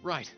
Right.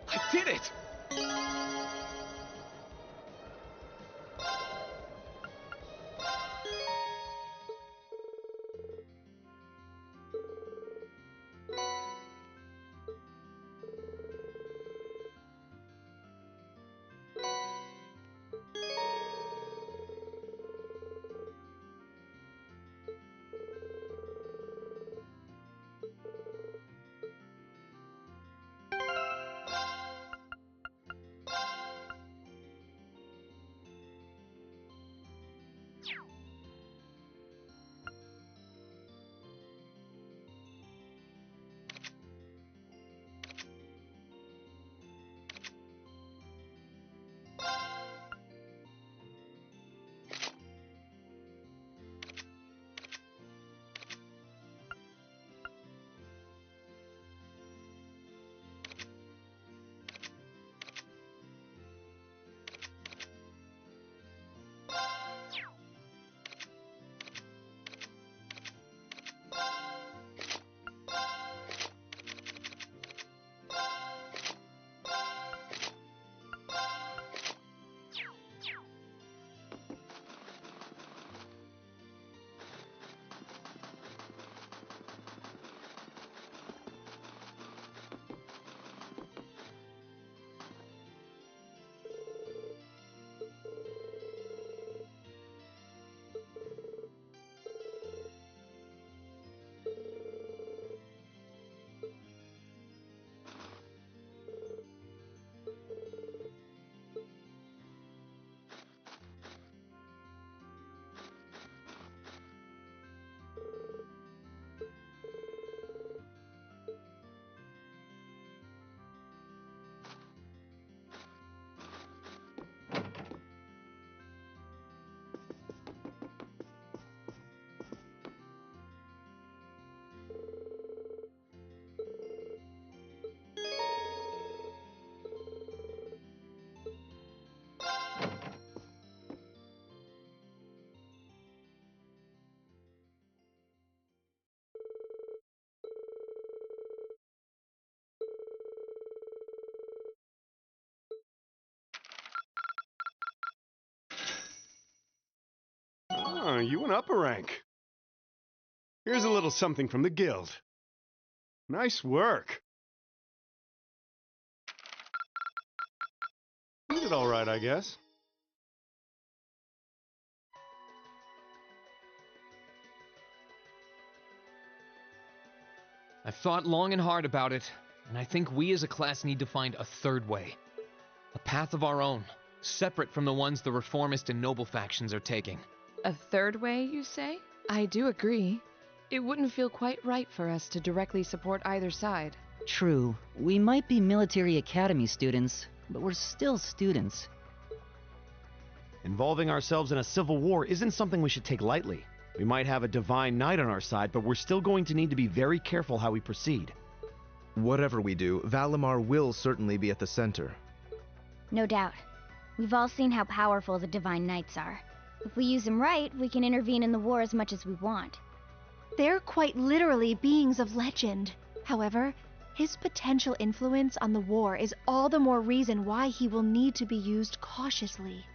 I did it! Oh, you went up a rank. Here's a little something from the guild. Nice work. You did all right, I guess. I've thought long and hard about it, and I think we as a class need to find a third way. A path of our own, separate from the ones the reformist and noble factions are taking. A third way, you say? I do agree. It wouldn't feel quite right for us to directly support either side. True, we might be military academy students, but we're still students. Involving ourselves in a civil war isn't something we should take lightly. We might have a divine knight on our side, but we're still going to need to be very careful how we proceed. Whatever we do, Valimar will certainly be at the center. No doubt. We've all seen how powerful the Divine Knights are. If we use them right, we can intervene in the war as much as we want. They're quite literally beings of legend. However, his potential influence on the war is all the more reason why he will need to be used cautiously.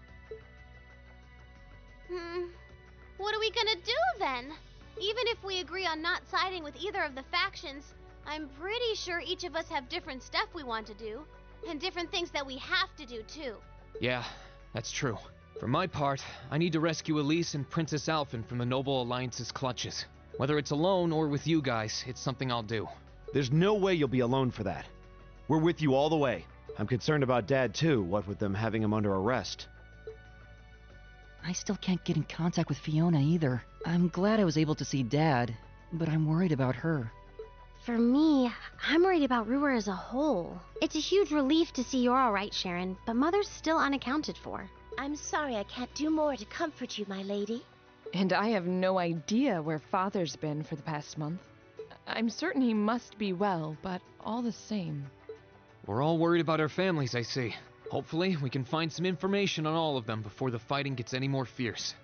What are we gonna do then? Even if we agree on not siding with either of the factions, I'm pretty sure each of us have different stuff we want to do, and different things that we have to do too. Yeah, that's true. For my part, I need to rescue Elise and Princess Alphen from the Noble Alliance's clutches. Whether it's alone or with you guys, it's something I'll do. There's no way you'll be alone for that. We're with you all the way. I'm concerned about Dad too, what with them having him under arrest. I still can't get in contact with Fiona either. I'm glad I was able to see Dad, but I'm worried about her. For me, I'm worried about Ruhr as a whole. It's a huge relief to see you're alright, Sharon, but Mother's still unaccounted for. I'm sorry I can't do more to comfort you, my lady. And I have no idea where Father's been for the past month. I'm certain he must be well, but all the same. We're all worried about our families, I see. Hopefully, we can find some information on all of them before the fighting gets any more fierce.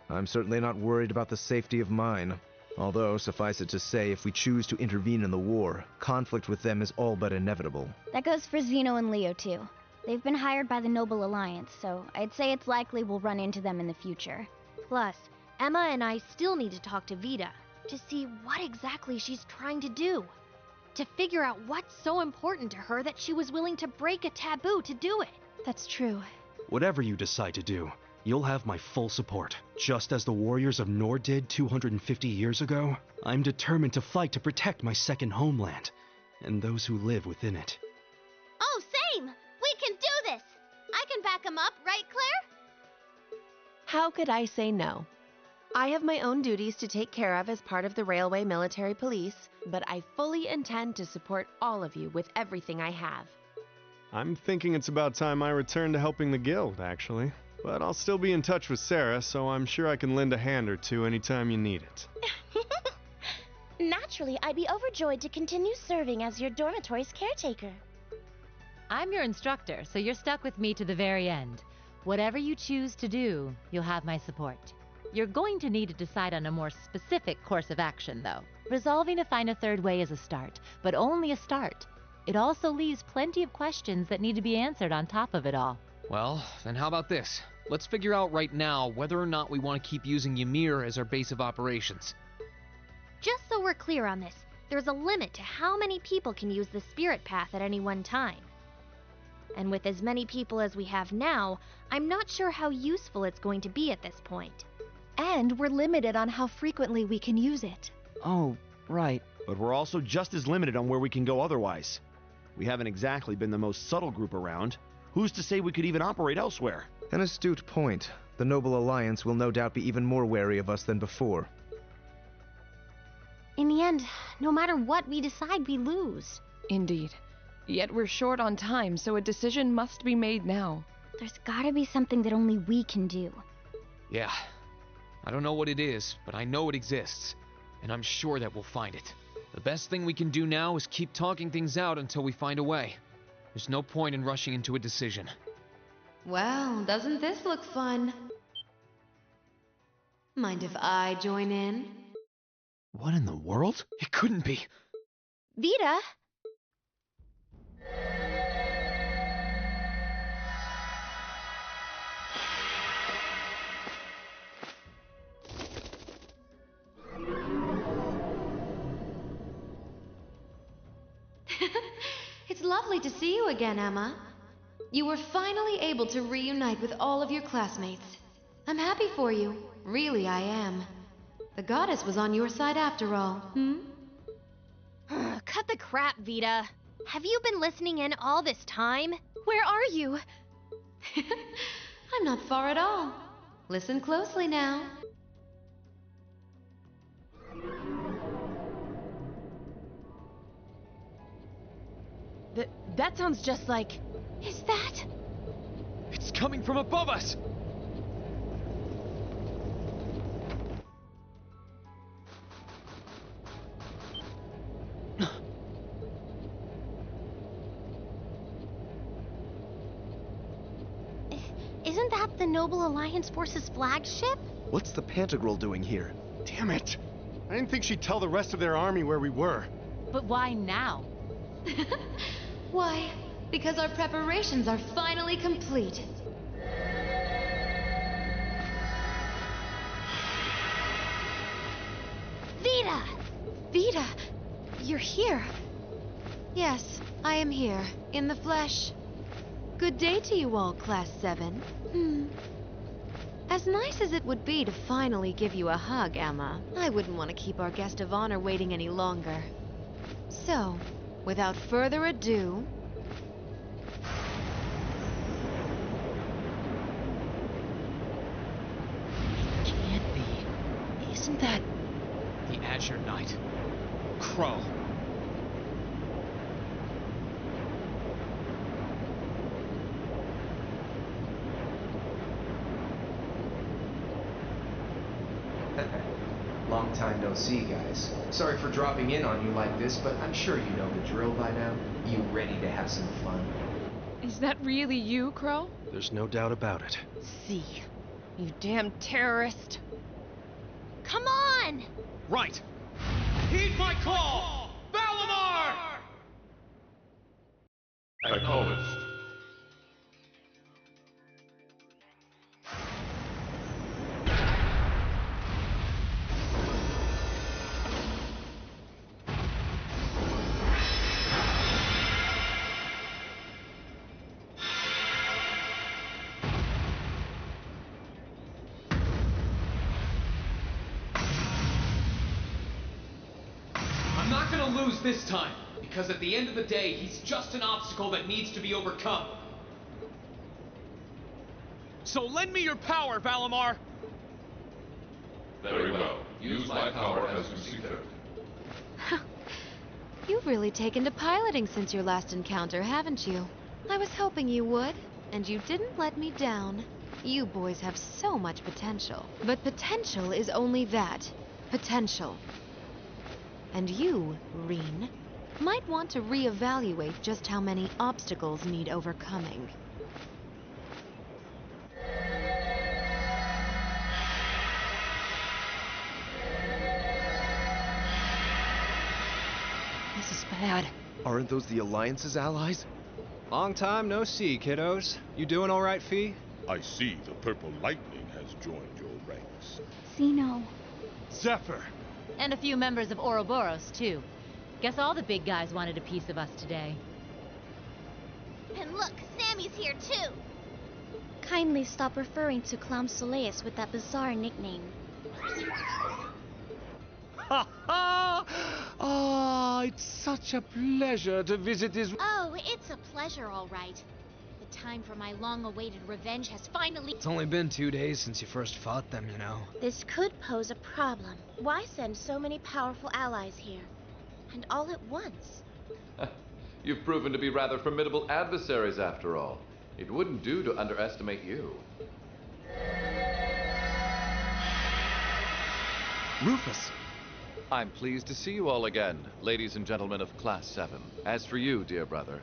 I'm certainly not worried about the safety of mine. Although, suffice it to say, if we choose to intervene in the war, conflict with them is all but inevitable. That goes for Zeno and Leo too. They've been hired by the Noble Alliance, so I'd say it's likely we'll run into them in the future. Plus, Emma and I still need to talk to Vita to see what exactly she's trying to do. To figure out what's so important to her that she was willing to break a taboo to do it. That's true. Whatever you decide to do, you'll have my full support. Just as the warriors of Nord did 250 years ago, I'm determined to fight to protect my second homeland, and those who live within it. Oh, same! We can do this! I can back him up, right, Claire? How could I say no? I have my own duties to take care of as part of the Railway Military Police, but I fully intend to support all of you with everything I have. I'm thinking it's about time I return to helping the guild, actually. But I'll still be in touch with Sarah, so I'm sure I can lend a hand or two anytime you need it. Naturally, I'd be overjoyed to continue serving as your dormitory's caretaker. I'm your instructor, so you're stuck with me to the very end. Whatever you choose to do, you'll have my support. You're going to need to decide on a more specific course of action, though. Resolving to find a third way is a start, but only a start. It also leaves plenty of questions that need to be answered on top of it all. Well, then how about this? Let's figure out right now whether or not we want to keep using Ymir as our base of operations. Just so we're clear on this, there's a limit to how many people can use the spirit path at any one time. And with as many people as we have now, I'm not sure how useful it's going to be at this point. And we're limited on how frequently we can use it. Oh, right. But we're also just as limited on where we can go otherwise. We haven't exactly been the most subtle group around. Who's to say we could even operate elsewhere? An astute point. The Noble Alliance will no doubt be even more wary of us than before. In the end, no matter what we decide, we lose. Indeed. Yet we're short on time, so a decision must be made now. There's gotta be something that only we can do. Yeah. I don't know what it is, but I know it exists. And I'm sure that we'll find it. The best thing we can do now is keep talking things out until we find a way. There's no point in rushing into a decision. Well, doesn't this look fun? Mind if I join in? What in the world? It couldn't be. Vita? It's lovely to see you again, Emma. You were finally able to reunite with all of your classmates. I'm happy for you. Really, I am. The goddess was on your side after all, Cut the crap, Vita. Have you been listening in all this time? Where are you? I'm not far at all. Listen closely now. That sounds just like... Is that? It's coming from above us! Isn't that the Noble Alliance Force's flagship? What's the Pantagruel doing here? Damn it! I didn't think she'd tell the rest of their army where we were. But why now? Why? Because our preparations are finally complete. Vita! Vita, you're here. Yes, I am here, in the flesh. Good day to you all, Class 7. As nice as it would be to finally give you a hug, Emma, I wouldn't want to keep our guest of honor waiting any longer. So, without further ado... Can't be. Isn't that... The Azure Knight. Crow. Long time no see, guys. Sorry for dropping in on you like this, but I'm sure you know the drill by now. You ready to have some fun? Is that really you, Crow? There's no doubt about it. See. You damn terrorist. Come on! Right! Heed my call! Valimar! Acknowledged. I'm not gonna lose this time, because at the end of the day, he's just an obstacle that needs to be overcome. So lend me your power, Valimar! Very well. Use my power as you see fit. You've really taken to piloting since your last encounter, haven't you? I was hoping you would, and you didn't let me down. You boys have so much potential. But potential is only that. Potential. And you, Reen, might want to reevaluate just how many obstacles need overcoming. This is bad. Aren't those the Alliance's allies? Long time no see, kiddos. You doing all right, Fee? I see the Purple Lightning has joined your ranks. Xeno. Zephyr! And a few members of Ouroboros, too. Guess all the big guys wanted a piece of us today. And look, Sammy's here too! Kindly stop referring to Clown Soleus with that bizarre nickname. Ha ha! Ah, it's such a pleasure to visit this... Oh, it's a pleasure, all right. The time for my long-awaited revenge has finally... It's only been 2 days since you first fought them, you know. This could pose a problem. Why send so many powerful allies here? And all at once? You've proven to be rather formidable adversaries, after all. It wouldn't do to underestimate you. Rufus! I'm pleased to see you all again, ladies and gentlemen of Class 7. As for you, dear brother,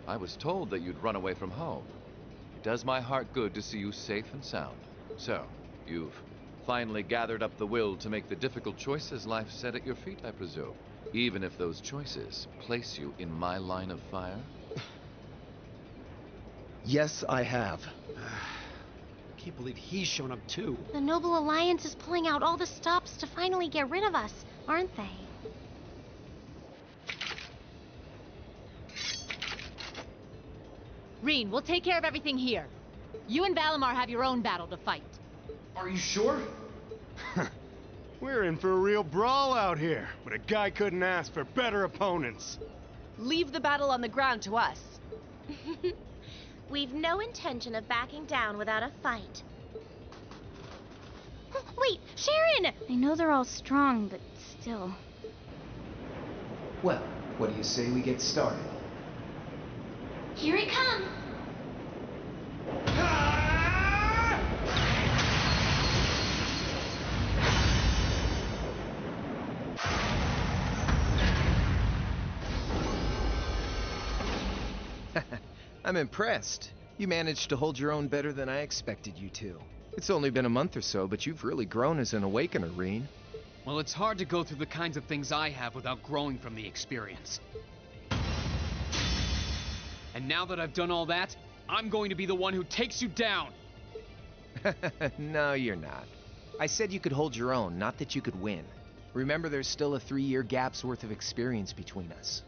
I was told that you'd run away from home. It does my heart good to see you safe and sound. So, you've finally gathered up the will to make the difficult choices life set at your feet, I presume. Even if those choices place you in my line of fire? Yes, I have. I can't believe he's shown up too. The Noble Alliance is pulling out all the stops to finally get rid of us, aren't they? Reen, we'll take care of everything here. You and Valimar have your own battle to fight. Are you sure? We're in for a real brawl out here, but a guy couldn't ask for better opponents. Leave the battle on the ground to us. We've no intention of backing down without a fight. Wait, Sharon! I know they're all strong, but still. Well, what do you say we get started? Here it comes! I'm impressed. You managed to hold your own better than I expected you to. It's only been a month or so, but you've really grown as an Awakener, Rean. Well, it's hard to go through the kinds of things I have without growing from the experience. And now that I've done all that, I'm going to be the one who takes you down! No, you're not. I said you could hold your own, not that you could win. Remember, there's still a 3-year gap's worth of experience between us.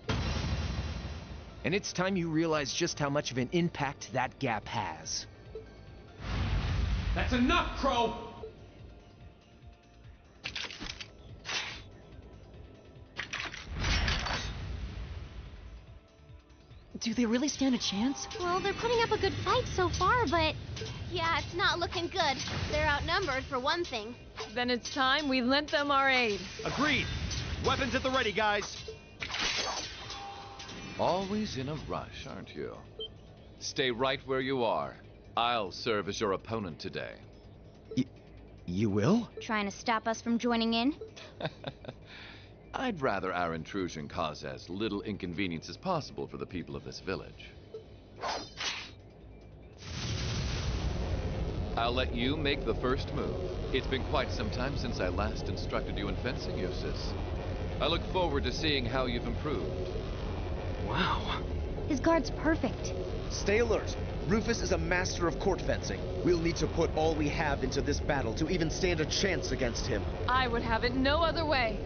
And it's time you realize just how much of an impact that gap has. That's enough, Crow! Do they really stand a chance? Well, they're putting up a good fight so far, but... yeah, it's not looking good. They're outnumbered, for one thing. Then it's time we lent them our aid. Agreed. Weapons at the ready, guys. Always in a rush, aren't you? Stay right where you are. I'll serve as your opponent today. You will? Trying to stop us from joining in? I'd rather our intrusion cause as little inconvenience as possible for the people of this village. I'll let you make the first move. It's been quite some time since I last instructed you in fencing, Eustace. I look forward to seeing how you've improved. Wow. His guard's perfect. Stay alert. Rufus is a master of court fencing. We'll need to put all we have into this battle to even stand a chance against him. I would have it no other way.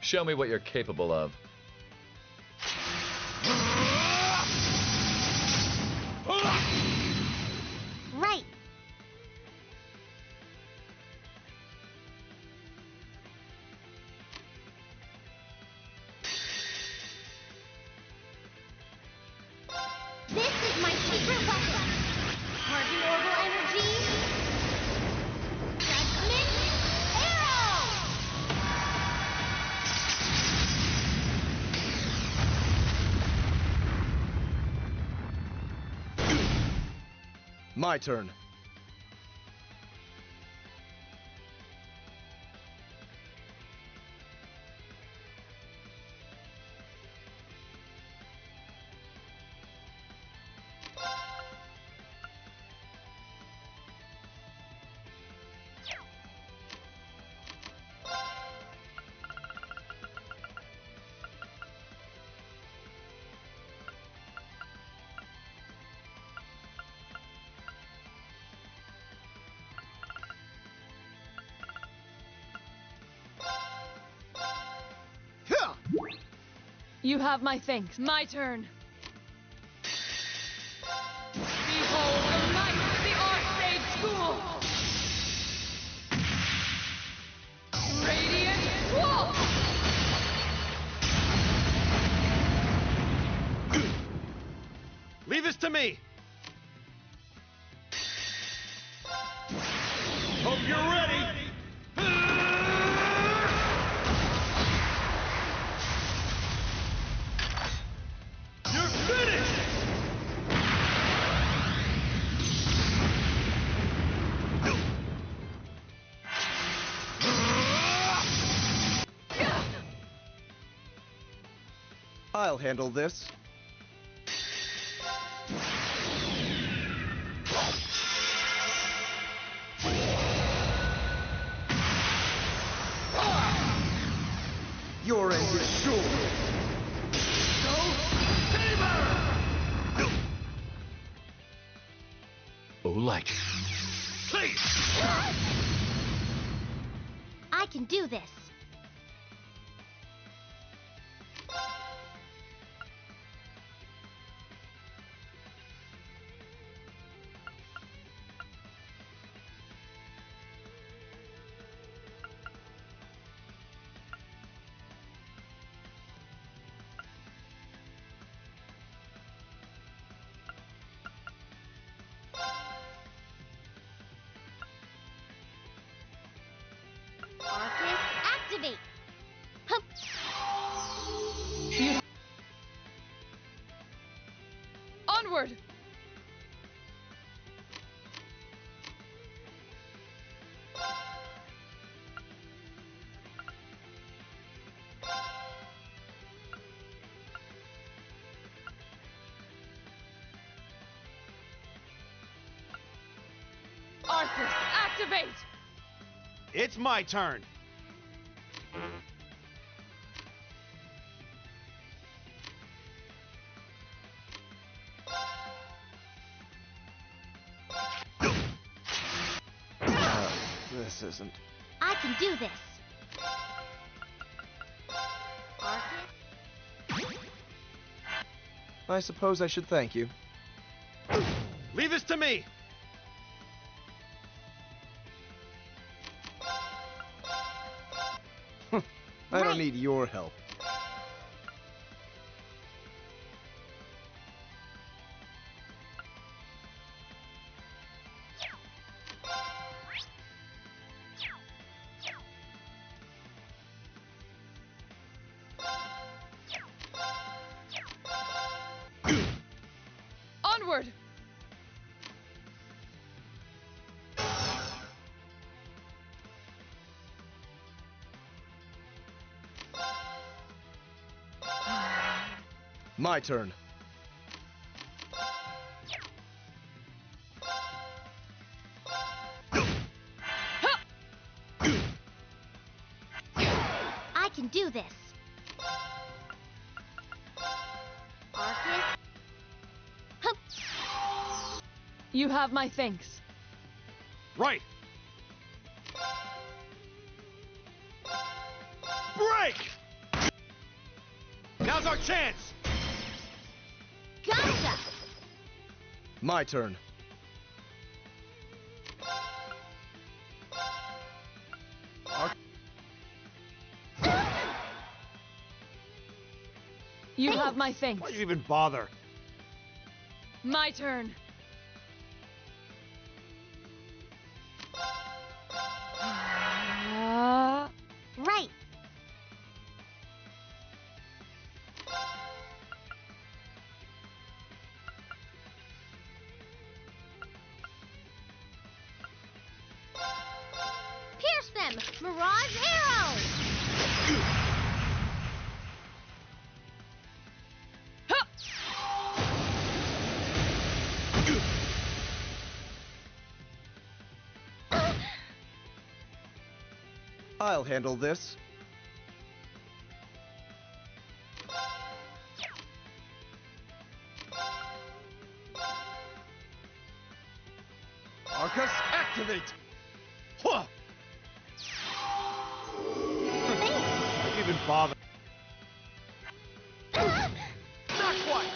Show me what you're capable of. Right. This is my secret weapon. Target orbital energy. Judgment arrow. My turn. You have my thanks. My turn. Behold the might of the Archsage School! Radiant Wolf! Leave this to me. Hope you're ready. I'll handle this. Your end is sure. Oleg. Please! I can do this. Arcus, activate! Hup. Onward! Arcus, activate! It's my turn. This isn't. I can do this. Arcus? I suppose I should thank you. Leave this to me. I don't need your help. Onward! My turn. I can do this. Arcus? Hup. You have my thanks. Right. Break! Now's our chance! Gotcha! My turn. You have my thanks. Why'd you even bother? My turn. Right. Pierce them! Mirage arrow! I'll handle this. Arcus, activate! Huh. Why'd you even bother? Not quite!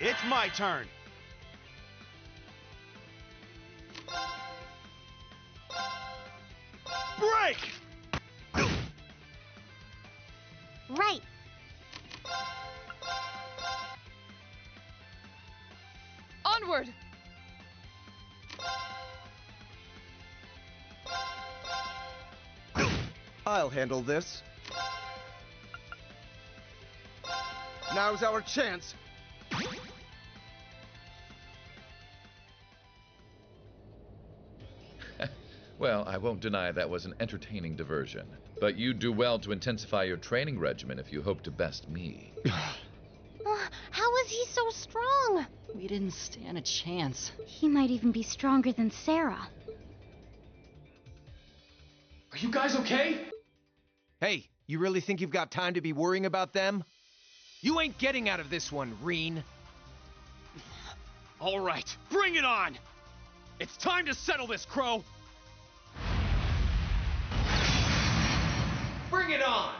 It's my turn. Break! Right. Onward! I'll handle this. Now's our chance. Well, I won't deny that was an entertaining diversion. But you'd do well to intensify your training regimen if you hope to best me. How is he so strong? We didn't stand a chance. He might even be stronger than Sarah. Are you guys okay? Hey, you really think you've got time to be worrying about them? You ain't getting out of this one, Reen. All right, bring it on! It's time to settle this, Crow! Bring it on!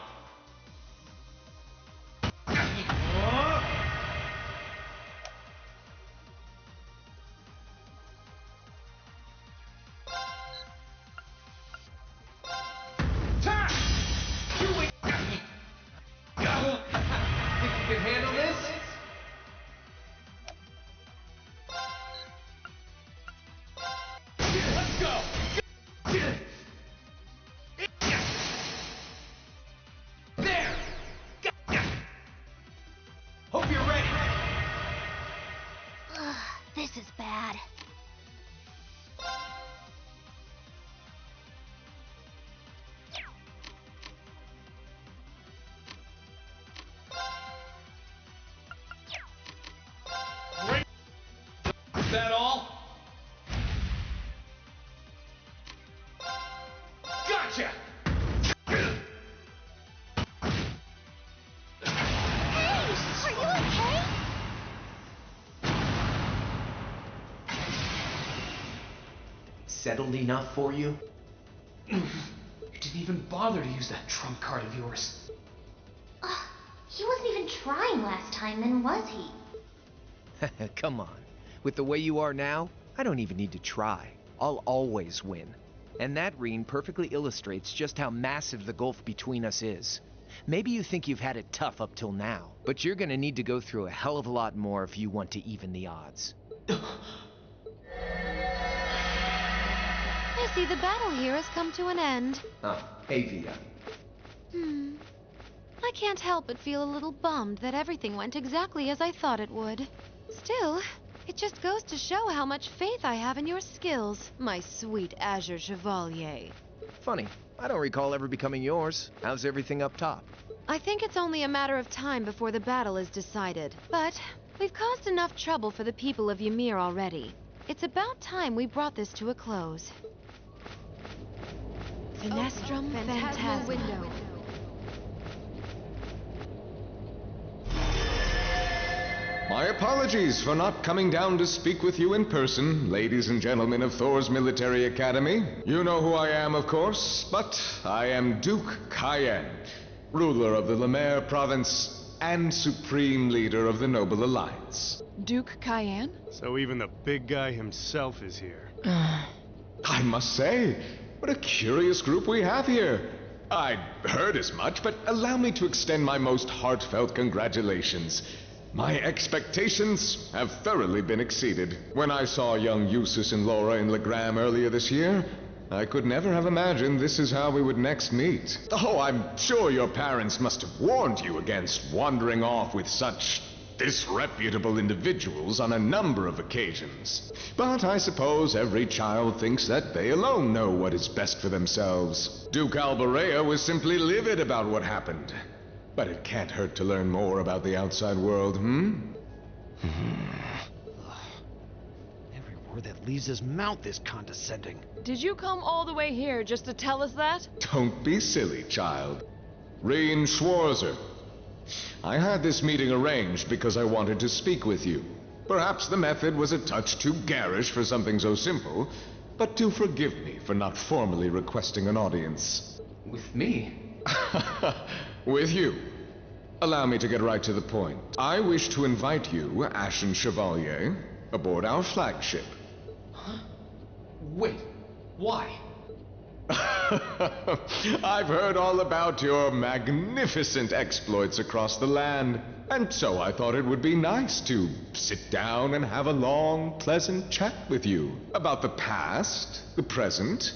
This is bad. Is that all? Gotcha! Are you okay? Settled enough for you? You didn't even bother to use that trump card of yours. He wasn't even trying last time, then was he? Come on. With the way you are now, I don't even need to try. I'll always win. And that, Reen, perfectly illustrates just how massive the gulf between us is. Maybe you think you've had it tough up till now, but you're gonna need to go through a hell of a lot more if you want to even the odds. I see the battle here has come to an end. Hey, Via. I can't help but feel a little bummed that everything went exactly as I thought it would. Still, it just goes to show how much faith I have in your skills, my sweet Azure Chevalier. Funny, I don't recall ever becoming yours. How's everything up top? I think it's only a matter of time before the battle is decided. But we've caused enough trouble for the people of Ymir already. It's about time we brought this to a close. Finestrum Phantasma. Window. My apologies for not coming down to speak with you in person, ladies and gentlemen of Thor's Military Academy. You know who I am, of course, but I am Duke Cayenne, ruler of the Lemaire province and supreme leader of the Noble Alliance. Duke Cayenne? So even the big guy himself is here. I must say, what a curious group we have here. I'd heard as much, but allow me to extend my most heartfelt congratulations. My expectations have thoroughly been exceeded. When I saw young Eustace and Laura in Legram earlier this year, I could never have imagined this is how we would next meet. Oh, I'm sure your parents must have warned you against wandering off with such disreputable individuals on a number of occasions. But I suppose every child thinks that they alone know what is best for themselves. Duke Alborea was simply livid about what happened. But it can't hurt to learn more about the outside world, Every word that leaves his mouth is condescending. Did you come all the way here just to tell us that? Don't be silly, child. Reen Schwarzer. I had this meeting arranged because I wanted to speak with you. Perhaps the method was a touch too garish for something so simple, but do forgive me for not formally requesting an audience. With me? With you. Allow me to get right to the point. I wish to invite you, Ashen Chevalier, aboard our flagship. Huh? Wait, why? I've heard all about your magnificent exploits across the land, and so I thought it would be nice to sit down and have a long, pleasant chat with you about the past, the present,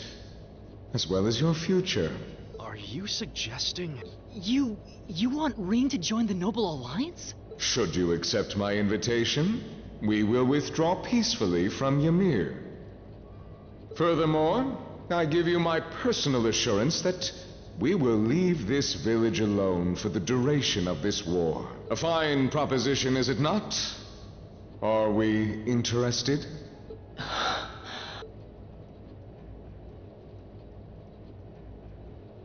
as well as your future. Are you suggesting... You want Reen to join the Noble Alliance? Should you accept my invitation, we will withdraw peacefully from Ymir. Furthermore, I give you my personal assurance that we will leave this village alone for the duration of this war. A fine proposition, is it not? Are we interested?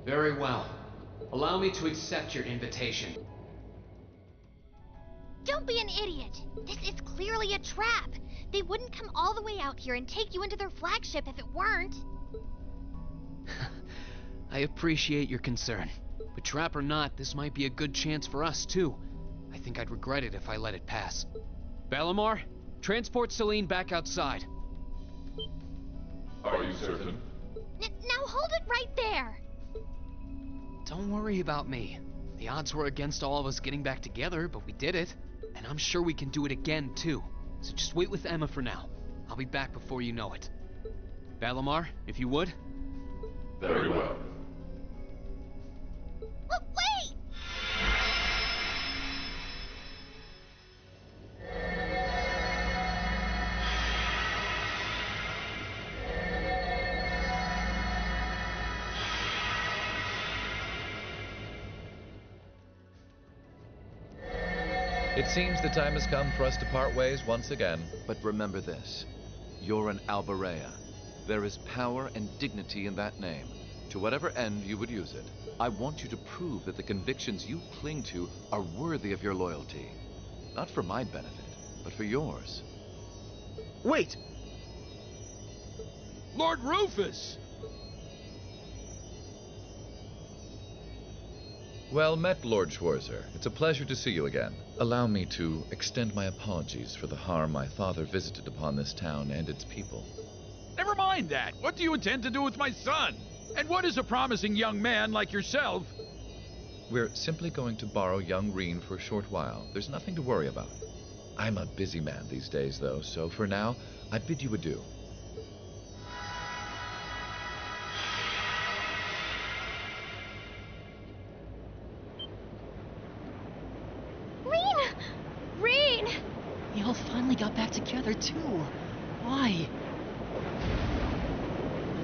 Very well. Allow me to accept your invitation. Don't be an idiot! This is clearly a trap! They wouldn't come all the way out here and take you into their flagship if it weren't. I appreciate your concern. But trap or not, this might be a good chance for us, too. I think I'd regret it if I let it pass. Balamar, transport Celine back outside. Are you certain? Now hold it right there! Don't worry about me. The odds were against all of us getting back together, but we did it. And I'm sure we can do it again, too. So just wait with Emma for now. I'll be back before you know it. Balamar, if you would. Very well. Wait! It seems the time has come for us to part ways once again. But remember this. You're an Alberea. There is power and dignity in that name. To whatever end you would use it, I want you to prove that the convictions you cling to are worthy of your loyalty. Not for my benefit, but for yours. Wait! Lord Rufus! Well met, Lord Schwarzer. It's a pleasure to see you again. Allow me to extend my apologies for the harm my father visited upon this town and its people. Never mind that. What do you intend to do with my son? And what is a promising young man like yourself? We're simply going to borrow young Reen for a short while. There's nothing to worry about. I'm a busy man these days, though, so for now, I bid you adieu. Reen! They all finally got back together, too. Why?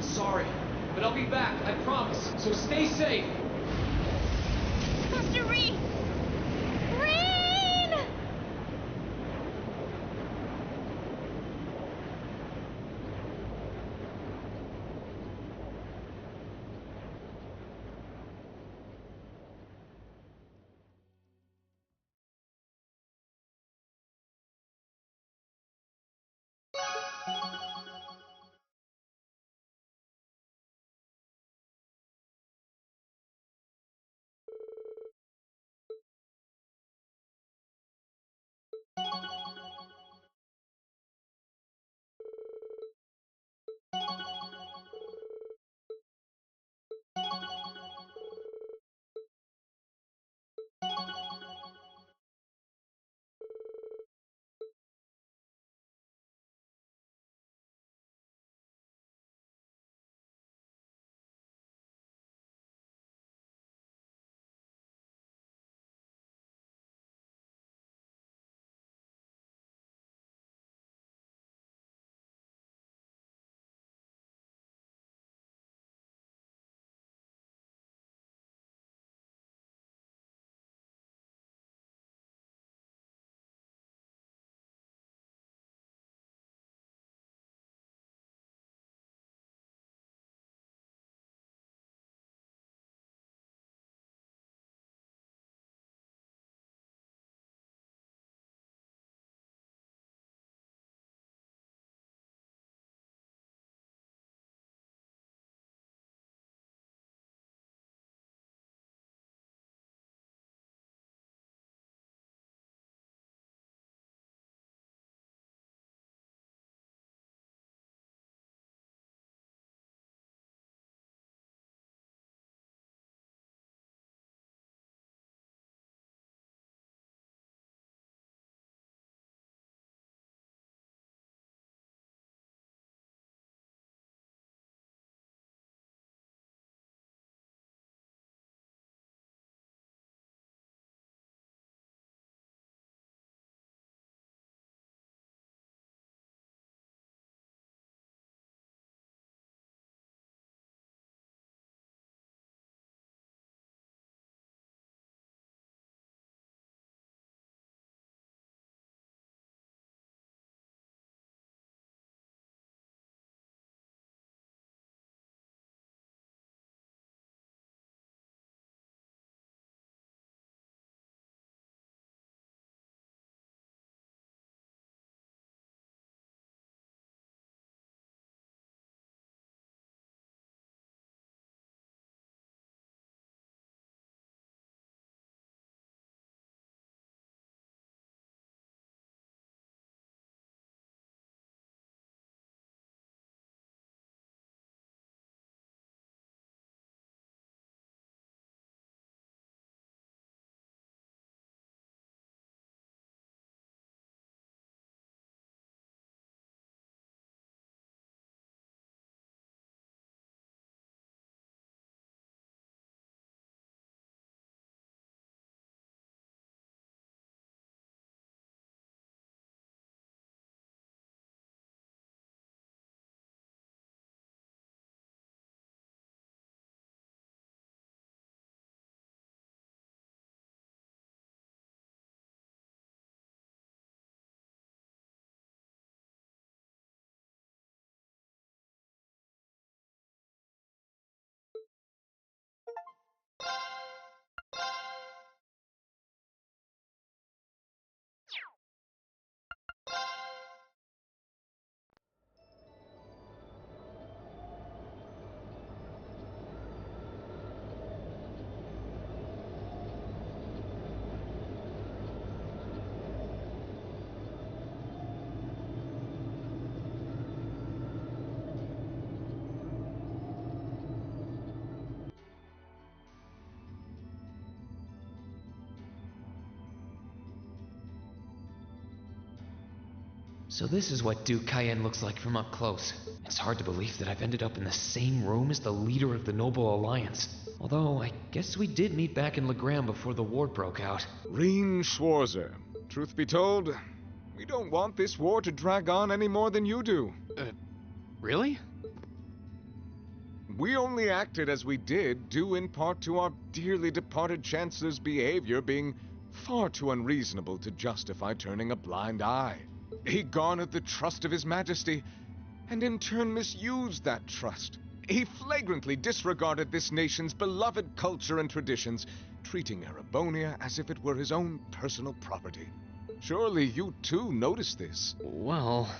Sorry, but I'll be back, I promise. So stay safe. Master Reen! So this is what Duke Cayenne looks like from up close. It's hard to believe that I've ended up in the same room as the leader of the Noble Alliance. Although, I guess we did meet back in Legram before the war broke out. Reen Schwarzer, truth be told, we don't want this war to drag on any more than you do. Really? We only acted as we did, due in part to our dearly departed Chancellor's behavior being far too unreasonable to justify turning a blind eye. He garnered the trust of His Majesty, and in turn misused that trust. He flagrantly disregarded this nation's beloved culture and traditions, treating Erebonia as if it were his own personal property. Surely you too noticed this. Well,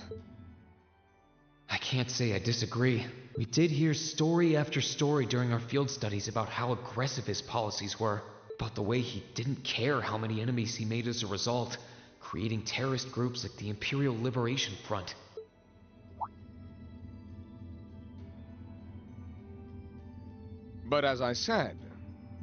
I can't say I disagree. We did hear story after story during our field studies about how aggressive his policies were, about the way he didn't care how many enemies he made as a result, creating terrorist groups like the Imperial Liberation Front. But as I said,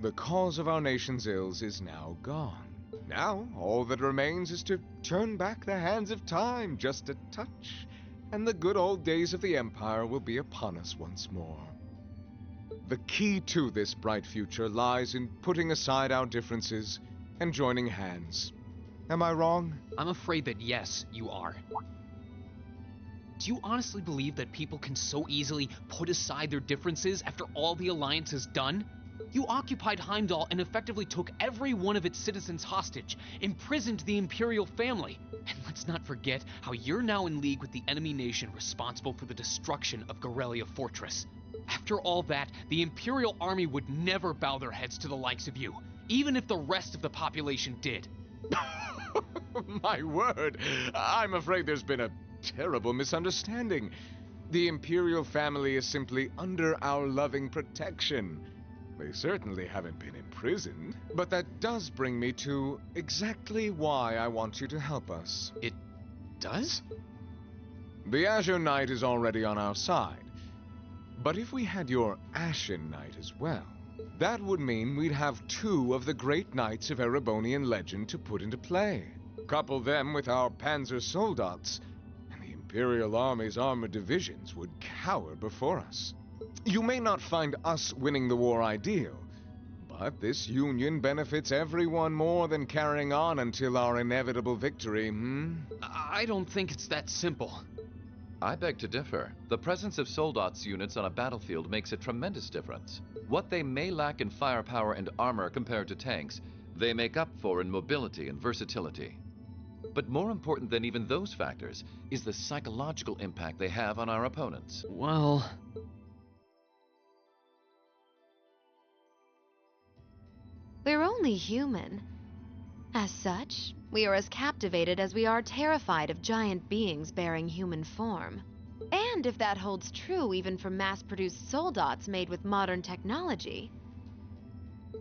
the cause of our nation's ills is now gone. Now, all that remains is to turn back the hands of time just a touch, and the good old days of the Empire will be upon us once more. The key to this bright future lies in putting aside our differences and joining hands. Am I wrong? I'm afraid that yes, you are. Do you honestly believe that people can so easily put aside their differences after all the Alliance has done? You occupied Heimdall and effectively took every one of its citizens hostage, imprisoned the Imperial family. And let's not forget how you're now in league with the enemy nation responsible for the destruction of Gorelia Fortress. After all that, the Imperial army would never bow their heads to the likes of you, even if the rest of the population did. My word, I'm afraid there's been a terrible misunderstanding. The Imperial family is simply under our loving protection. They certainly haven't been imprisoned, but that does bring me to exactly why I want you to help us. It does? The Azure Knight is already on our side, but if we had your Ashen Knight as well, that would mean we'd have two of the great knights of Erebonian legend to put into play. Couple them with our Panzer Soldats, and the Imperial Army's armored divisions would cower before us. You may not find us winning the war ideal, but this union benefits everyone more than carrying on until our inevitable victory, I don't think it's that simple. I beg to differ. The presence of Soldats units on a battlefield makes a tremendous difference. What they may lack in firepower and armor compared to tanks, they make up for in mobility and versatility. But more important than even those factors is the psychological impact they have on our opponents. Well... We're only human. As such, we are as captivated as we are terrified of giant beings bearing human form. And if that holds true even for mass-produced soldats made with modern technology,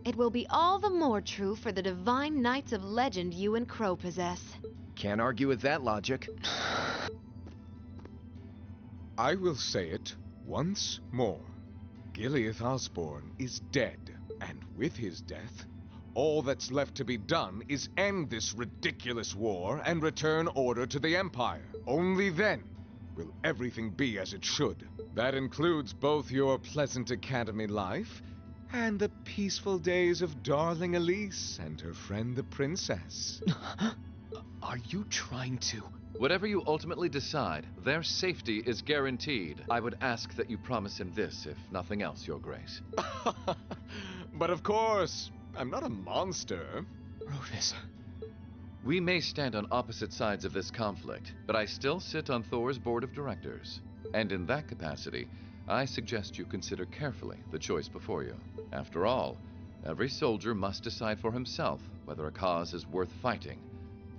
it will be all the more true for the divine knights of legend you and Crow possess. Can't argue with that logic. I will say it once more. Gileath Osborne is dead, and with his death, all that's left to be done is end this ridiculous war and return order to the Empire. Only then will everything be as it should. That includes both your pleasant academy life and the peaceful days of darling Elise and her friend the princess. Are you trying to... Whatever you ultimately decide, their safety is guaranteed. I would ask that you promise him this, if nothing else, Your Grace. But of course, I'm not a monster. Rufus. We may stand on opposite sides of this conflict, but I still sit on Thor's board of directors. And in that capacity, I suggest you consider carefully the choice before you. After all, every soldier must decide for himself whether a cause is worth fighting,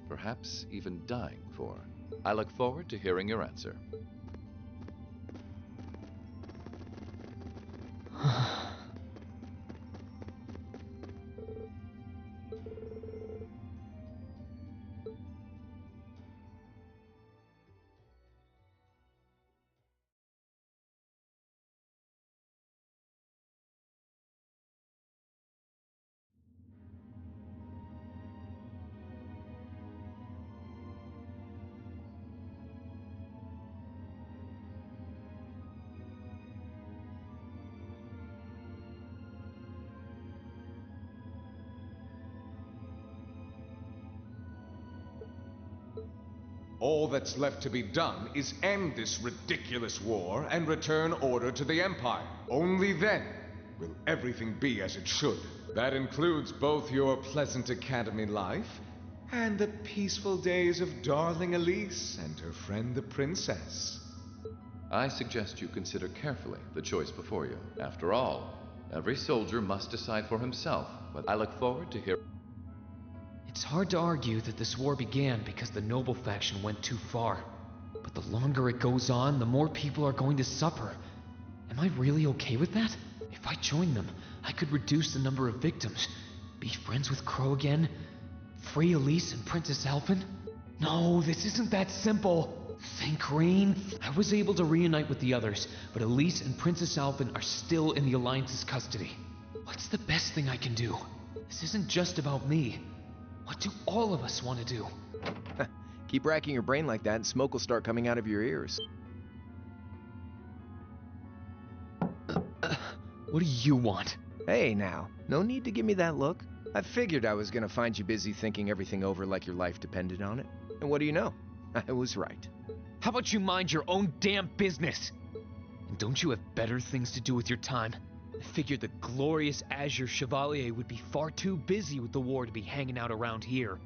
perhaps even dying for. I look forward to hearing your answer. All that's left to be done is end this ridiculous war and return order to the Empire. Only then will everything be as it should. That includes both your pleasant academy life and the peaceful days of darling Elise and her friend the princess. I suggest you consider carefully the choice before you. After all, every soldier must decide for himself, but I look forward to hearing. It's hard to argue that this war began because the noble faction went too far. But the longer it goes on, the more people are going to suffer. Am I really okay with that? If I join them, I could reduce the number of victims, be friends with Crow again, free Elise and Princess Alphen? No, this isn't that simple. Think, Rain. I was able to reunite with the others, but Elise and Princess Alphen are still in the Alliance's custody. What's the best thing I can do? This isn't just about me. What do all of us want to do? Keep racking your brain like that and smoke will start coming out of your ears. What do you want? Hey now, no need to give me that look. I figured I was gonna find you busy thinking everything over like your life depended on it. And what do you know? I was right. How about you mind your own damn business? And don't you have better things to do with your time? I figured the glorious Azure Chevalier would be far too busy with the war to be hanging out around here.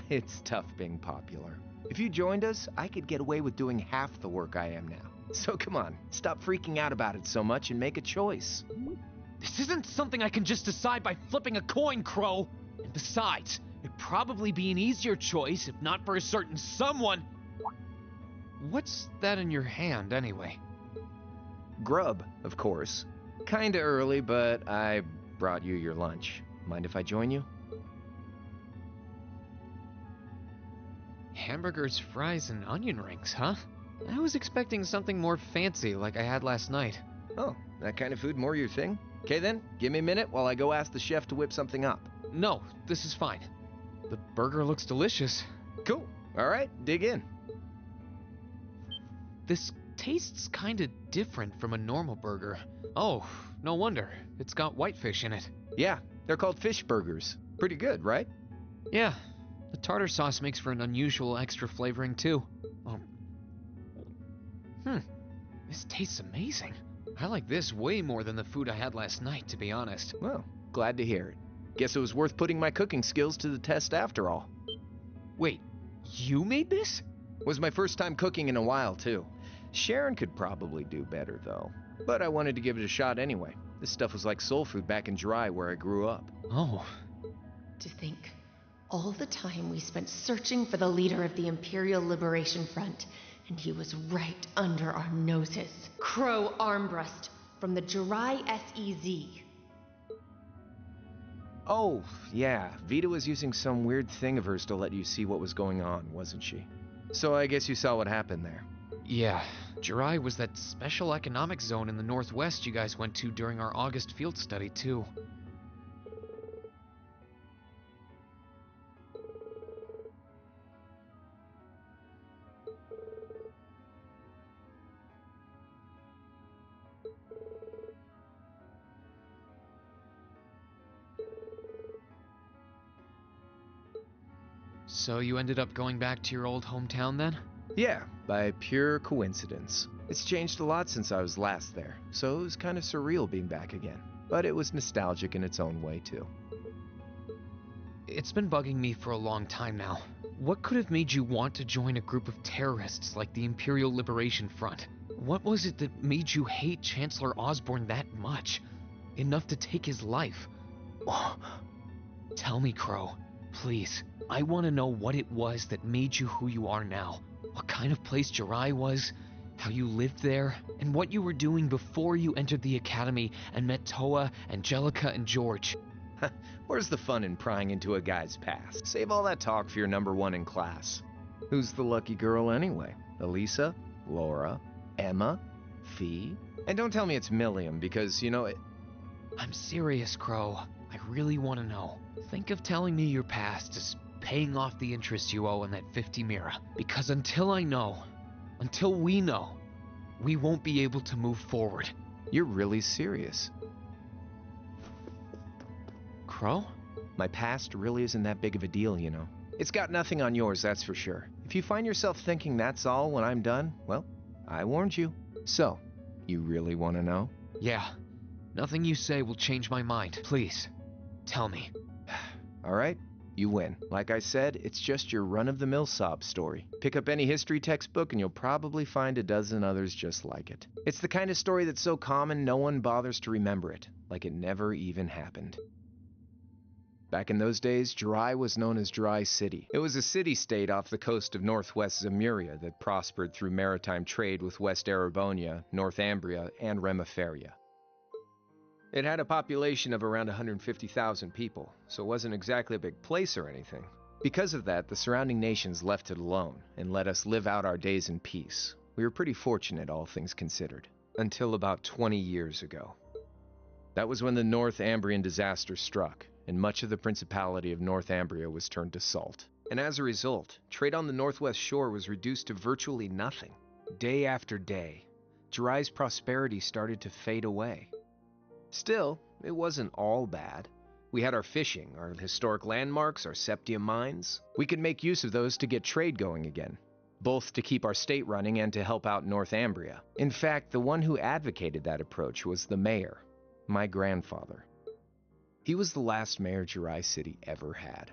It's tough being popular. If you joined us, I could get away with doing half the work I am now. So come on, stop freaking out about it so much and make a choice. This isn't something I can just decide by flipping a coin, Crow. And besides, it'd probably be an easier choice if not for a certain someone. What's that in your hand, anyway? Grub, of course. Kinda early, but I brought you your lunch. Mind if I join you? Hamburgers, fries, and onion rings, huh? I was expecting something more fancy like I had last night. Oh, that kind of food more your thing? Okay then, give me a minute while I go ask the chef to whip something up. No, this is fine. The burger looks delicious. Cool. Alright, dig in. This tastes kinda different from a normal burger. Oh, no wonder. It's got whitefish in it. Yeah, they're called fish burgers. Pretty good, right? Yeah, the tartar sauce makes for an unusual extra flavoring too. This tastes amazing. I like this way more than the food I had last night, to be honest. Well, glad to hear it. Guess it was worth putting my cooking skills to the test after all. Wait, you made this? Was my first time cooking in a while, too. Sharon could probably do better, though. But I wanted to give it a shot anyway. This stuff was like soul food back in Jirai, where I grew up. Oh. To think, all the time we spent searching for the leader of the Imperial Liberation Front, and he was right under our noses. Crow Armbrust from the Jirai SEZ. Oh, yeah. Vita was using some weird thing of hers to let you see what was going on, wasn't she? So I guess you saw what happened there. Yeah, Jirai was that special economic zone in the northwest you guys went to during our August field study, too. So you ended up going back to your old hometown then? Yeah, by pure coincidence. It's changed a lot since I was last there, so it was kind of surreal being back again. But it was nostalgic in its own way, too. It's been bugging me for a long time now. What could have made you want to join a group of terrorists like the Imperial Liberation Front? What was it that made you hate Chancellor Osborn that much? Enough to take his life? Tell me, Crow. Please. I want to know what it was that made you who you are now. What kind of place Jirai was, how you lived there, and what you were doing before you entered the academy and met Toa, Angelica, and George. Where's the fun in prying into a guy's past? Save all that talk for your number one in class. Who's the lucky girl anyway? Elisa? Laura? Emma? Fee? And don't tell me it's Milliam, because, you know, it... I'm serious, Crow. I really want to know. Think of telling me your past as paying off the interest you owe on that 50 Mira. Because until I know, until we know, we won't be able to move forward. You're really serious. Crow? My past really isn't that big of a deal, you know. It's got nothing on yours, that's for sure. If you find yourself thinking that's all when I'm done, well, I warned you. So, you really want to know? Yeah. Nothing you say will change my mind. Please, tell me. All right, you win. Like I said, it's just your run-of-the-mill sob story. Pick up any history textbook and you'll probably find a dozen others just like it. It's the kind of story that's so common no one bothers to remember it, like it never even happened. Back in those days, Jirai was known as Jirai City. It was a city-state off the coast of northwest Zemuria that prospered through maritime trade with West Erebonia, Northumbria, and Remiferia. It had a population of around 150,000 people, so it wasn't exactly a big place or anything. Because of that, the surrounding nations left it alone and let us live out our days in peace. We were pretty fortunate, all things considered. Until about 20 years ago. That was when the Northumbrian disaster struck, and much of the Principality of Northumbria was turned to salt. And as a result, trade on the northwest shore was reduced to virtually nothing. Day after day, Jirai's prosperity started to fade away. Still, it wasn't all bad. We had our fishing, our historic landmarks, our septium mines. We could make use of those to get trade going again, both to keep our state running and to help out Northumbria. In fact, the one who advocated that approach was the mayor, my grandfather. He was the last mayor Jirai City ever had.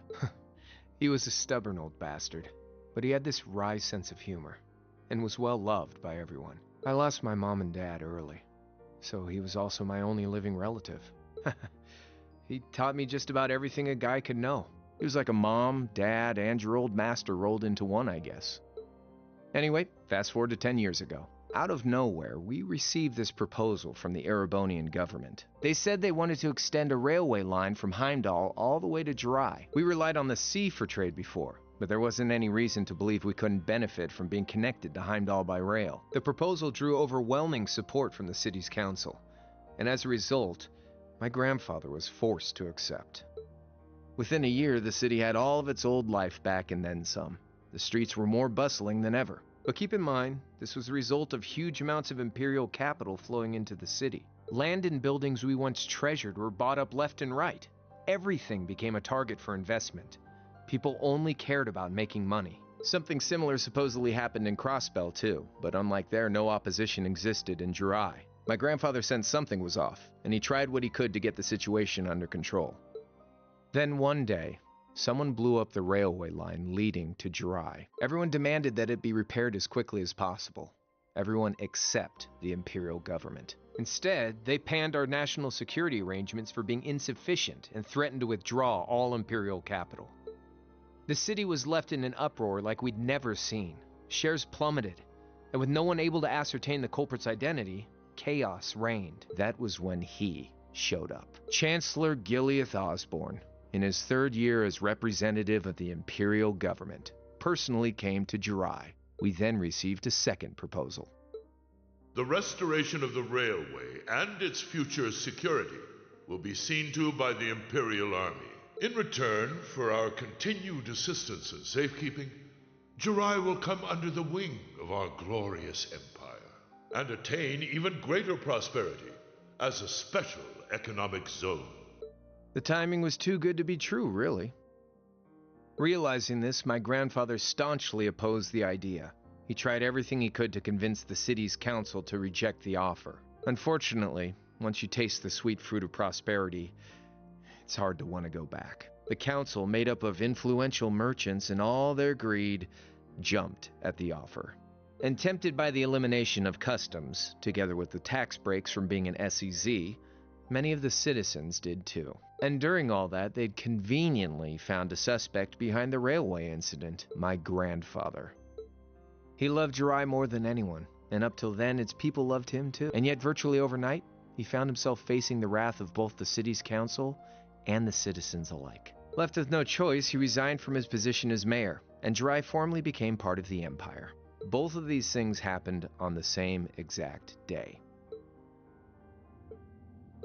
He was a stubborn old bastard, but he had this wry sense of humor, and was well loved by everyone. I lost my mom and dad early, so he was also my only living relative. He taught me just about everything a guy could know. He was like a mom, dad, and your old master rolled into one, I guess. Anyway, fast forward to 10 years ago. Out of nowhere, we received this proposal from the Erebonian government. They said they wanted to extend a railway line from Heimdall all the way to Jirai. We relied on the sea for trade before, but there wasn't any reason to believe we couldn't benefit from being connected to Heimdall by rail. The proposal drew overwhelming support from the city's council, and as a result, my grandfather was forced to accept. Within a year, the city had all of its old life back and then some. The streets were more bustling than ever. But keep in mind, this was the result of huge amounts of imperial capital flowing into the city. Land and buildings we once treasured were bought up left and right. Everything became a target for investment. People only cared about making money. Something similar supposedly happened in Crossbell too, but unlike there, no opposition existed in Jirai. My grandfather sensed something was off, and he tried what he could to get the situation under control. Then one day, someone blew up the railway line leading to Jirai. Everyone demanded that it be repaired as quickly as possible. Everyone except the imperial government. Instead, they panned our national security arrangements for being insufficient and threatened to withdraw all imperial capital. The city was left in an uproar like we'd never seen. Shares plummeted, and with no one able to ascertain the culprit's identity, chaos reigned. That was when he showed up. Chancellor Gileath Osborne, in his third year as representative of the imperial government, personally came to Jirai. We then received a second proposal. The restoration of the railway and its future security will be seen to by the Imperial Army. In return for our continued assistance in safekeeping, Jirai will come under the wing of our glorious empire and attain even greater prosperity as a special economic zone. The timing was too good to be true, really. Realizing this, my grandfather staunchly opposed the idea. He tried everything he could to convince the city's council to reject the offer. Unfortunately, once you taste the sweet fruit of prosperity, it's hard to want to go back. The council, made up of influential merchants and all their greed, jumped at the offer. And tempted by the elimination of customs, together with the tax breaks from being an SEZ, many of the citizens did too. And during all that, they'd conveniently found a suspect behind the railway incident, my grandfather. He loved Jirai more than anyone, and up till then, its people loved him too. And yet, virtually overnight, he found himself facing the wrath of both the city's council and the citizens alike. Left with no choice, he resigned from his position as mayor, and Jirai formally became part of the empire. Both of these things happened on the same exact day.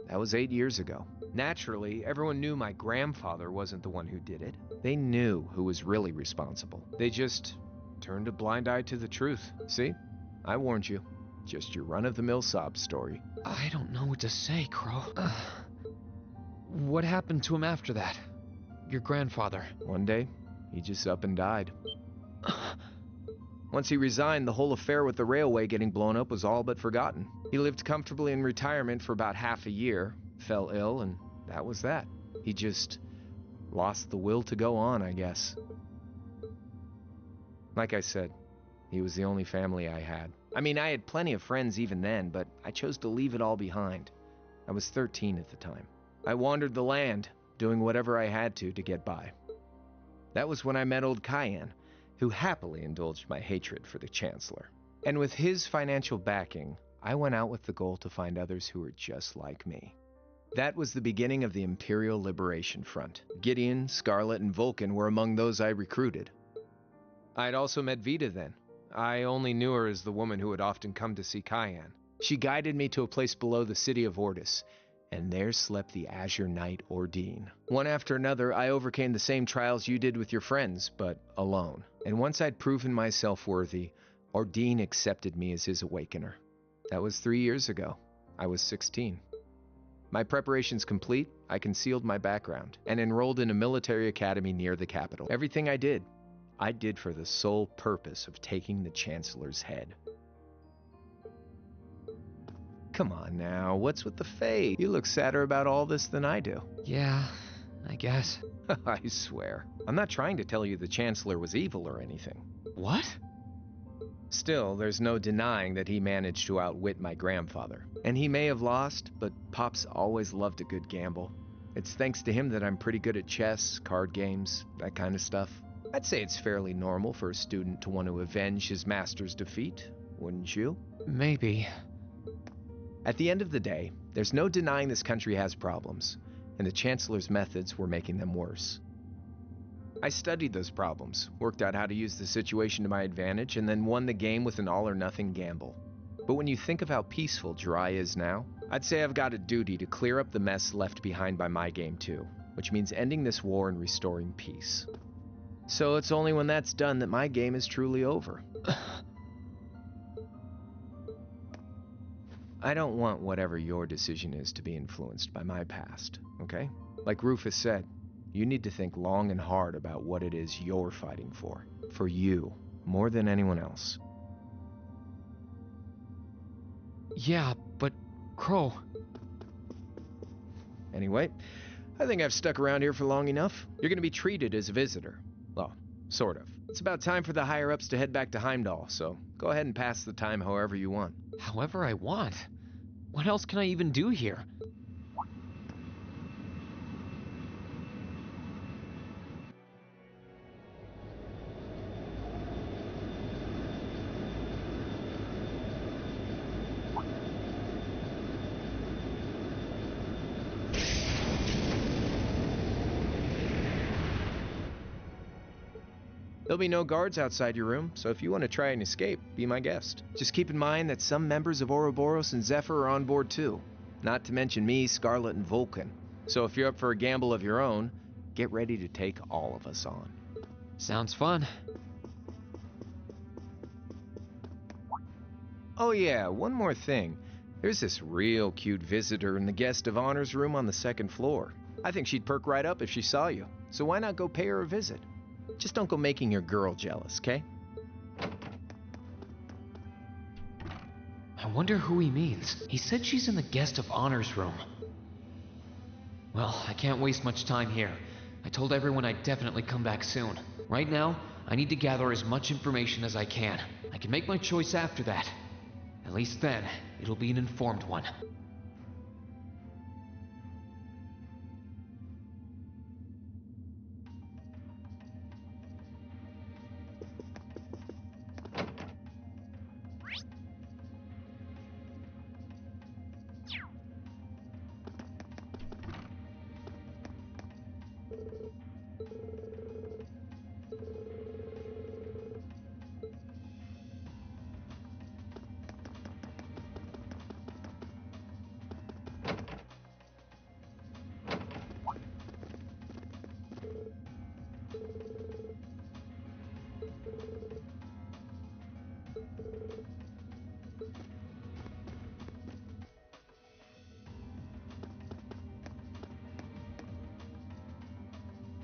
That was 8 years ago. Naturally, everyone knew my grandfather wasn't the one who did it. They knew who was really responsible. They just turned a blind eye to the truth. See? I warned you. Just your run-of-the-mill sob story. I don't know what to say, Crow. What happened to him after that? Your grandfather. One day, He just up and died. Once he resigned, the whole affair with the railway getting blown up was all but forgotten. He lived comfortably in retirement for about half a year, fell ill, and that was that. He just lost the will to go on, I guess. Like I said, he was the only family I had. I mean, I had plenty of friends even then, but I chose to leave it all behind. I was 13 at the time. I wandered the land, doing whatever I had to get by. That was when I met old Cayenne, who happily indulged my hatred for the Chancellor. And with his financial backing, I went out with the goal to find others who were just like me. That was the beginning of the Imperial Liberation Front. Gideon, Scarlet, and Vulcan were among those I recruited. I had also met Vita then. I only knew her as the woman who had often come to see Cayenne. She guided me to a place below the city of Ordis, and there slept the Azure Knight Ordine. One after another, I overcame the same trials you did with your friends, but alone. And once I'd proven myself worthy, Ordine accepted me as his awakener. That was 3 years ago. I was 16. My preparations complete, I concealed my background, and enrolled in a military academy near the capital. Everything I did for the sole purpose of taking the Chancellor's head. Come on now, what's with the fade? You look sadder about all this than I do. Yeah, I guess. I swear. I'm not trying to tell you the Chancellor was evil or anything. What? Still, there's no denying that he managed to outwit my grandfather. And he may have lost, but Pop's always loved a good gamble. It's thanks to him that I'm pretty good at chess, card games, that kind of stuff. I'd say it's fairly normal for a student to want to avenge his master's defeat, wouldn't you? Maybe. At the end of the day, there's no denying this country has problems, and the Chancellor's methods were making them worse. I studied those problems, worked out how to use the situation to my advantage, and then won the game with an all-or-nothing gamble. But when you think of how peaceful Jirai is now, I'd say I've got a duty to clear up the mess left behind by my game too, which means ending this war and restoring peace. So it's only when that's done that my game is truly over. I don't want whatever your decision is to be influenced by my past, okay? Like Rufus said, you need to think long and hard about what it is you're fighting for you, more than anyone else. Yeah, but Crow... Anyway, I think I've stuck around here for long enough. You're gonna be treated as a visitor. Well, sort of. It's about time for the higher-ups to head back to Heimdall, so go ahead and pass the time however you want. However I want? What else can I even do here? There'll be no guards outside your room, so if you want to try and escape, be my guest. Just keep in mind that some members of Ouroboros and Zephyr are on board too. Not to mention me, Scarlet, and Vulcan. So if you're up for a gamble of your own, get ready to take all of us on. Sounds fun. Oh yeah, one more thing. There's this real cute visitor in the guest of honors room on the second floor. I think she'd perk right up if she saw you, so why not go pay her a visit? Just don't go making your girl jealous, okay? I wonder who he means. He said she's in the guest of honors room. Well, I can't waste much time here. I told everyone I'd definitely come back soon. Right now, I need to gather as much information as I can. I can make my choice after that. At least then, it'll be an informed one.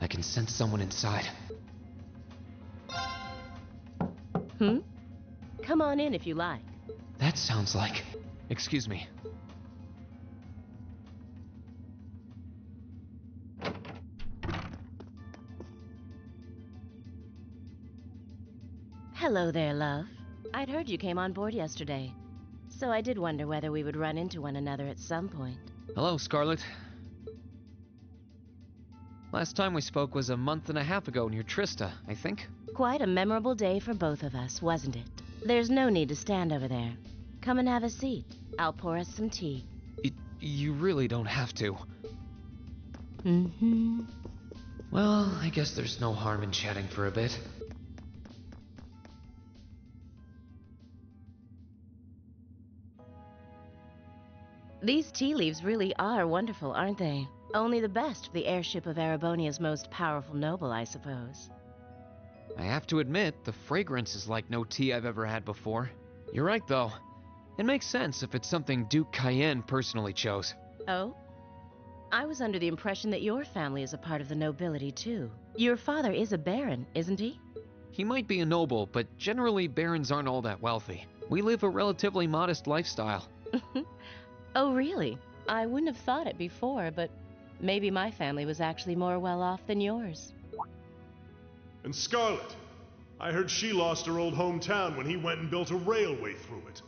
I can sense someone inside. Come on in if you like. That sounds like... Excuse me. Hello there, love. I'd heard you came on board yesterday, so I did wonder whether we would run into one another at some point. Hello, Scarlet. Last time we spoke was a month and a half ago near Trista, I think. Quite a memorable day for both of us, wasn't it? There's no need to stand over there. Come and have a seat. I'll pour us some tea. You really don't have to. Mm-hmm. Well, I guess there's no harm in chatting for a bit. These tea leaves really are wonderful, aren't they? Only the best for the airship of Erebonia's most powerful noble, I suppose. I have to admit, the fragrance is like no tea I've ever had before. You're right, though. It makes sense if it's something Duke Cayenne personally chose. Oh? I was under the impression that your family is a part of the nobility, too. Your father is a baron, isn't he? He might be a noble, but generally barons aren't all that wealthy. We live a relatively modest lifestyle. Oh, really? I wouldn't have thought it before, but maybe my family was actually more well off than yours. And Scarlet, I heard she lost her old hometown when he went and built a railway through it.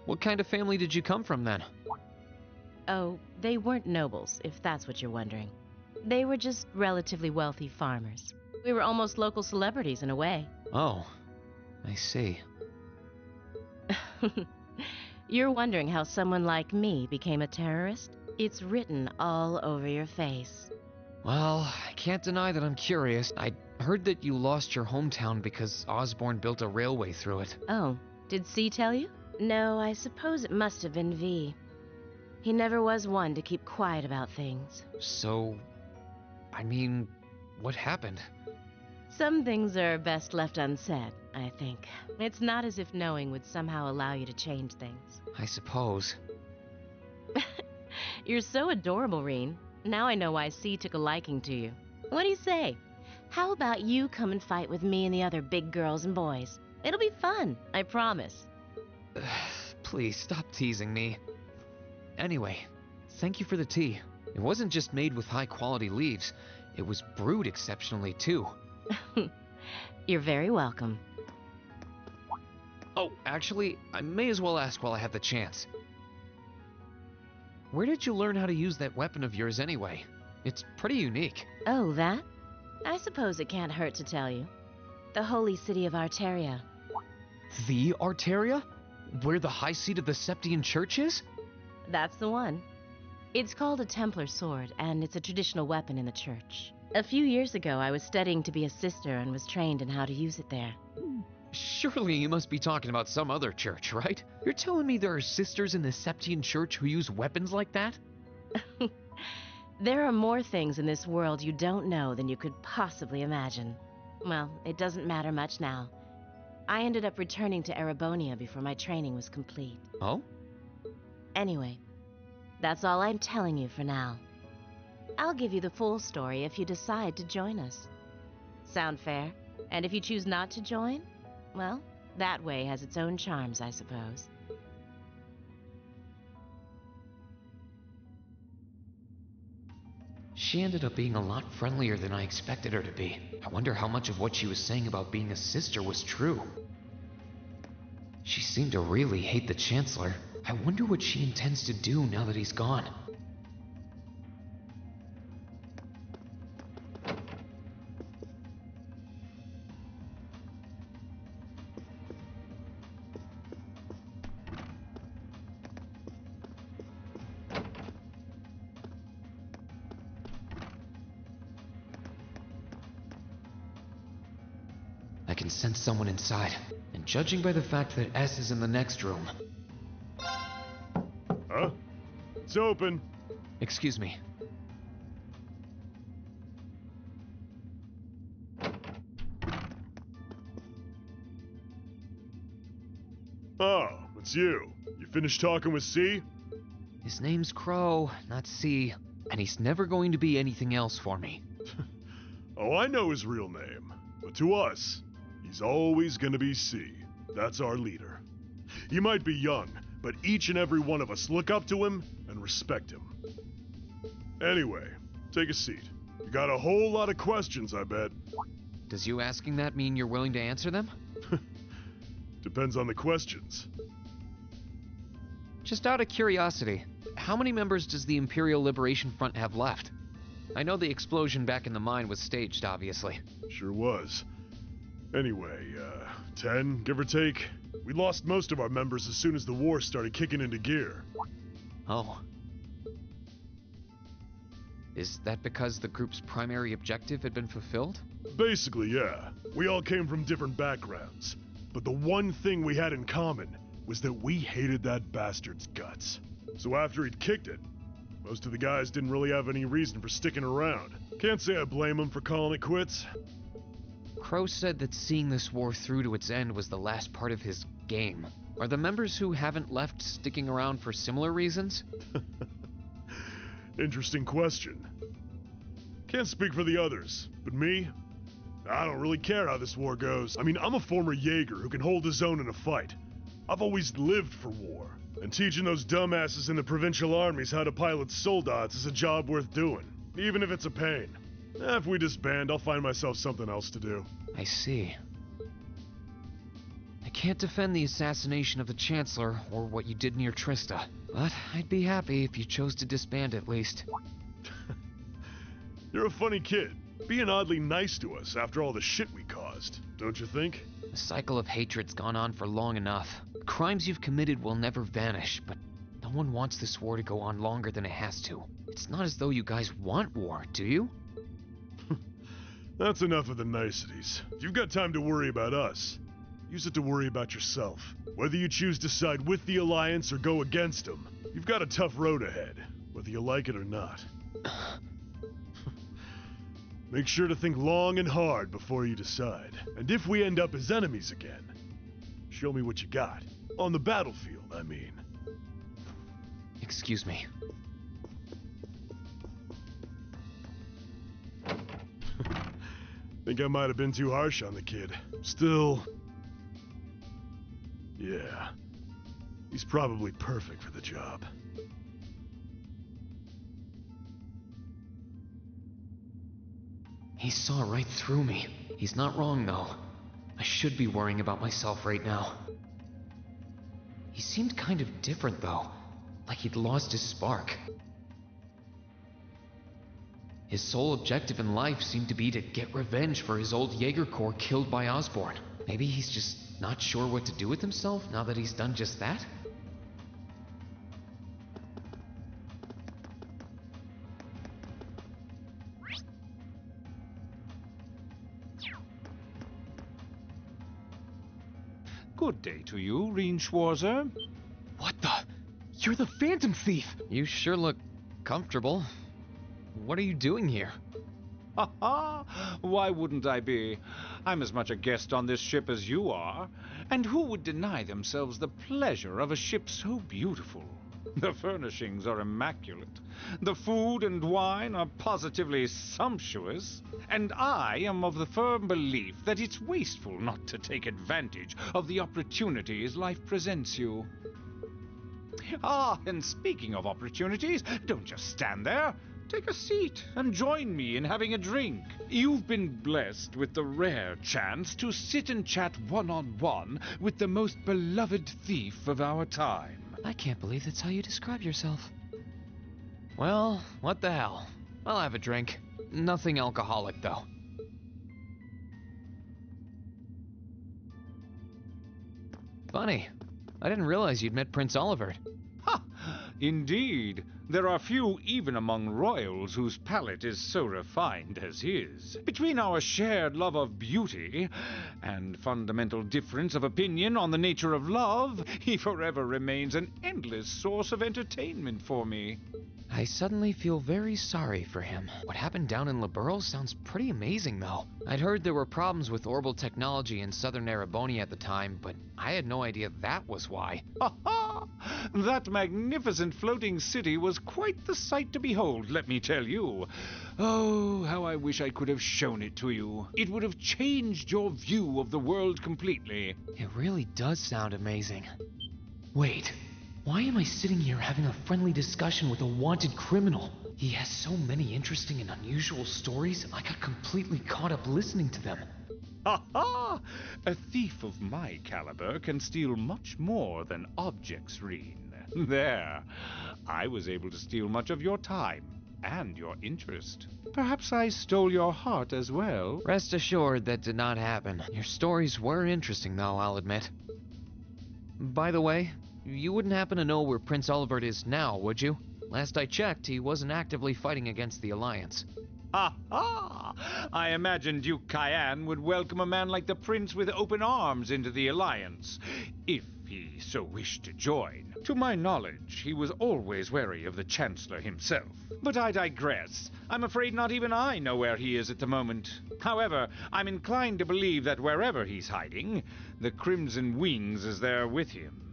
What kind of family did you come from, then? Oh, they weren't nobles, if that's what you're wondering. They were just relatively wealthy farmers. We were almost local celebrities in a way. Oh, I see. You're wondering how someone like me became a terrorist? It's written all over your face. Well, I can't deny that I'm curious. I heard that you lost your hometown because Osborn built a railway through it. Oh, did C tell you? No, I suppose it must have been V. He never was one to keep quiet about things. So, I mean, what happened? Some things are best left unsaid, I think. It's not as if knowing would somehow allow you to change things. I suppose. You're so adorable, Reen. Now I know why C took a liking to you. What do you say? How about you come and fight with me and the other big girls and boys? It'll be fun, I promise. Please, stop teasing me. Anyway, thank you for the tea. It wasn't just made with high-quality leaves. It was brewed exceptionally, too. You're very welcome. Oh, actually, I may as well ask while I have the chance. Where did you learn how to use that weapon of yours anyway? It's pretty unique. Oh, that? I suppose it can't hurt to tell you. The holy city of Arteria. The Arteria? Where the high seat of the Septian Church is? That's the one. It's called a Templar sword, and it's a traditional weapon in the church. A few years ago, I was studying to be a sister and was trained in how to use it there. Surely you must be talking about some other church, right? You're telling me there are sisters in the Septian Church who use weapons like that? There are more things in this world you don't know than you could possibly imagine. Well, it doesn't matter much now. I ended up returning to Erebonia before my training was complete. Oh? Anyway, that's all I'm telling you for now. I'll give you the full story if you decide to join us. Sound fair? And if you choose not to join, well, that way has its own charms, I suppose. She ended up being a lot friendlier than I expected her to be. I wonder how much of what she was saying about being a sister was true. She seemed to really hate the Chancellor. I wonder what she intends to do now that he's gone. I can sense someone inside, and judging by the fact that S is in the next room... Huh? It's open. Excuse me. Oh, it's you. You finished talking with C? His name's Crow, not C, and he's never going to be anything else for me. Oh, I know his real name. But to us, He's always gonna be C. That's our leader. He might be young, but each and every one of us look up to him and respect him. Anyway, take a seat. You got a whole lot of questions, I bet. Does you asking that mean you're willing to answer them? Depends on the questions. Just out of curiosity, how many members does the Imperial Liberation Front have left? I know the explosion back in the mine was staged, obviously. Sure was. Anyway, 10, give or take. We lost most of our members as soon as the war started kicking into gear. Oh. Is that because the group's primary objective had been fulfilled? Basically, yeah. We all came from different backgrounds. But the one thing we had in common was that we hated that bastard's guts. So after he'd kicked it, most of the guys didn't really have any reason for sticking around. Can't say I blame them for calling it quits. Crow said that seeing this war through to its end was the last part of his game. Are the members who haven't left sticking around for similar reasons? Interesting question. Can't speak for the others, but me? I don't really care how this war goes. I mean, I'm a former Jaeger who can hold his own in a fight. I've always lived for war, and teaching those dumbasses in the provincial armies how to pilot soldats is a job worth doing, even if it's a pain. If we disband, I'll find myself something else to do. I see. I can't defend the assassination of the Chancellor or what you did near Trista, but I'd be happy if you chose to disband at least. You're a funny kid, being oddly nice to us after all the shit we caused, don't you think? The cycle of hatred's gone on for long enough. Crimes you've committed will never vanish, but no one wants this war to go on longer than it has to. It's not as though you guys want war, do you? That's enough of the niceties. If you've got time to worry about us, use it to worry about yourself. Whether you choose to side with the Alliance or go against them, you've got a tough road ahead, whether you like it or not. Make sure to think long and hard before you decide. And if we end up as enemies again, show me what you got. On the battlefield, I mean. Excuse me. Think I might have been too harsh on the kid. Still... yeah. He's probably perfect for the job. He saw right through me. He's not wrong, though. I should be worrying about myself right now. He seemed kind of different, though. Like he'd lost his spark. His sole objective in life seemed to be to get revenge for his old Jaeger Corps killed by Osborn. Maybe he's just not sure what to do with himself now that he's done just that? Good day to you, Reen Schwarzer. What the? You're the Phantom Thief! You sure look comfortable. What are you doing here? Ha ha! Why wouldn't I be? I'm as much a guest on this ship as you are. And who would deny themselves the pleasure of a ship so beautiful? The furnishings are immaculate. The food and wine are positively sumptuous. And I am of the firm belief that it's wasteful not to take advantage of the opportunities life presents you. Ah, and speaking of opportunities, don't just stand there. Take a seat and join me in having a drink. You've been blessed with the rare chance to sit and chat one-on-one with the most beloved thief of our time. I can't believe that's how you describe yourself. Well, what the hell. I'll have a drink. Nothing alcoholic, though. Funny. I didn't realize you'd met Prince Olivert. Ha! Indeed. There are few even among royals whose palate is so refined as his. Between our shared love of beauty and fundamental difference of opinion on the nature of love, he forever remains an endless source of entertainment for me. I suddenly feel very sorry for him. What happened down in Liberl sounds pretty amazing, though. I'd heard there were problems with orbital technology in southern Erebonia at the time, but I had no idea that was why. Ha ha! That magnificent floating city was quite the sight to behold, let me tell you. Oh, how I wish I could have shown it to you. It would have changed your view of the world completely. It really does sound amazing. Wait, why am I sitting here having a friendly discussion with a wanted criminal? He has so many interesting and unusual stories, I got completely caught up listening to them. Ha ha! A thief of my caliber can steal much more than objects, Reen. There. I was able to steal much of your time and your interest. Perhaps I stole your heart as well. Rest assured that did not happen. Your stories were interesting, though, I'll admit. By the way, you wouldn't happen to know where Prince Olivert is now, would you? Last I checked, he wasn't actively fighting against the Alliance. Ha ha! I imagined Duke Cayenne would welcome a man like the Prince with open arms into the Alliance, if he so wished to join. To my knowledge, he was always wary of the Chancellor himself. But I digress. I'm afraid not even I know where he is at the moment. However, I'm inclined to believe that wherever he's hiding, the Crimson Wings is there with him.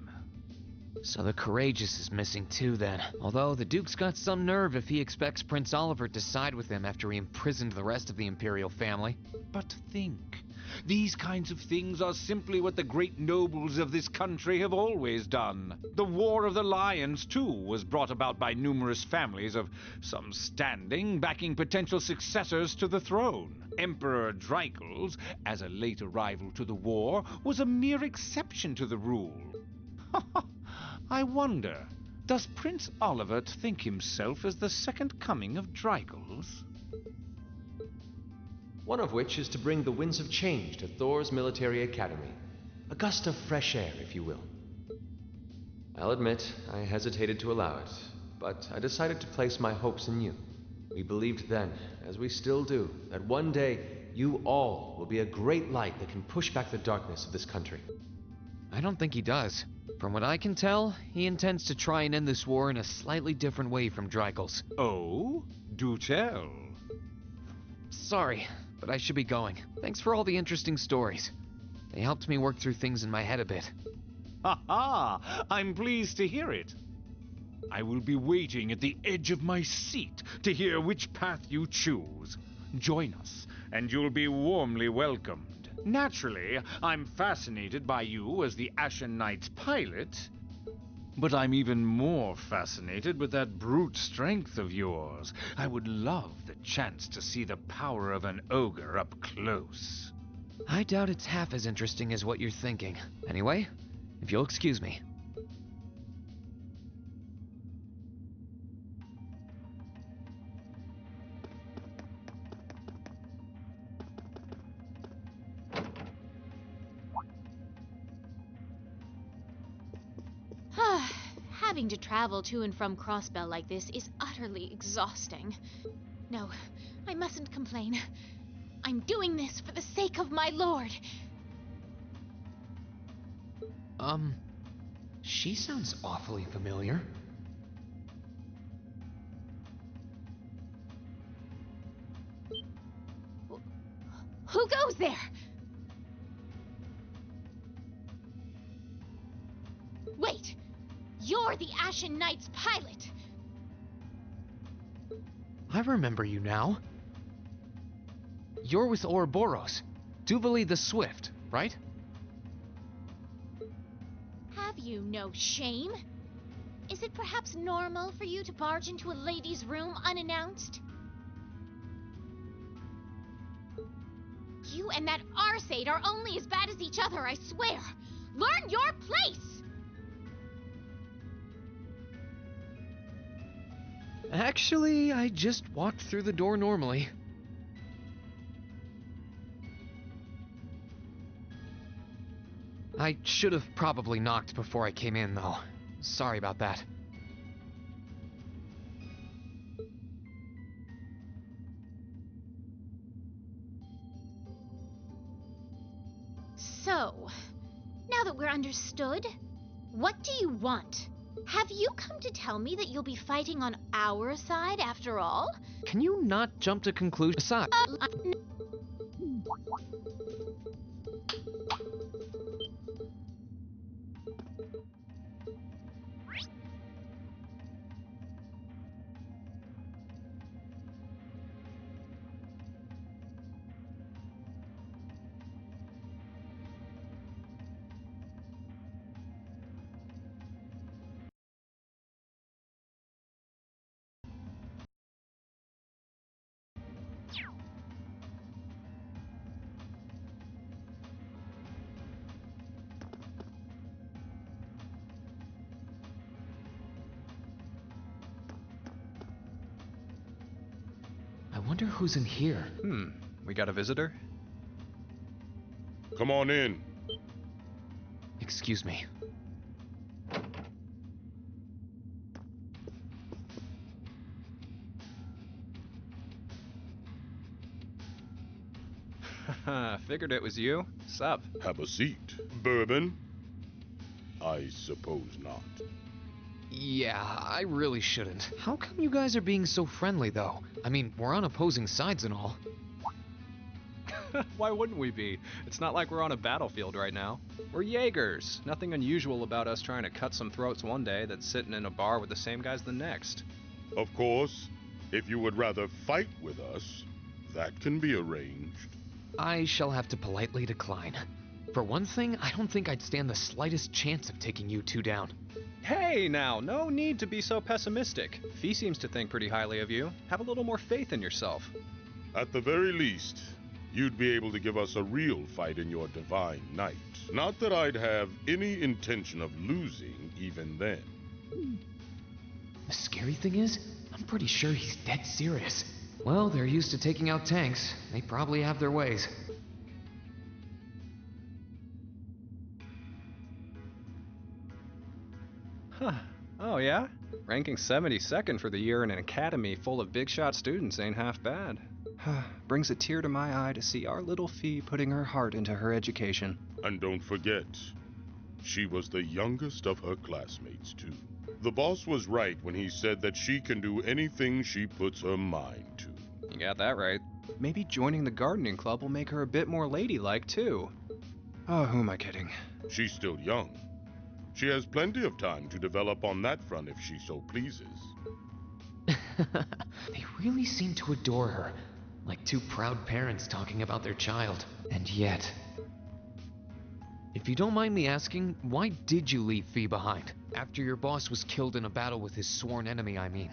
So the Courageous is missing too, then. Although the Duke's got some nerve if he expects Prince Olivert to side with him after he imprisoned the rest of the Imperial family. But think. These kinds of things are simply what the great nobles of this country have always done. The War of the Lions, too, was brought about by numerous families of some standing backing potential successors to the throne. Emperor Dreikels, as a late arrival to the war, was a mere exception to the rule. I wonder, does Prince Olivert think himself as the second coming of Dreikels? One of which is to bring the winds of change to Thor's military academy. A gust of fresh air, if you will. I'll admit, I hesitated to allow it, but I decided to place my hopes in you. We believed then, as we still do, that one day you all will be a great light that can push back the darkness of this country. I don't think he does. From what I can tell, he intends to try and end this war in a slightly different way from Dreikels. Oh? Do tell. Sorry, but I should be going. Thanks for all the interesting stories. They helped me work through things in my head a bit. Ha ha! I'm pleased to hear it. I will be waiting at the edge of my seat to hear which path you choose. Join us, and you'll be warmly welcomed. Naturally, I'm fascinated by you as the Ashen Knight's pilot, but I'm even more fascinated with that brute strength of yours. I would love the chance to see the power of an ogre up close. I doubt it's half as interesting as what you're thinking. Anyway, if you'll excuse me. Having to travel to and from Crossbell like this is utterly exhausting. No, I mustn't complain. I'm doing this for the sake of my lord. She sounds awfully familiar. Who goes there? Wait! You're the Ashen Knight's pilot! I remember you now. You're with Ouroboros, Duvali the Swift, right? Have you no shame? Is it perhaps normal for you to barge into a lady's room unannounced? You and that Arseid are only as bad as each other, I swear! Learn your place! Actually, I just walked through the door normally. I should have probably knocked before I came in, though. Sorry about that. So, now that we're understood, what do you want? Have you come to tell me that you'll be fighting on our side after all? Can you not jump to conclusions? wonder who's in here. We got a visitor? Come on in. Excuse me. Figured it was you. Sup? Have a seat. Bourbon? I suppose not. Yeah, I really shouldn't. How come you guys are being so friendly, though? I mean, we're on opposing sides and all. Why wouldn't we be? It's not like we're on a battlefield right now. We're Jaegers. Nothing unusual about us trying to cut some throats one day that's sitting in a bar with the same guys the next. Of course, if you would rather fight with us, that can be arranged. I shall have to politely decline. For one thing, I don't think I'd stand the slightest chance of taking you two down. Hey now, no need to be so pessimistic. Fee seems to think pretty highly of you. Have a little more faith in yourself. At the very least, you'd be able to give us a real fight in your divine night. Not that I'd have any intention of losing even then. The scary thing is, I'm pretty sure he's dead serious. Well, they're used to taking out tanks. They probably have their ways. Huh. Oh yeah? Ranking 72nd for the year in an academy full of big shot students ain't half bad. Brings a tear to my eye to see our little Fee putting her heart into her education. And don't forget, she was the youngest of her classmates, too. The boss was right when he said that she can do anything she puts her mind to. You got that right. Maybe joining the gardening club will make her a bit more ladylike, too. Oh, who am I kidding? She's still young. She has plenty of time to develop on that front if she so pleases. They really seem to adore her, like two proud parents talking about their child. And yet... If you don't mind me asking, why did you leave Fee behind? After your boss was killed in a battle with his sworn enemy, I mean.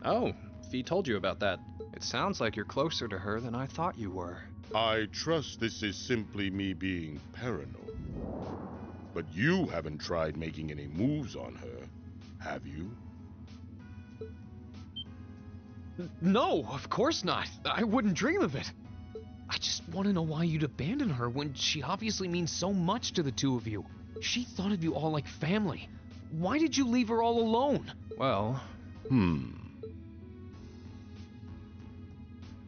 Oh, Fee told you about that. It sounds like you're closer to her than I thought you were. I trust this is simply me being paranoid. But you haven't tried making any moves on her, have you? No, of course not. I wouldn't dream of it. I just want to know why you'd abandon her when she obviously means so much to the two of you. She thought of you all like family. Why did you leave her all alone? Well...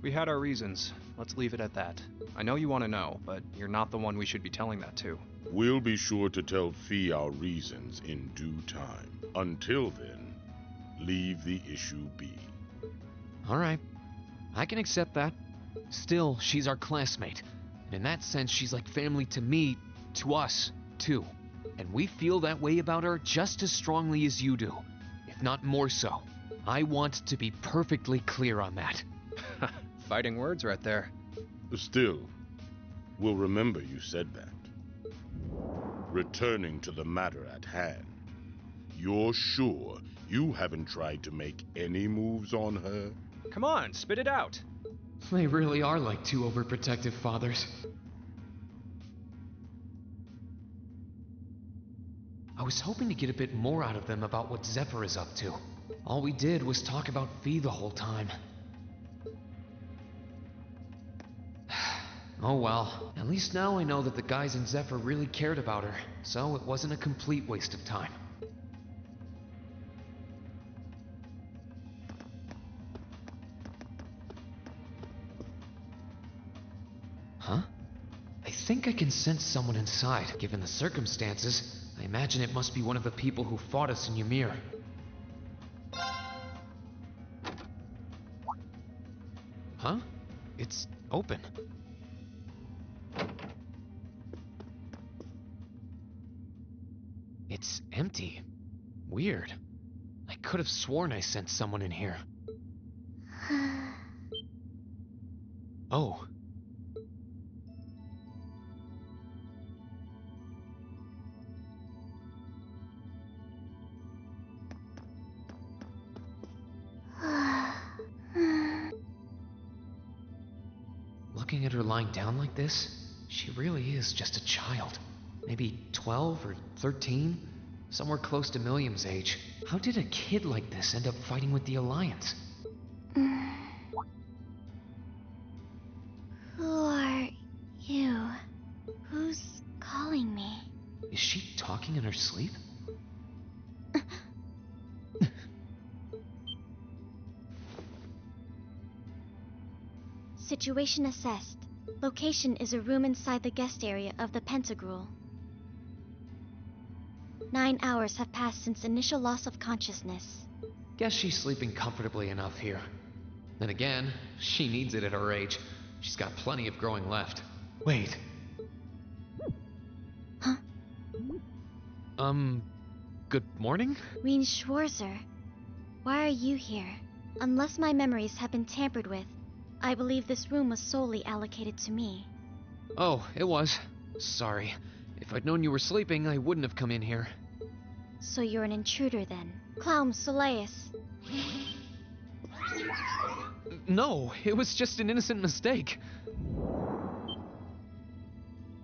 We had our reasons. Let's leave it at that. I know you want to know, but you're not the one we should be telling that to. We'll be sure to tell Fee our reasons in due time. Until then, leave the issue be. Alright. I can accept that. Still, she's our classmate. And in that sense, she's like family to me, to us, too. And we feel that way about her just as strongly as you do, if not more so. I want to be perfectly clear on that. Fighting words right there. Still, we'll remember you said that. Returning to the matter at hand, you're sure you haven't tried to make any moves on her? Come on, spit it out. They really are like two overprotective fathers. I was hoping to get a bit more out of them about what Zephyr is up to. All we did was talk about Fee the whole time. Oh well, at least now I know that the guys in Zephyr really cared about her, so it wasn't a complete waste of time. Huh? I think I can sense someone inside. Given the circumstances, I imagine it must be one of the people who fought us in Ymir. Huh? It's open. It's empty. Weird. I could have sworn I sensed someone in here. Oh. Looking at her lying down like this, she really is just a child. Maybe 12 or 13? Somewhere close to Milliam's age. How did a kid like this end up fighting with the Alliance? Who are you? Who's calling me? Is she talking in her sleep? Situation assessed. Location is a room inside the guest area of the Pentagrule. 9 hours have passed since initial loss of consciousness. Guess she's sleeping comfortably enough here. Then again, she needs it at her age. She's got plenty of growing left. Wait. Huh? Good morning? Rean Schwarzer, why are you here? Unless my memories have been tampered with, I believe this room was solely allocated to me. Oh, it was. Sorry. If I'd known you were sleeping, I wouldn't have come in here. So you're an intruder then? Clown Soleus. No, it was just an innocent mistake.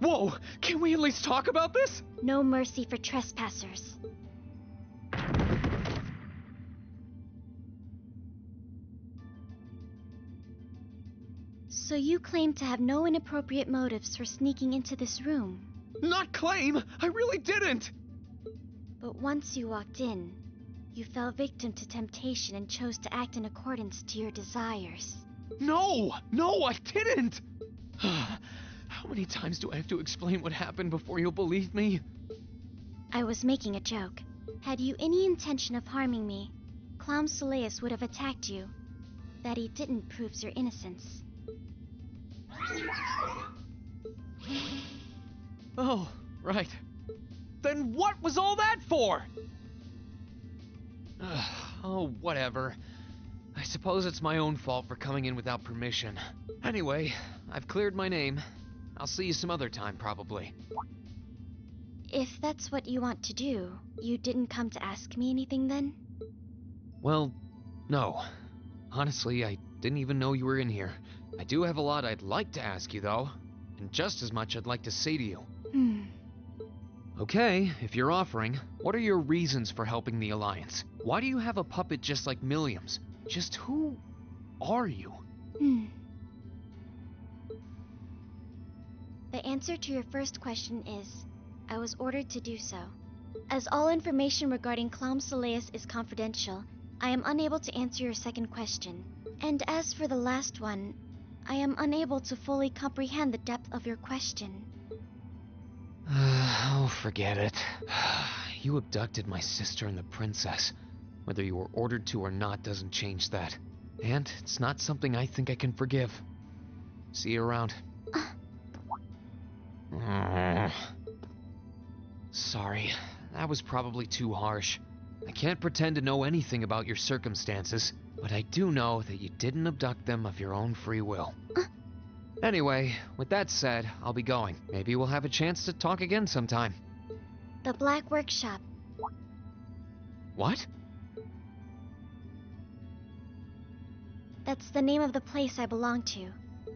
Whoa! Can we at least talk about this? No mercy for trespassers. So you claim to have no inappropriate motives for sneaking into this room? Not claim! I really didn't! But once you walked in, you fell victim to temptation and chose to act in accordance to your desires. No! No, I didn't! How many times do I have to explain what happened before you'll believe me? I was making a joke. Had you any intention of harming me, Clown Soleus would have attacked you. That he didn't proves your innocence. Oh, right. Then what was all that for? Oh, whatever. I suppose it's my own fault for coming in without permission. Anyway, I've cleared my name. I'll see you some other time, probably. If that's what you want to do, you didn't come to ask me anything then? Well, no. Honestly, I didn't even know you were in here. I do have a lot I'd like to ask you, though. And just as much I'd like to say to you. Okay, if you're offering, what are your reasons for helping the Alliance? Why do you have a puppet just like Milliam's? Just who are you? The answer to your first question is, I was ordered to do so. As all information regarding Clown Soleus is confidential, I am unable to answer your second question. And as for the last one, I am unable to fully comprehend the depth of your question. Oh, forget it. You abducted my sister and the princess. Whether you were ordered to or not doesn't change that. And it's not something I think I can forgive. See you around. Sorry, that was probably too harsh. I can't pretend to know anything about your circumstances, but I do know that you didn't abduct them of your own free will. Anyway, with that said, I'll be going. Maybe we'll have a chance to talk again sometime. The Black Workshop. What? That's the name of the place I belong to.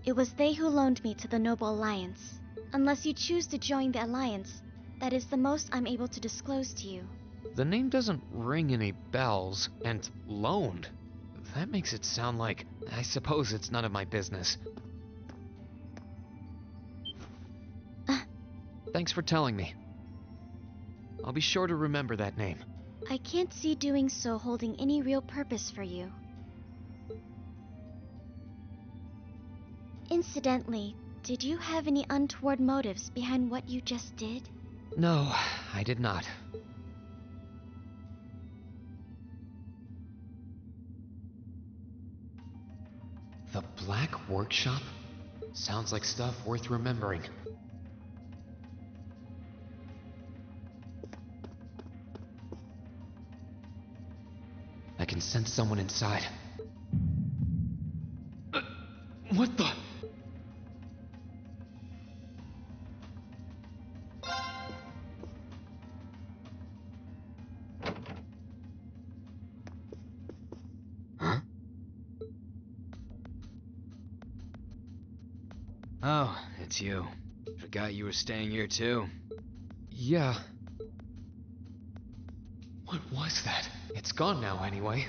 It was they who loaned me to the Noble Alliance. Unless you choose to join the Alliance, that is the most I'm able to disclose to you. The name doesn't ring any bells, and loaned. That makes it sound like, I suppose it's none of my business. Thanks for telling me. I'll be sure to remember that name. I can't see doing so holding any real purpose for you. Incidentally, did you have any untoward motives behind what you just did? No, I did not. The Black Workshop? Sounds like stuff worth remembering. I can sense someone inside. What the? Huh? Oh, it's you. Forgot you were staying here too. Yeah. What was that? It's gone now, anyway.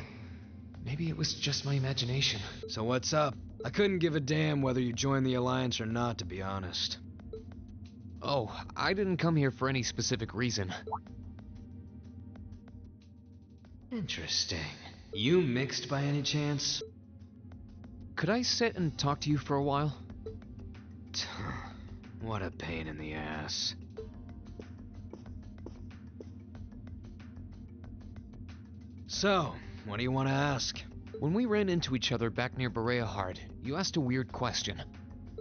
Maybe it was just my imagination. So what's up? I couldn't give a damn whether you joined the Alliance or not, to be honest. Oh, I didn't come here for any specific reason. Interesting. You mixed by any chance? Could I sit and talk to you for a while? What a pain in the ass. So, what do you want to ask? When we ran into each other back near Bereahard, you asked a weird question.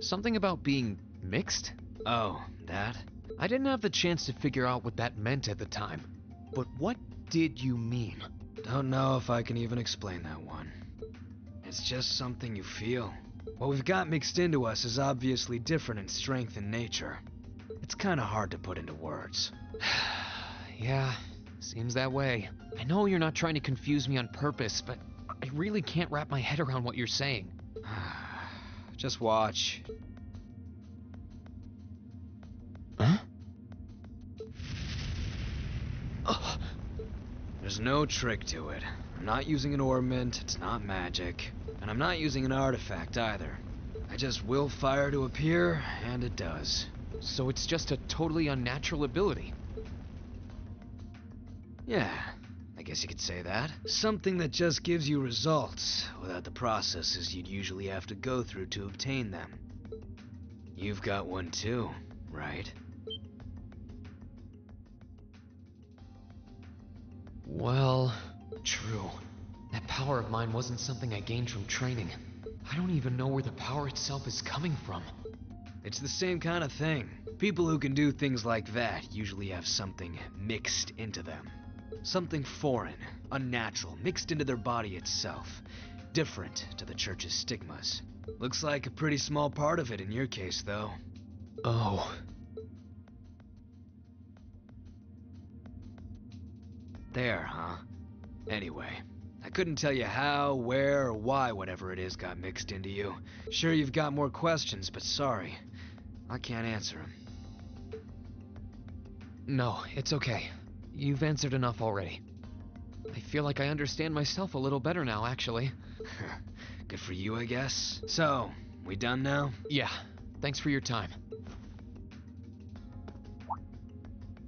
Something about being mixed? Oh, that? I didn't have the chance to figure out what that meant at the time. But what did you mean? Don't know if I can even explain that one. It's just something you feel. What we've got mixed into us is obviously different in strength and nature. It's kinda hard to put into words. Yeah, seems that way. I know you're not trying to confuse me on purpose, but I really can't wrap my head around what you're saying. Just watch. Huh? There's no trick to it. I'm not using an ornament, it's not magic, and I'm not using an artifact either. I just will fire to appear, and it does. So it's just a totally unnatural ability? Yeah, I guess you could say that. Something that just gives you results, without the processes you'd usually have to go through to obtain them. You've got one too, right? Well, true. That power of mine wasn't something I gained from training. I don't even know where the power itself is coming from. It's the same kind of thing. People who can do things like that usually have something mixed into them. Something foreign, unnatural, mixed into their body itself. Different to the church's stigmas. Looks like a pretty small part of it in your case, though. Oh. There, huh? Anyway, I couldn't tell you how, where, or why whatever it is got mixed into you. Sure, you've got more questions, but sorry. I can't answer them. No, it's okay. You've answered enough already. I feel like I understand myself a little better now, actually. Good for you, I guess. So, we done now? Yeah, thanks for your time.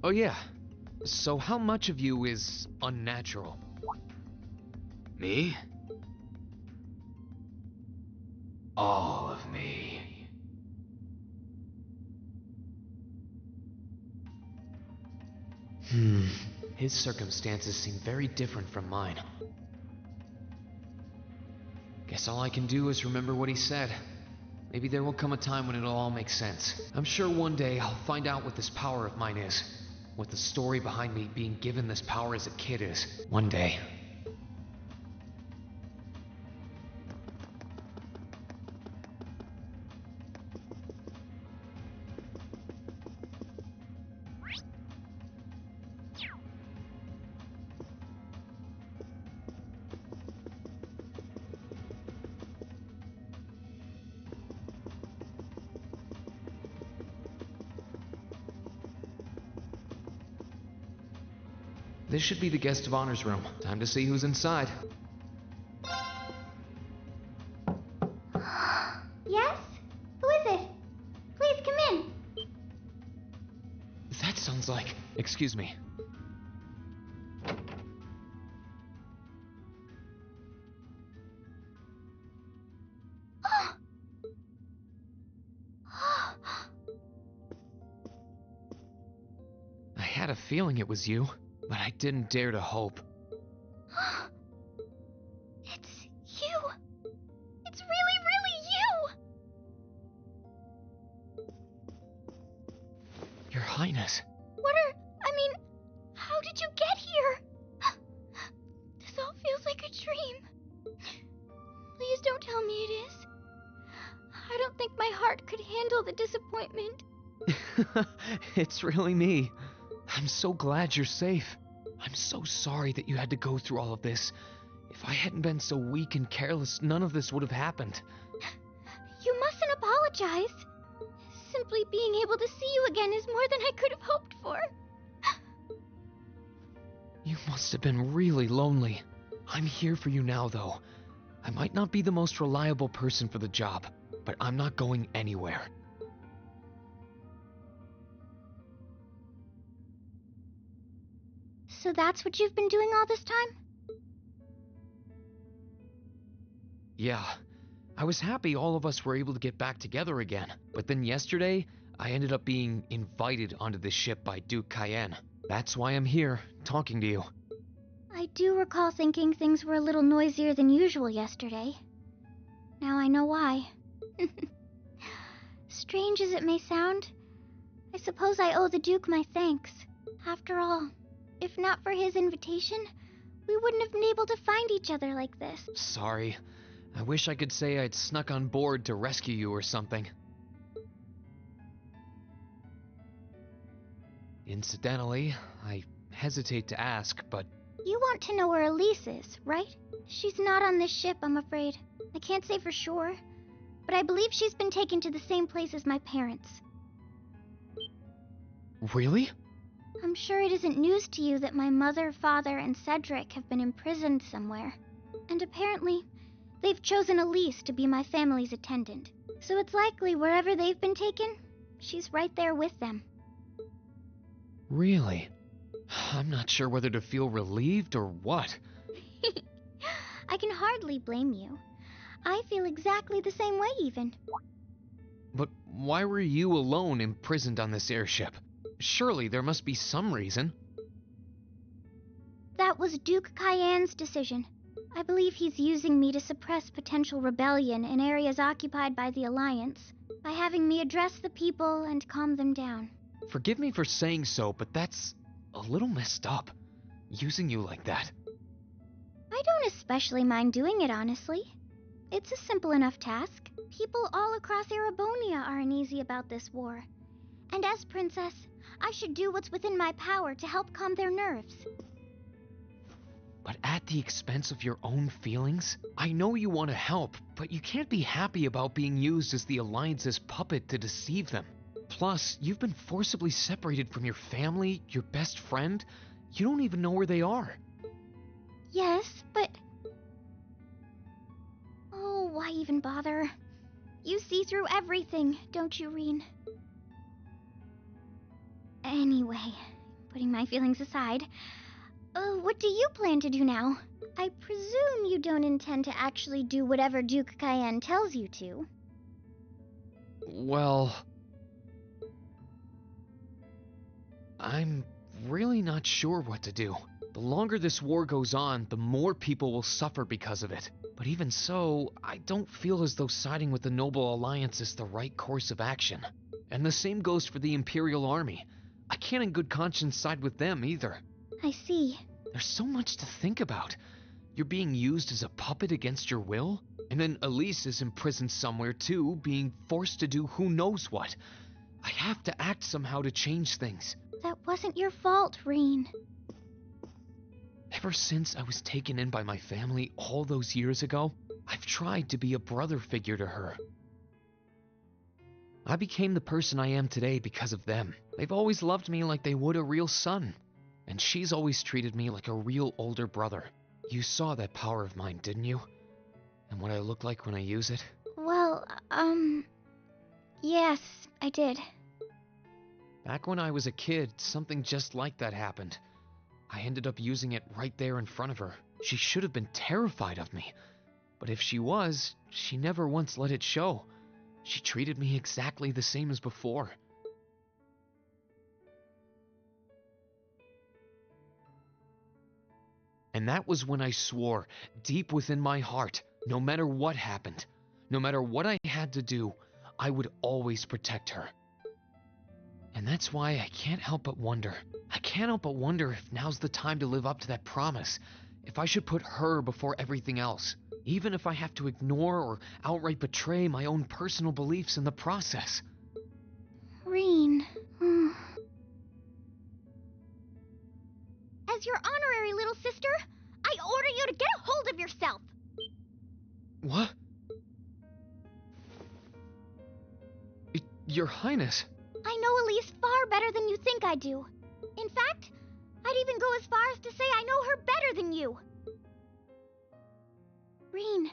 Oh yeah, so how much of you is unnatural? Me? All of me. His circumstances seem very different from mine. Guess all I can do is remember what he said. Maybe there will come a time when it'll all make sense. I'm sure one day I'll find out what this power of mine is. What the story behind me being given this power as a kid is. One day. This should be the guest of honor's room. Time to see who's inside. Yes? Who is it? Please come in. That sounds like... Excuse me. I had a feeling it was you. But I didn't dare to hope. It's you! It's really, really you! Your Highness. How did you get here? This all feels like a dream. Please don't tell me it is. I don't think my heart could handle the disappointment. It's really me. I'm so glad you're safe. I'm so sorry that you had to go through all of this. If I hadn't been so weak and careless, none of this would have happened. You mustn't apologize. Simply being able to see you again is more than I could have hoped for. You must have been really lonely. I'm here for you now, though. I might not be the most reliable person for the job, but I'm not going anywhere. So that's what you've been doing all this time? Yeah, I was happy all of us were able to get back together again, but then yesterday, I ended up being invited onto the ship by Duke Cayenne. That's why I'm here, talking to you. I do recall thinking things were a little noisier than usual yesterday. Now I know why. Strange as it may sound, I suppose I owe the Duke my thanks. After all, if not for his invitation, we wouldn't have been able to find each other like this. Sorry. I wish I could say I'd snuck on board to rescue you or something. Incidentally, I hesitate to ask, but... You want to know where Elise is, right? She's not on this ship, I'm afraid. I can't say for sure, but I believe she's been taken to the same place as my parents. Really? I'm sure it isn't news to you that my mother, father, and Cedric have been imprisoned somewhere. And apparently, they've chosen Elise to be my family's attendant. So it's likely wherever they've been taken, she's right there with them. Really? I'm not sure whether to feel relieved or what. I can hardly blame you. I feel exactly the same way, even. But why were you alone imprisoned on this airship? Surely there must be some reason. That was Duke Cayenne's decision. I believe he's using me to suppress potential rebellion in areas occupied by the Alliance, by having me address the people and calm them down. Forgive me for saying so, but that's a little messed up, using you like that. I don't especially mind doing it, honestly. It's a simple enough task. People all across Erebonia are uneasy about this war. And as princess, I should do what's within my power to help calm their nerves. But at the expense of your own feelings? I know you want to help, but you can't be happy about being used as the Alliance's puppet to deceive them. Plus, you've been forcibly separated from your family, your best friend. You don't even know where they are. Yes, but... Oh, why even bother? You see through everything, don't you, Rean? Anyway, putting my feelings aside, what do you plan to do now? I presume you don't intend to actually do whatever Duke Cayenne tells you to. Well... I'm really not sure what to do. The longer this war goes on, the more people will suffer because of it. But even so, I don't feel as though siding with the Noble Alliance is the right course of action. And the same goes for the Imperial Army. I can't in good conscience side with them either. I see. There's so much to think about. You're being used as a puppet against your will? And then Elise is imprisoned somewhere too, being forced to do who knows what. I have to act somehow to change things. That wasn't your fault, Rean. Ever since I was taken in by my family all those years ago, I've tried to be a brother figure to her. I became the person I am today because of them. They've always loved me like they would a real son, and she's always treated me like a real older brother. You saw that power of mine, didn't you? And what I look like when I use it? Well, yes, I did. Back when I was a kid, something just like that happened. I ended up using it right there in front of her. She should have been terrified of me. But if she was, she never once let it show. She treated me exactly the same as before. And that was when I swore, deep within my heart, no matter what happened, no matter what I had to do, I would always protect her. And that's why I can't help but wonder. I can't help but wonder if now's the time to live up to that promise. If I should put her before everything else. Even if I have to ignore or outright betray my own personal beliefs in the process. Rean. As your honorary little sister, I order you to get a hold of yourself! What? Your Highness. I know Elise far better than you think I do. In fact, I'd even go as far as to say I know her better than you. Rean,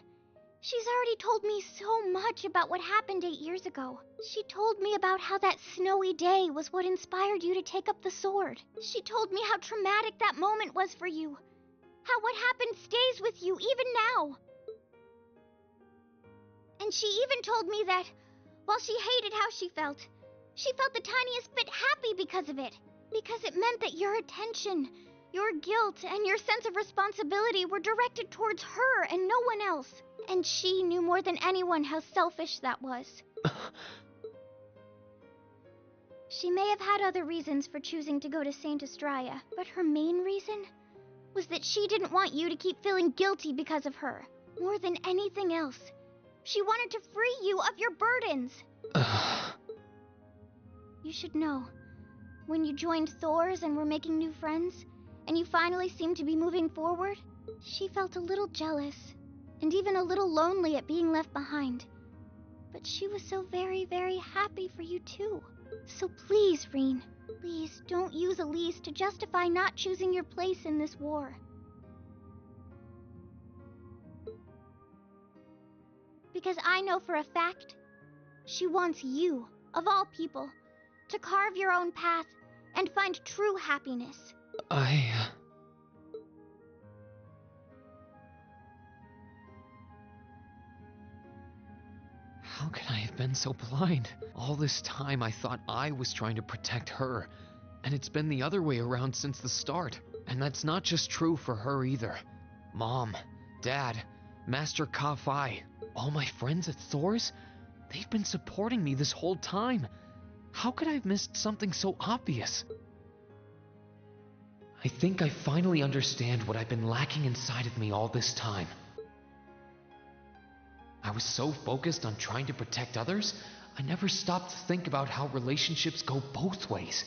she's already told me so much about what happened 8 years ago. She told me about how that snowy day was what inspired you to take up the sword. She told me how traumatic that moment was for you. How what happened stays with you even now. And she even told me that, while she hated how she felt the tiniest bit happy because of it. Because it meant that your attention, your guilt, and your sense of responsibility were directed towards her and no one else. And she knew more than anyone how selfish that was. She may have had other reasons for choosing to go to Saint Estrella, but her main reason was that she didn't want you to keep feeling guilty because of her. More than anything else, she wanted to free you of your burdens. You should know, when you joined Thor's and were making new friends, and you finally seemed to be moving forward, she felt a little jealous, and even a little lonely at being left behind. But she was so very, very happy for you too. So please, Rean, please don't use Elise to justify not choosing your place in this war. Because I know for a fact, she wants you, of all people, to carve your own path and find true happiness. How could I have been so blind? All this time I thought I was trying to protect her, and it's been the other way around since the start. And that's not just true for her either. Mom, Dad, Master Ka-Fai, all my friends at Thor's, they've been supporting me this whole time. How could I have missed something so obvious? I think I finally understand what I've been lacking inside of me all this time. I was so focused on trying to protect others, I never stopped to think about how relationships go both ways.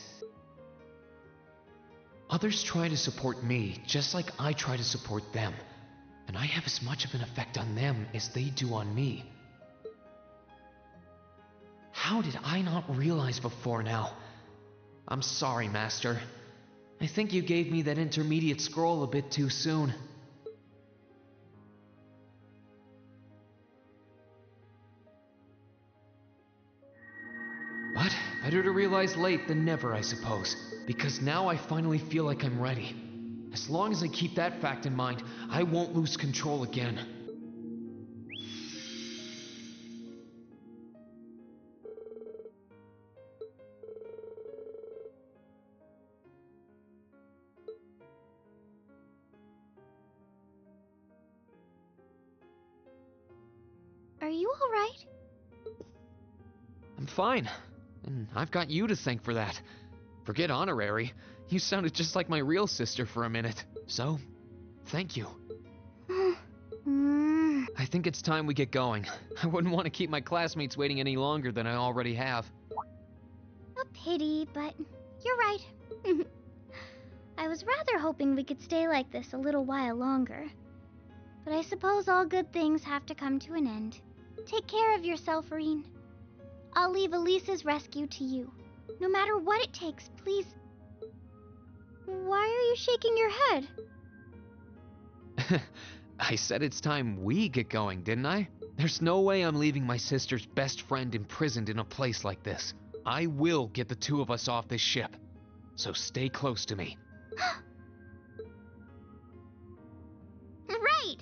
Others try to support me just like I try to support them, and I have as much of an effect on them as they do on me. How did I not realize before now? I'm sorry, Master. I think you gave me that intermediate scroll a bit too soon. But better to realize late than never, I suppose, because now I finally feel like I'm ready. As long as I keep that fact in mind, I won't lose control again. Are you alright? I'm fine, and I've got you to thank for that. Forget honorary, you sounded just like my real sister for a minute. So, thank you. I think it's time we get going. I wouldn't want to keep my classmates waiting any longer than I already have. A pity, but you're right. I was rather hoping we could stay like this a little while longer. But I suppose all good things have to come to an end. Take care of yourself, Rean. I'll leave Elise's rescue to you. No matter what it takes, please. Why are you shaking your head? I said it's time we get going, didn't I? There's no way I'm leaving my sister's best friend imprisoned in a place like this. I will get the two of us off this ship. So stay close to me. Right!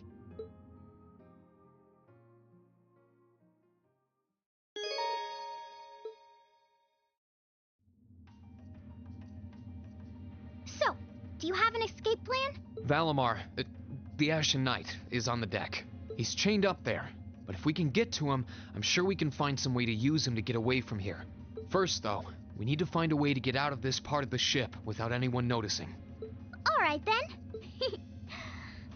So, do you have an escape plan? Valimar, the Ashen Knight, is on the deck. He's chained up there, but if we can get to him, I'm sure we can find some way to use him to get away from here. First, though, we need to find a way to get out of this part of the ship without anyone noticing. Alright then.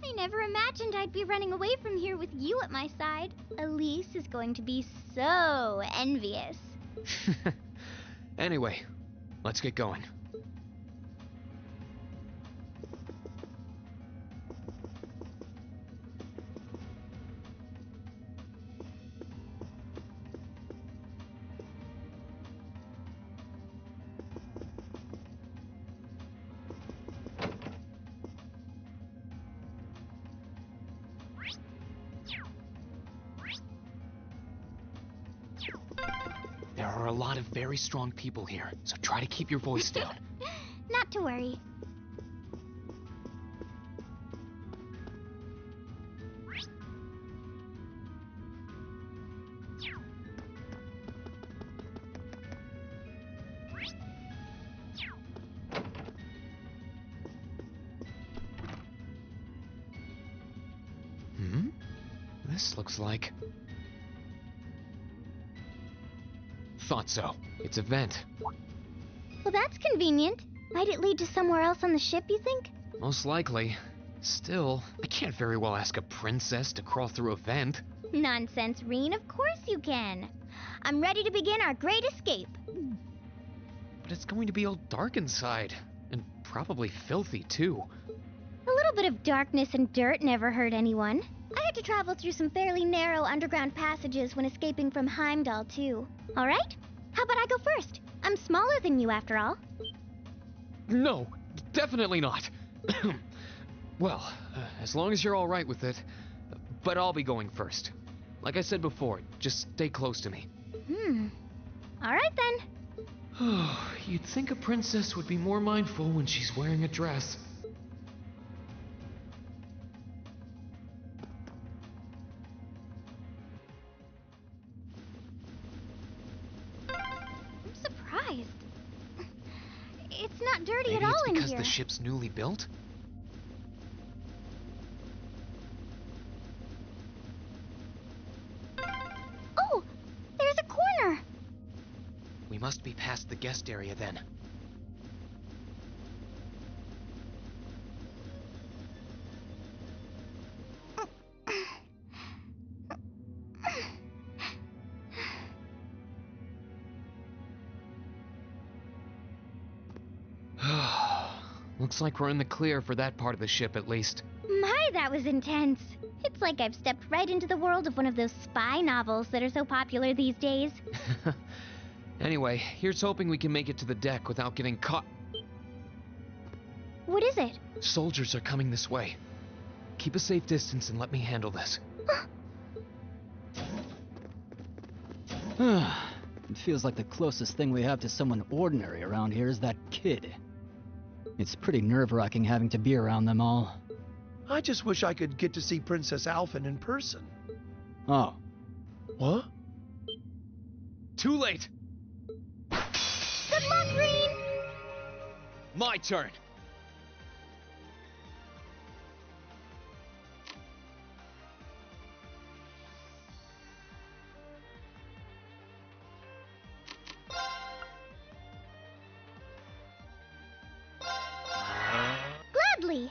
I never imagined I'd be running away from here with you at my side. Elise is going to be so envious. Anyway, let's get going. There are a lot of very strong people here, so try to keep your voice down. Not to worry. This looks like... Thought so. It's a vent. Well, that's convenient. Might it lead to somewhere else on the ship, you think? Most likely. Still, I can't very well ask a princess to crawl through a vent. Nonsense, Reen. Of course you can. I'm ready to begin our great escape. But it's going to be all dark inside. And probably filthy, too. A little bit of darkness and dirt never hurt anyone. I had to travel through some fairly narrow underground passages when escaping from Heimdall, too. All right? How about I go first? I'm smaller than you, after all. No, definitely not. Well, as long as you're all right with it. But I'll be going first. Like I said before, just stay close to me. All right, then. You'd think a princess would be more mindful when she's wearing a dress. I'm surprised. It's not dirty Maybe at all it's in because here. the ship's newly built? Oh, there's a corner. We must be past the guest area then. Looks like we're in the clear for that part of the ship at least. My, that was intense. It's like I've stepped right into the world of one of those spy novels that are so popular these days. Anyway, here's hoping we can make it to the deck without getting caught. What is it? Soldiers are coming this way. Keep a safe distance and let me handle this. It feels like the closest thing we have to someone ordinary around here is that kid. It's pretty nerve-wracking having to be around them all. I just wish I could get to see Princess Alphen in person. Oh. What? Too late! Good luck, Reen! My turn! Gladly!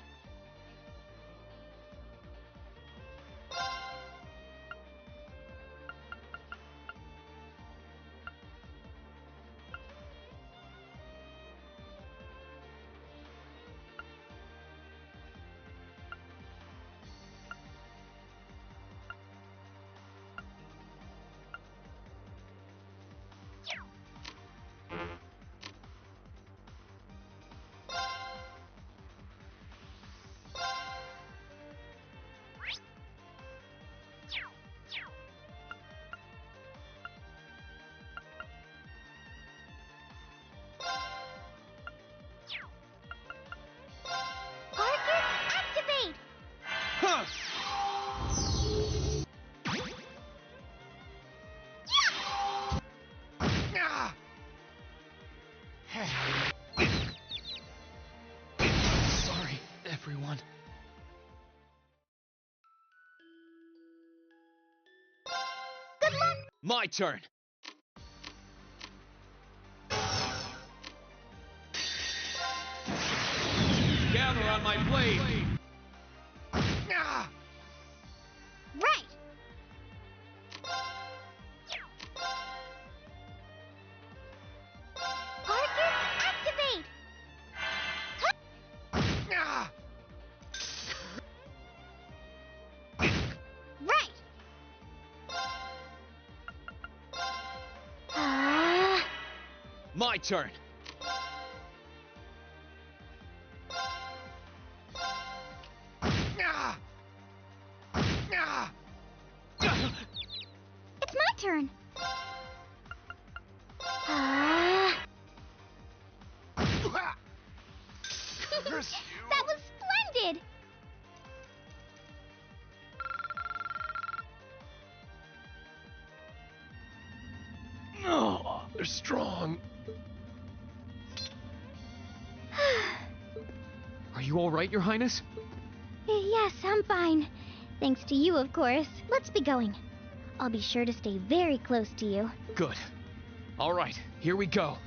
Activate! Sorry, everyone. Good luck! My turn! Gather on my blade! Right! Arcus, activate! Right! My turn! It's my turn! They're strong. Are you alright, Your Highness? Yes, I'm fine. Thanks to you, of course. Let's be going. I'll be sure to stay very close to you. Good. Alright, here we go.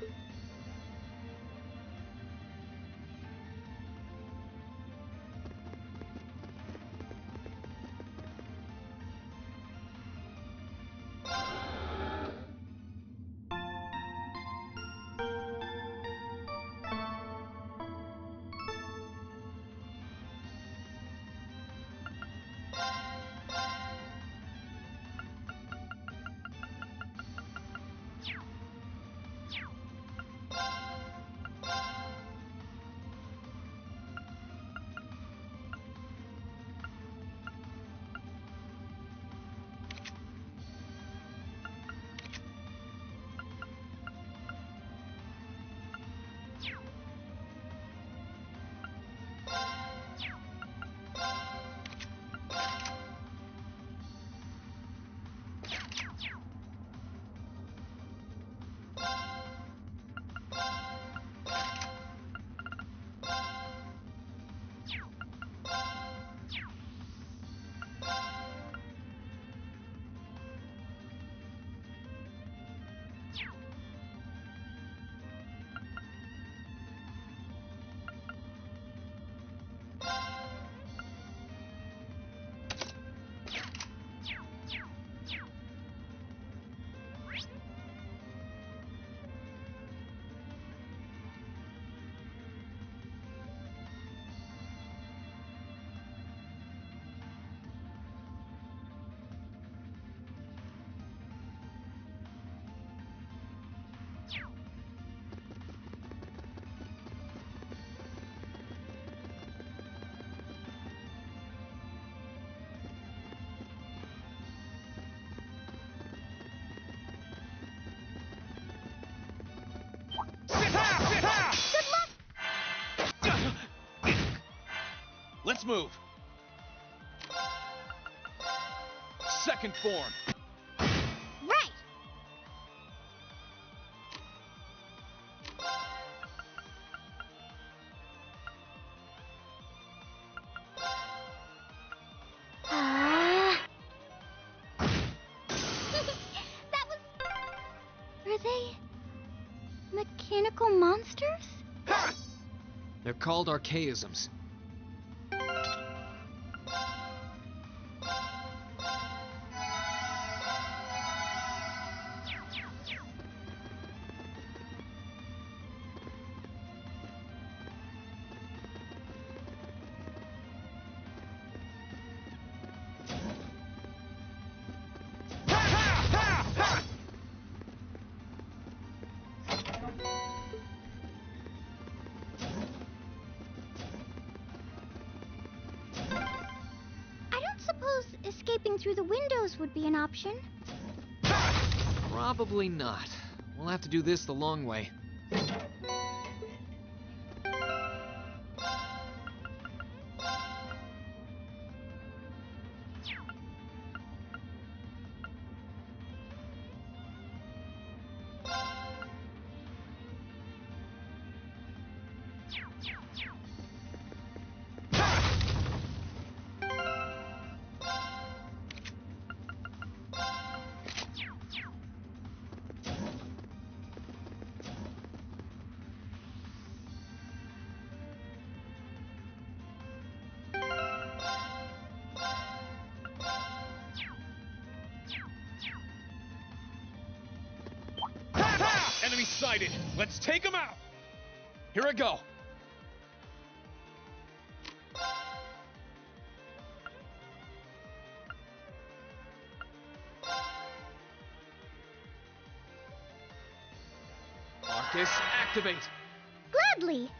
Let's move. Second form. Right! That was... Are they... mechanical monsters? They're called archaisms. Escaping through the windows would be an option. Probably not. We'll have to do this the long way. Enemy sighted! Let's take them out! Here I go! Marcus, activate! Gladly!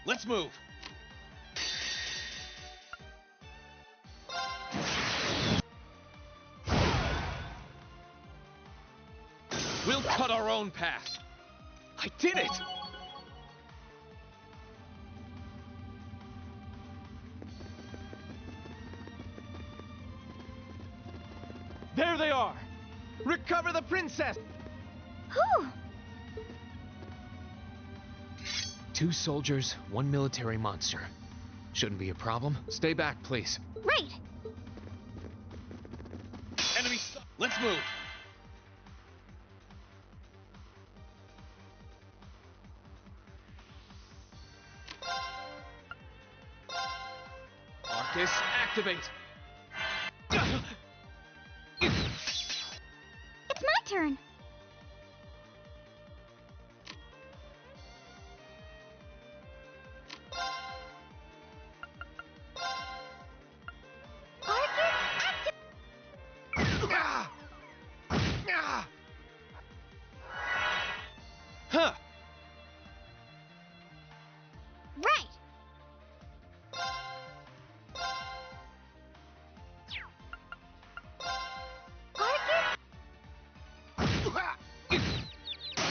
Let's move. We'll cut our own path. I did it! There they are! Recover the princess! Whew! 2 soldiers, 1 military monster. Shouldn't be a problem. Stay back, please. Right! Enemy let's move! Arcus, activate! It's my turn! Huh! Right!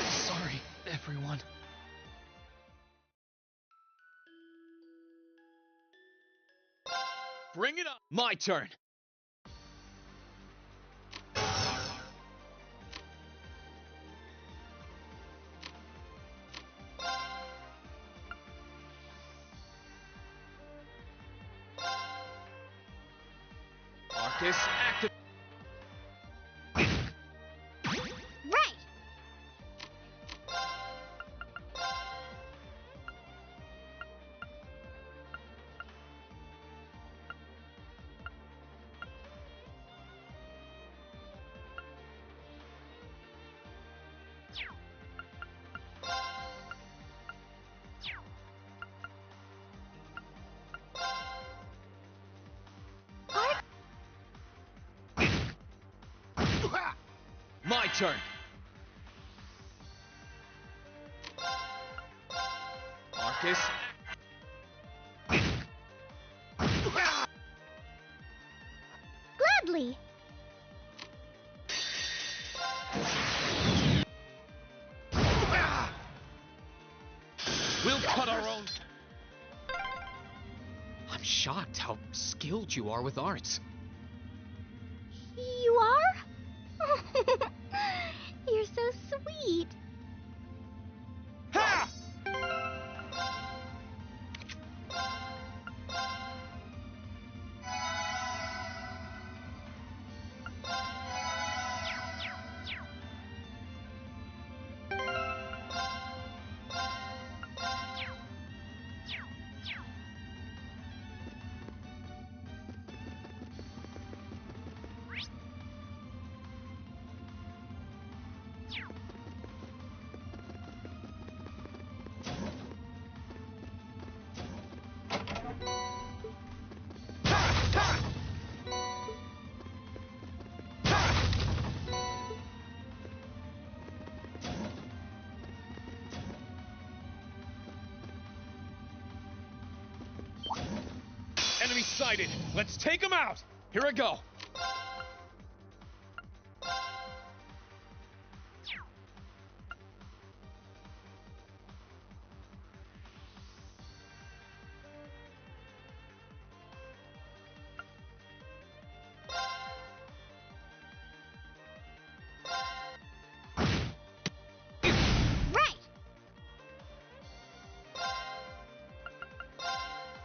Sorry, everyone. Bring it up! My turn! Arcus, active. Right! My turn. Arcus. Gladly! We'll cut our own. I'm shocked how skilled you are with arts. You are? You're so sweet. Ha! Enemy sighted. Let's take him out. Here I go. Right!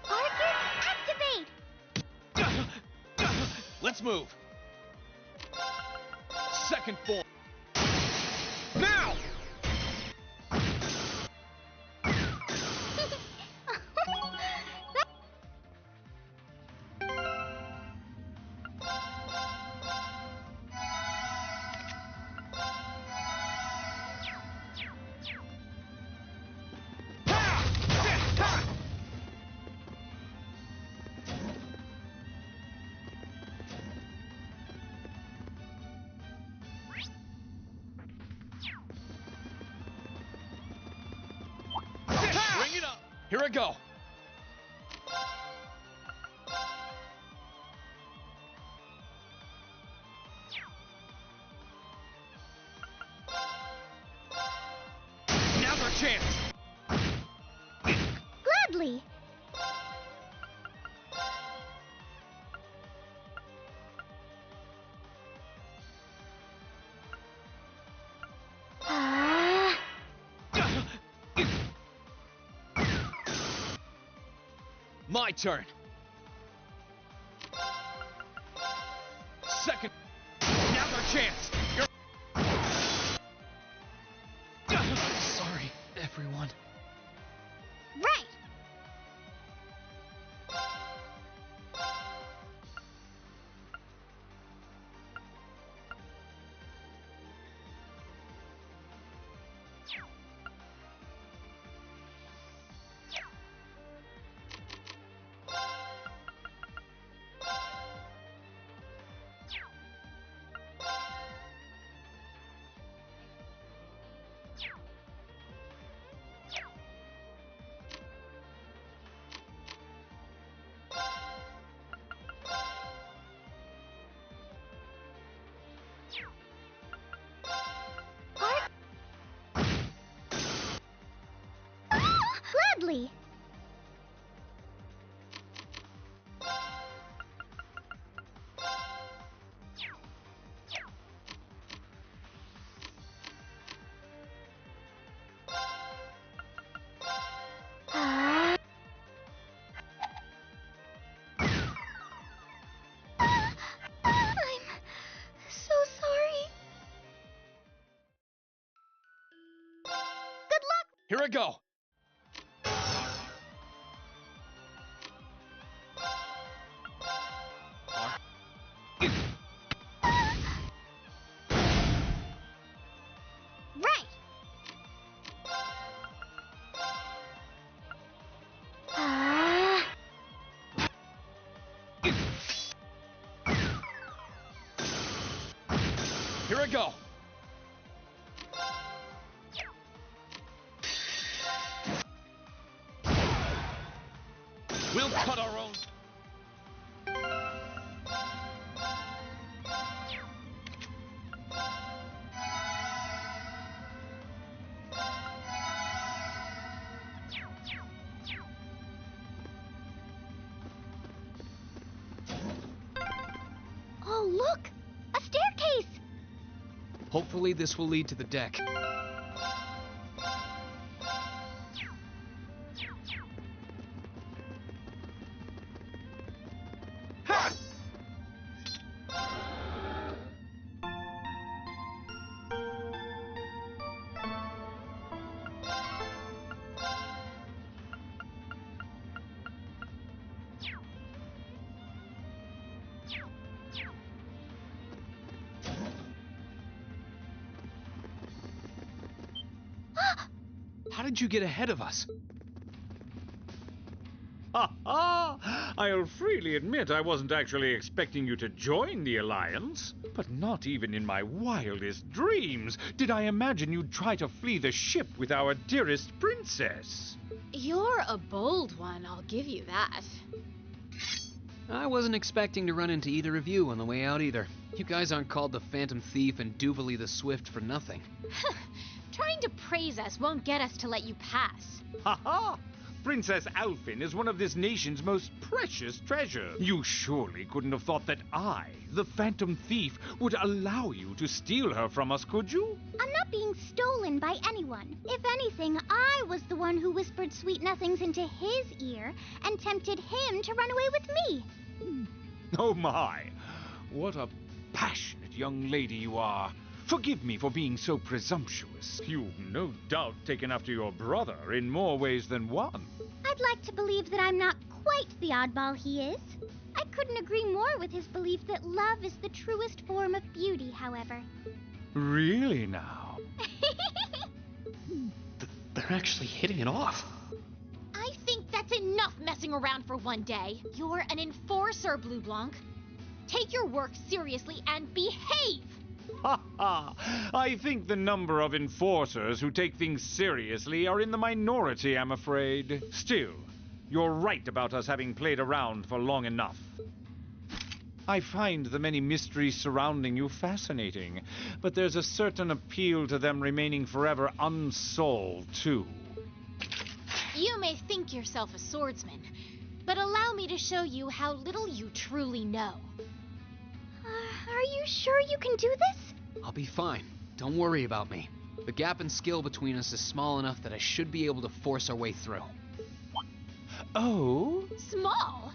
Arcus, activate! Let's move. Second form. Now! Bring it up. Here I go. chance! Gladly. My turn. Second. Now's our chance. Sorry, everyone. Right. Gladly. I'm so sorry. Good luck. Here I go. Right. Here I go. We'll cut our own. Oh, look! A staircase! Hopefully this will lead to the deck. How did you get ahead of us? Ha ha! I'll freely admit I wasn't actually expecting you to join the Alliance. But not even in my wildest dreams did I imagine you'd try to flee the ship with our dearest princess. You're a bold one, I'll give you that. I wasn't expecting to run into either of you on the way out either. You guys aren't called the Phantom Thief and Duvalie the Swift for nothing. Trying to praise us won't get us to let you pass. Ha ha! Princess Alfin is one of this nation's most precious treasures. You surely couldn't have thought that I, the Phantom Thief, would allow you to steal her from us, could you? I'm not being stolen by anyone. If anything, I was the one who whispered sweet nothings into his ear and tempted him to run away with me. Oh my! What a passionate young lady you are. Forgive me for being so presumptuous. You've no doubt taken after your brother in more ways than one. I'd like to believe that I'm not quite the oddball he is. I couldn't agree more with his belief that love is the truest form of beauty, however. Really now? They're actually hitting it off. I think that's enough messing around for one day. You're an enforcer, Blue Blanc. Take your work seriously and behave! Ha ha! I think the number of enforcers who take things seriously are in the minority, I'm afraid. Still, you're right about us having played around for long enough. I find the many mysteries surrounding you fascinating, but there's a certain appeal to them remaining forever unsolved, too. You may think yourself a swordsman, but allow me to show you how little you truly know. Are you sure you can do this? I'll be fine. Don't worry about me. The gap in skill between us is small enough that I should be able to force our way through. Oh? Small?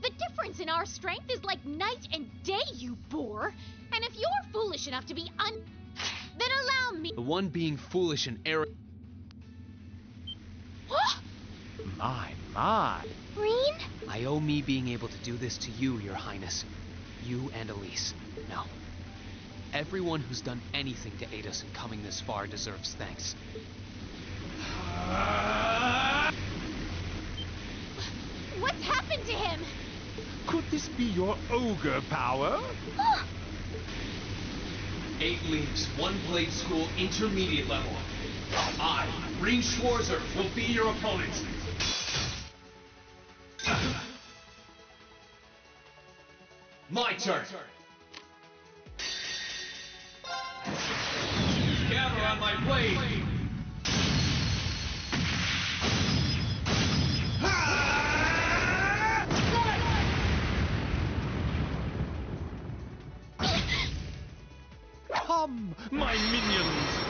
The difference in our strength is like night and day, you boor. And if you're foolish enough to be then allow me— The one being foolish and arrogant— My. Rean? I owe me being able to do this to you, Your Highness. You and Elise. No. Everyone who's done anything to aid us in coming this far deserves thanks. What's happened to him? Could this be your ogre power? 8 leagues, 1 blade school, intermediate level. I, Rean Schwarzer, will be your opponent. My turn. Gather on my blade. Come, my minions!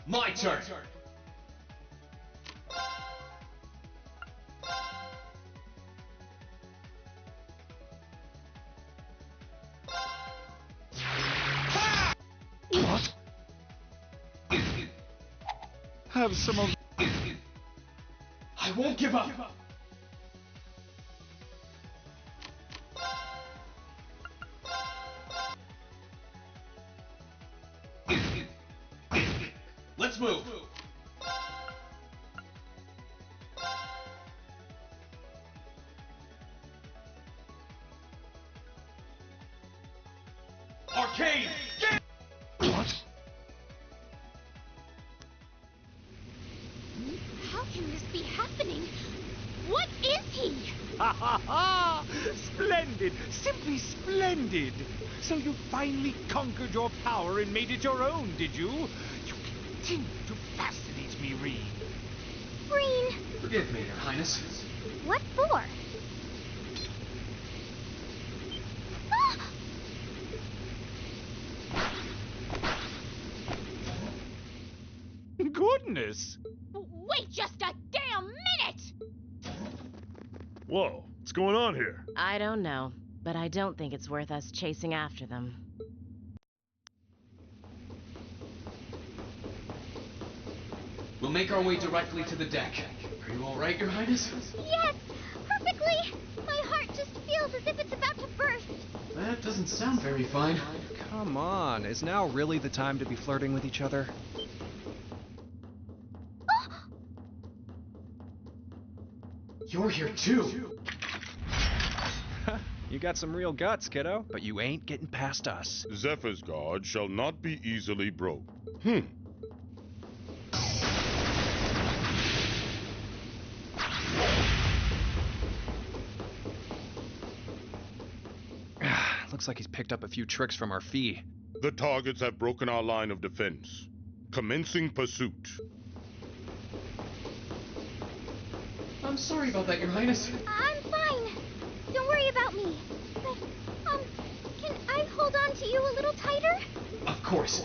My turn. What? Have some of... I won't give up. Let's move. Arcane! What? How can this be happening? What is he? Ha ha ha! Splendid! Simply splendid! So you finally conquered your power and made it your own, did you? You continue to fascinate me, Rean. Rean! Forgive me, Your Highness. What for? Goodness! Wait just a damn minute! Whoa, what's going on here? I don't know, but I don't think it's worth us chasing after them. We'll make our way directly to the deck. Are you all right, Your Highness? Yes! Perfectly! My heart just feels as if it's about to burst. That doesn't sound very fine. Come on, is now really the time to be flirting with each other? You're here too. You got some real guts, kiddo, but you ain't getting past us. Zephyr's guard shall not be easily broke. Looks like he's picked up a few tricks from our fee. The targets have broken our line of defense. Commencing pursuit. I'm sorry about that, Your Highness. I'm fine. Don't worry about me. But, can I hold on to you a little tighter? Of course.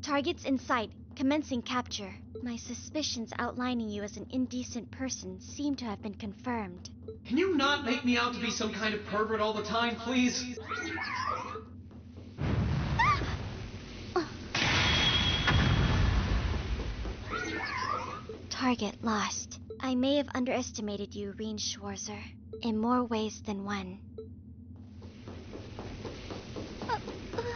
Targets in sight. Commencing capture. My suspicions outlining you as an indecent person seem to have been confirmed. Can you not make me out to be some kind of pervert all the time, please? Target lost. I may have underestimated you, Rean Schwarzer, in more ways than one.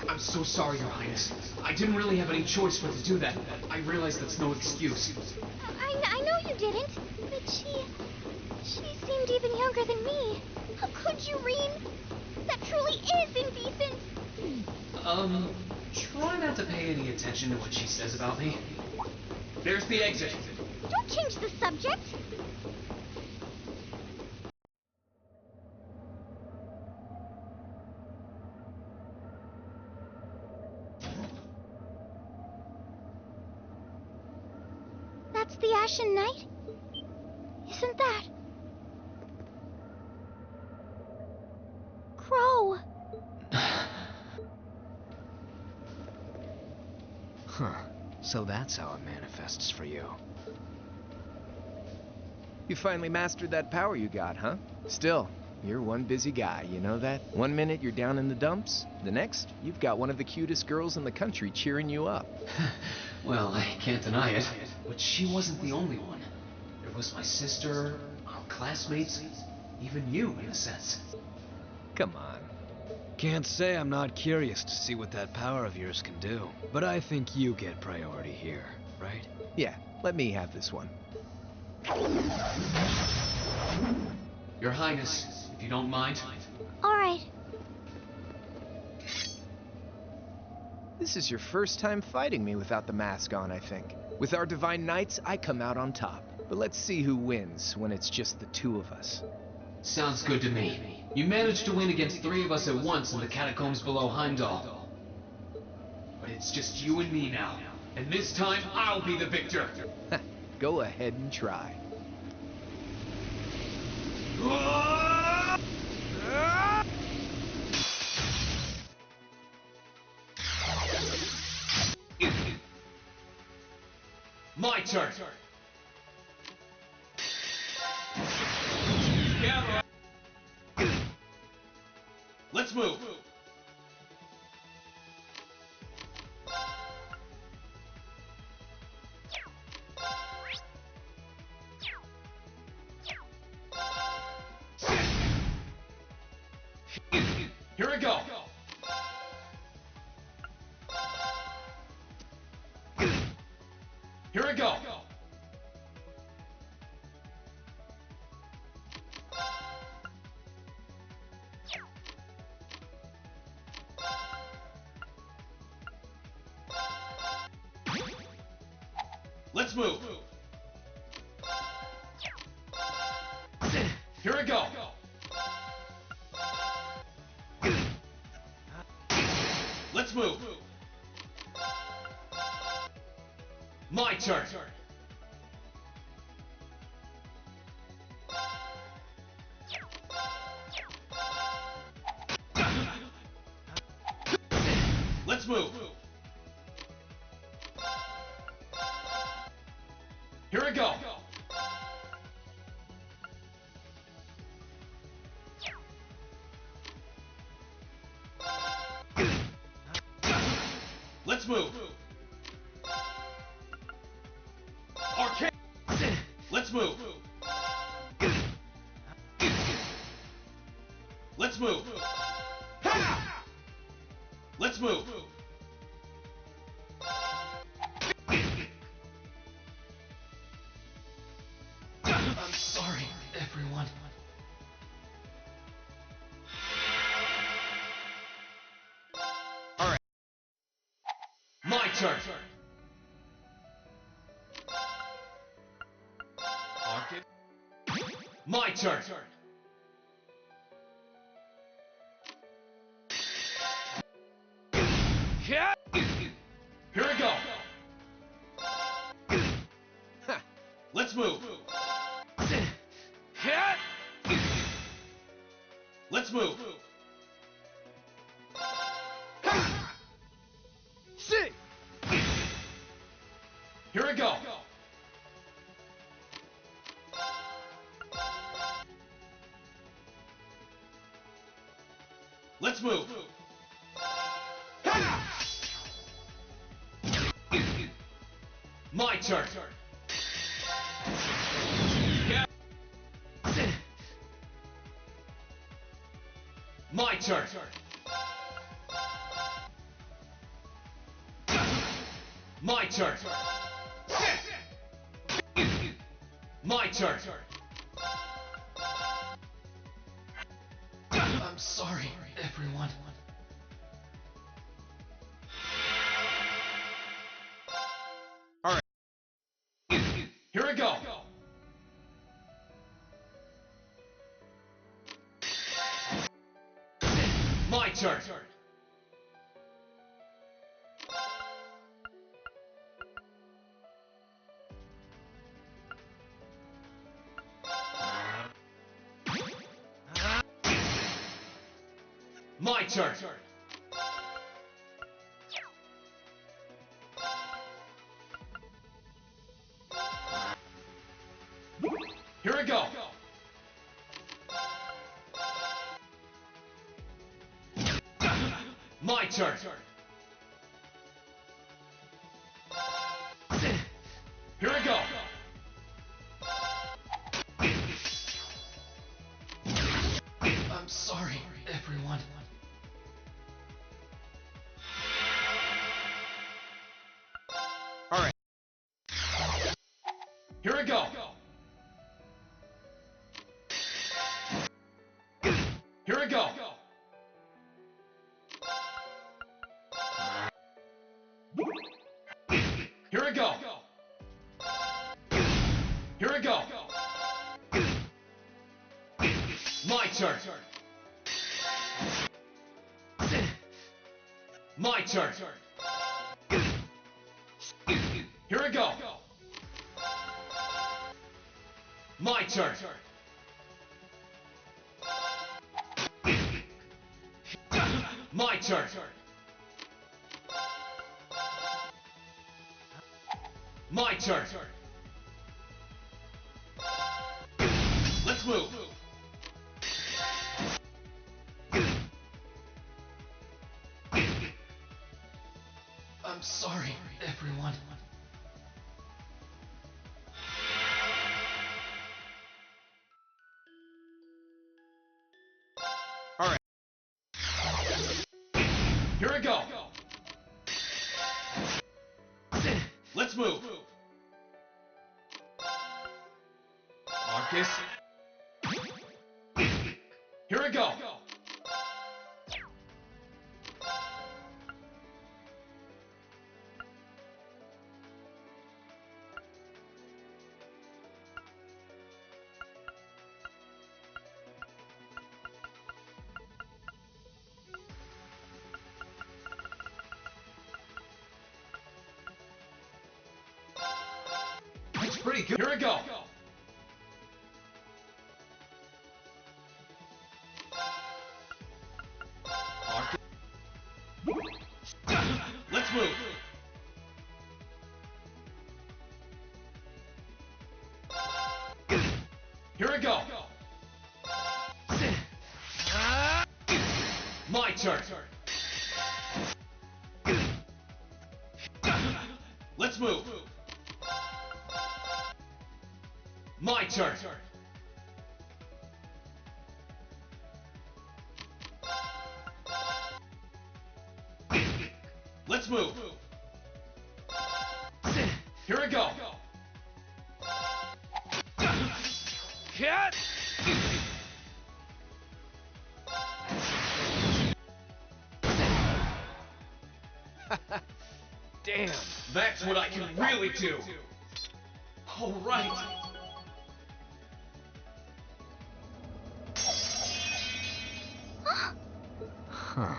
I'm so sorry, Your Highness. I didn't really have any choice but to do that. I realize that's no excuse. I know you didn't, but she seemed even younger than me. How could you, Rean? That truly is indecent. Try not to pay any attention to what she says about me. There's the exit. Don't change the subject. That's the Ashen Knight? Isn't that... Crow? Huh. So that's how it manifests for you. You finally mastered that power you got, huh? Still, you're one busy guy, you know that? One minute you're down in the dumps, the next, you've got one of the cutest girls in the country cheering you up. Well, I can't deny it, but she wasn't the only one. There was my sister, our classmates, even you, in a sense. Come on. Can't say I'm not curious to see what that power of yours can do, but I think you get priority here, right? Yeah, let me have this one. Your Highness, if you don't mind. All right. This is your first time fighting me without the mask on, I think. With our Divine Knights, I come out on top. But let's see who wins when it's just the two of us. Sounds good to me. You managed to win against 3 of us at once in the catacombs below Heimdall. But it's just you and me now. And this time, I'll be the victor. Go ahead and try. My turn. Let's move. Here we go. Here we go. Let's move. Here we go. Let's move. My turn. Let's move. Here we go. Let's move. Arcane. Let's move. Let's move. Ha! Let's move. I'm sorry, everyone. All right. My turn. Arcade. My turn. Here we go. Let's move. Let's move. See. Here we go. Let's move. My turn. My turn. My turn. My turn. I'm sorry, everyone. Here we go! My turn! My turn! Here we go! My turn! Here we go! I'm sorry, everyone. Alright. Here we go! Here we go! Here we go! Here we go! My turn! My turn! Here we go! My turn! My turn! My turn! Let's move! I'm sorry, everyone. Alright. Here we go! Let's move! Marcus? Here we go! That's pretty good. Here we go! Marcus? Let's move! Here we go! My turn! Let's move! My turn! Let's move! Here we go! Cat! Damn! That's what I can really do! Alright! Huh.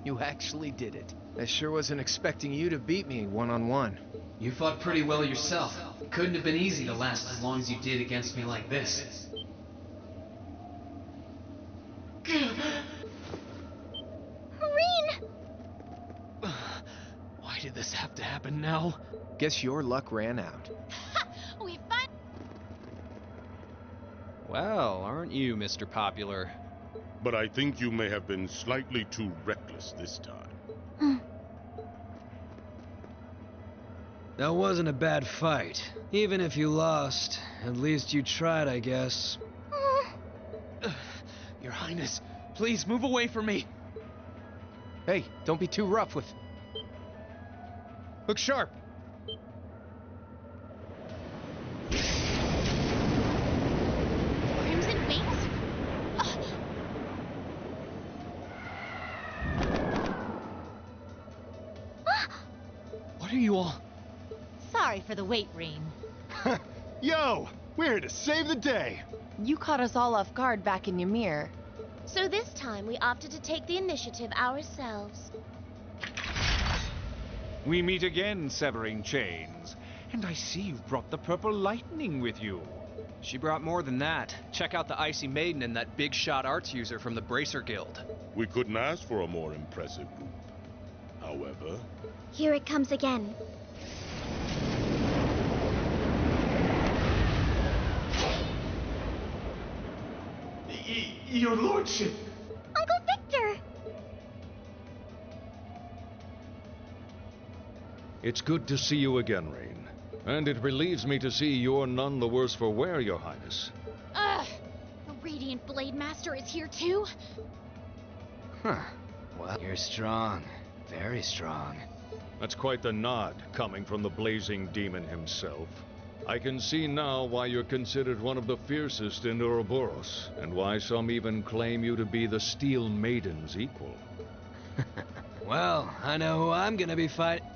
You actually did it. I sure wasn't expecting you to beat me one-on-one. You fought pretty well yourself. Couldn't have been easy to last as long as you did against me like this. Marine! Why did this have to happen now? Guess your luck ran out. We find. Well, aren't you, Mr. Popular? But I think you may have been slightly too reckless this time. That wasn't a bad fight. Even if you lost, at least you tried, I guess. Your Highness, please move away from me. Hey, don't be too rough with... Look sharp! Crimson Wings? What are you all... Sorry for the wait, Reen. Yo! We're here to save the day! You caught us all off guard back in Ymir. So this time we opted to take the initiative ourselves. We meet again, Severing Chains. And I see you've brought the Purple Lightning with you. She brought more than that. Check out the Icy Maiden and that big shot arts user from the Bracer Guild. We couldn't ask for a more impressive group. However... Here it comes again. Your lordship! Uncle Victor! It's good to see you again, Rain. And it relieves me to see you're none the worse for wear, Your Highness. Ugh! The Radiant Blade Master is here too? Huh. Well, you're strong. Very strong. That's quite the nod, coming from the blazing demon himself. I can see now why you're considered one of the fiercest in Ouroboros, and why some even claim you to be the Steel Maiden's equal. Well, I know who I'm gonna be fighting.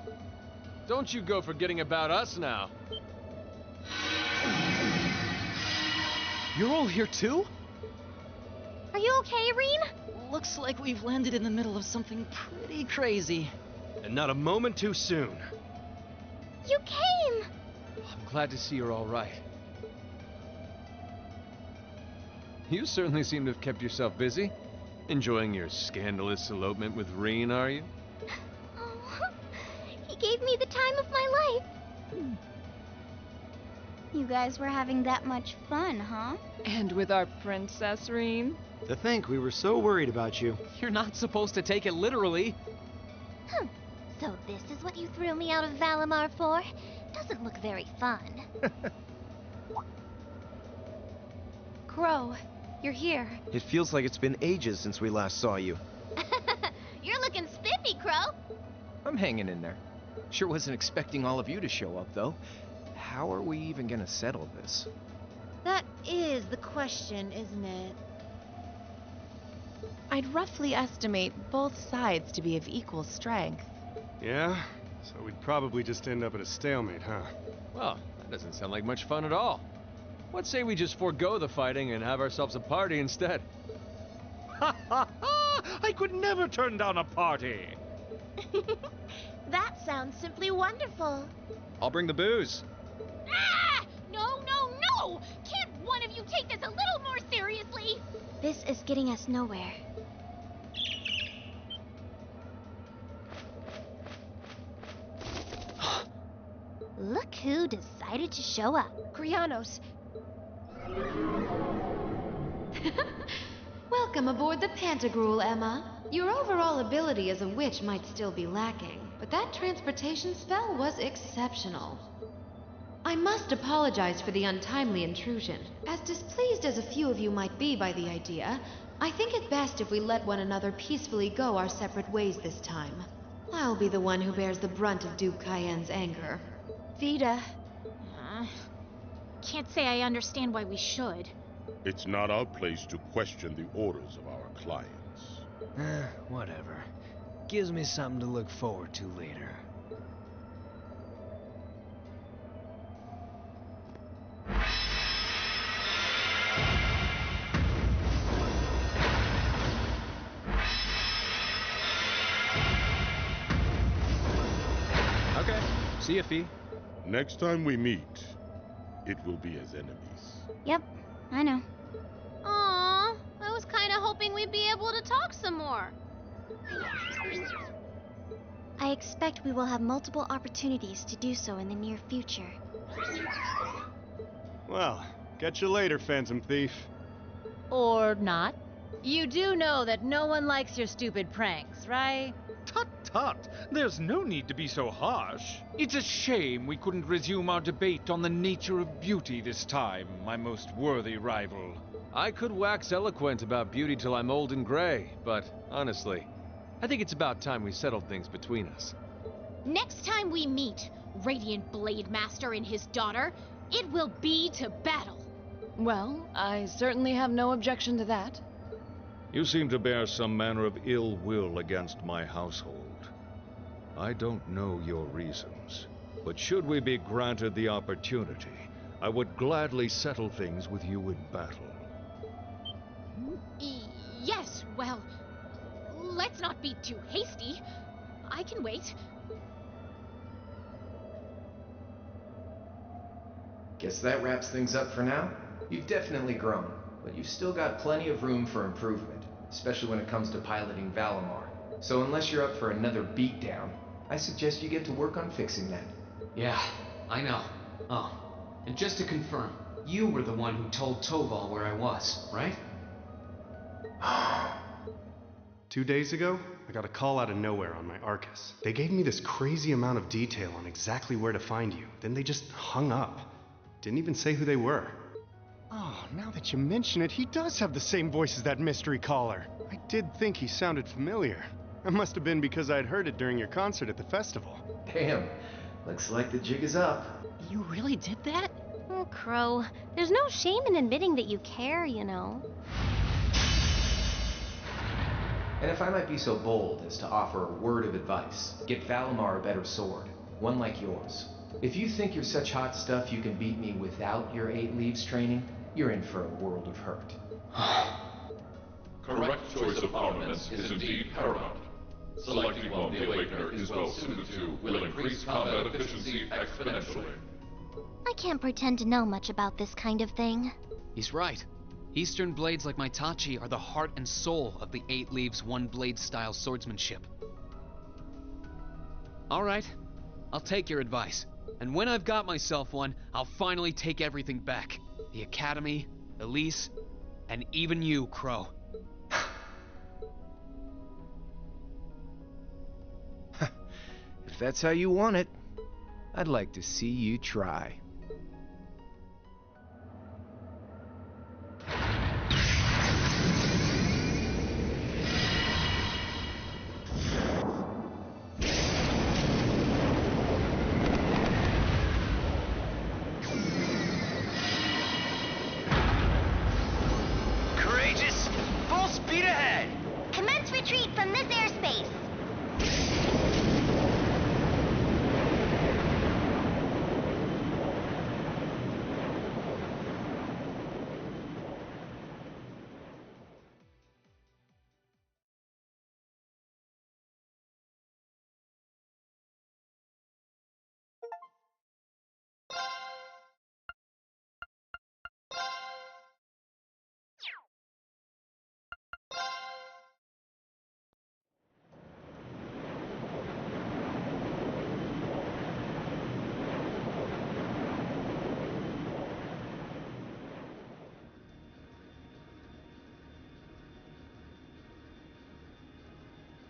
Don't you go forgetting about us now. You're all here too? Are you okay, Reen? Looks like we've landed in the middle of something pretty crazy. And not a moment too soon. You came! I'm glad to see you're all right. You certainly seem to have kept yourself busy. Enjoying your scandalous elopement with Reen, are you? Oh, he gave me the time of my life. You guys were having that much fun, huh? And with our princess, Reen? To think we were so worried about you. You're not supposed to take it literally. So this is what you threw me out of Valimar for? Doesn't look very fun. Crow, you're here. It feels like it's been ages since we last saw you. You're looking spiffy, Crow. I'm hanging in there. Sure wasn't expecting all of you to show up, though. How are we even gonna settle this? That is the question, isn't it? I'd roughly estimate both sides to be of equal strength. Yeah? So we'd probably just end up at a stalemate, huh? Well, that doesn't sound like much fun at all. What say we just forego the fighting and have ourselves a party instead? Ha ha ha! I could never turn down a party! That sounds simply wonderful. I'll bring the booze. Ah! No, no, no! Can't one of you take this a little more seriously? This is getting us nowhere. Look who decided to show up. Krianos. Welcome aboard the Pantagruel, Emma. Your overall ability as a witch might still be lacking, but that transportation spell was exceptional. I must apologize for the untimely intrusion. As displeased as a few of you might be by the idea, I think it best if we let one another peacefully go our separate ways this time. I'll be the one who bears the brunt of Duke Cayenne's anger. Vida. Can't say I understand why we should. It's not our place to question the orders of our clients. Whatever. Gives me something to look forward to later. Okay. See ya, Fee. Next time we meet, it will be as enemies. Yep, I know. Aww, I was kind of hoping we'd be able to talk some more. I expect we will have multiple opportunities to do so in the near future. Well, catch you later, Phantom Thief. Or not. You do know that no one likes your stupid pranks, right? Tut tut! There's no need to be so harsh. It's a shame we couldn't resume our debate on the nature of beauty this time, my most worthy rival. I could wax eloquent about beauty till I'm old and gray, but honestly, I think it's about time we settled things between us. Next time we meet, Radiant Blade Master and his daughter, it will be to battle. Well, I certainly have no objection to that. You seem to bear some manner of ill will against my household. I don't know your reasons. But should we be granted the opportunity, I would gladly settle things with you in battle. Yes, well, let's not be too hasty. I can wait. Guess that wraps things up for now. You've definitely grown, but you've still got plenty of room for improvement, especially when it comes to piloting Valimar. So unless you're up for another beatdown, I suggest you get to work on fixing that. Yeah, I know. Oh, and just to confirm, you were the one who told Toval where I was, right? 2 days ago, I got a call out of nowhere on my Arcus. They gave me this crazy amount of detail on exactly where to find you. Then they just hung up. Didn't even say who they were. Oh, now that you mention it, he does have the same voice as that mystery caller. I did think he sounded familiar. It must have been because I'd heard it during your concert at the festival. Damn, looks like the jig is up. You really did that? Oh, Crow, there's no shame in admitting that you care, you know. And if I might be so bold as to offer a word of advice, get Valimar a better sword, one like yours. If you think you're such hot stuff you can beat me without your 8 Leaves training, you're in for a world of hurt. Correct choice of armaments is indeed paramount. Selecting one the Awakener is well suited to will increase combat efficiency exponentially. I can't pretend to know much about this kind of thing. He's right. Eastern blades like my Tachi are the heart and soul of the 8 Leaves 1 blade style swordsmanship. Alright, I'll take your advice. And when I've got myself one, I'll finally take everything back. The Academy, Elise, and even you, Crow. If that's how you want it, I'd like to see you try. Courageous! Full speed ahead! Commence retreat from this airspace.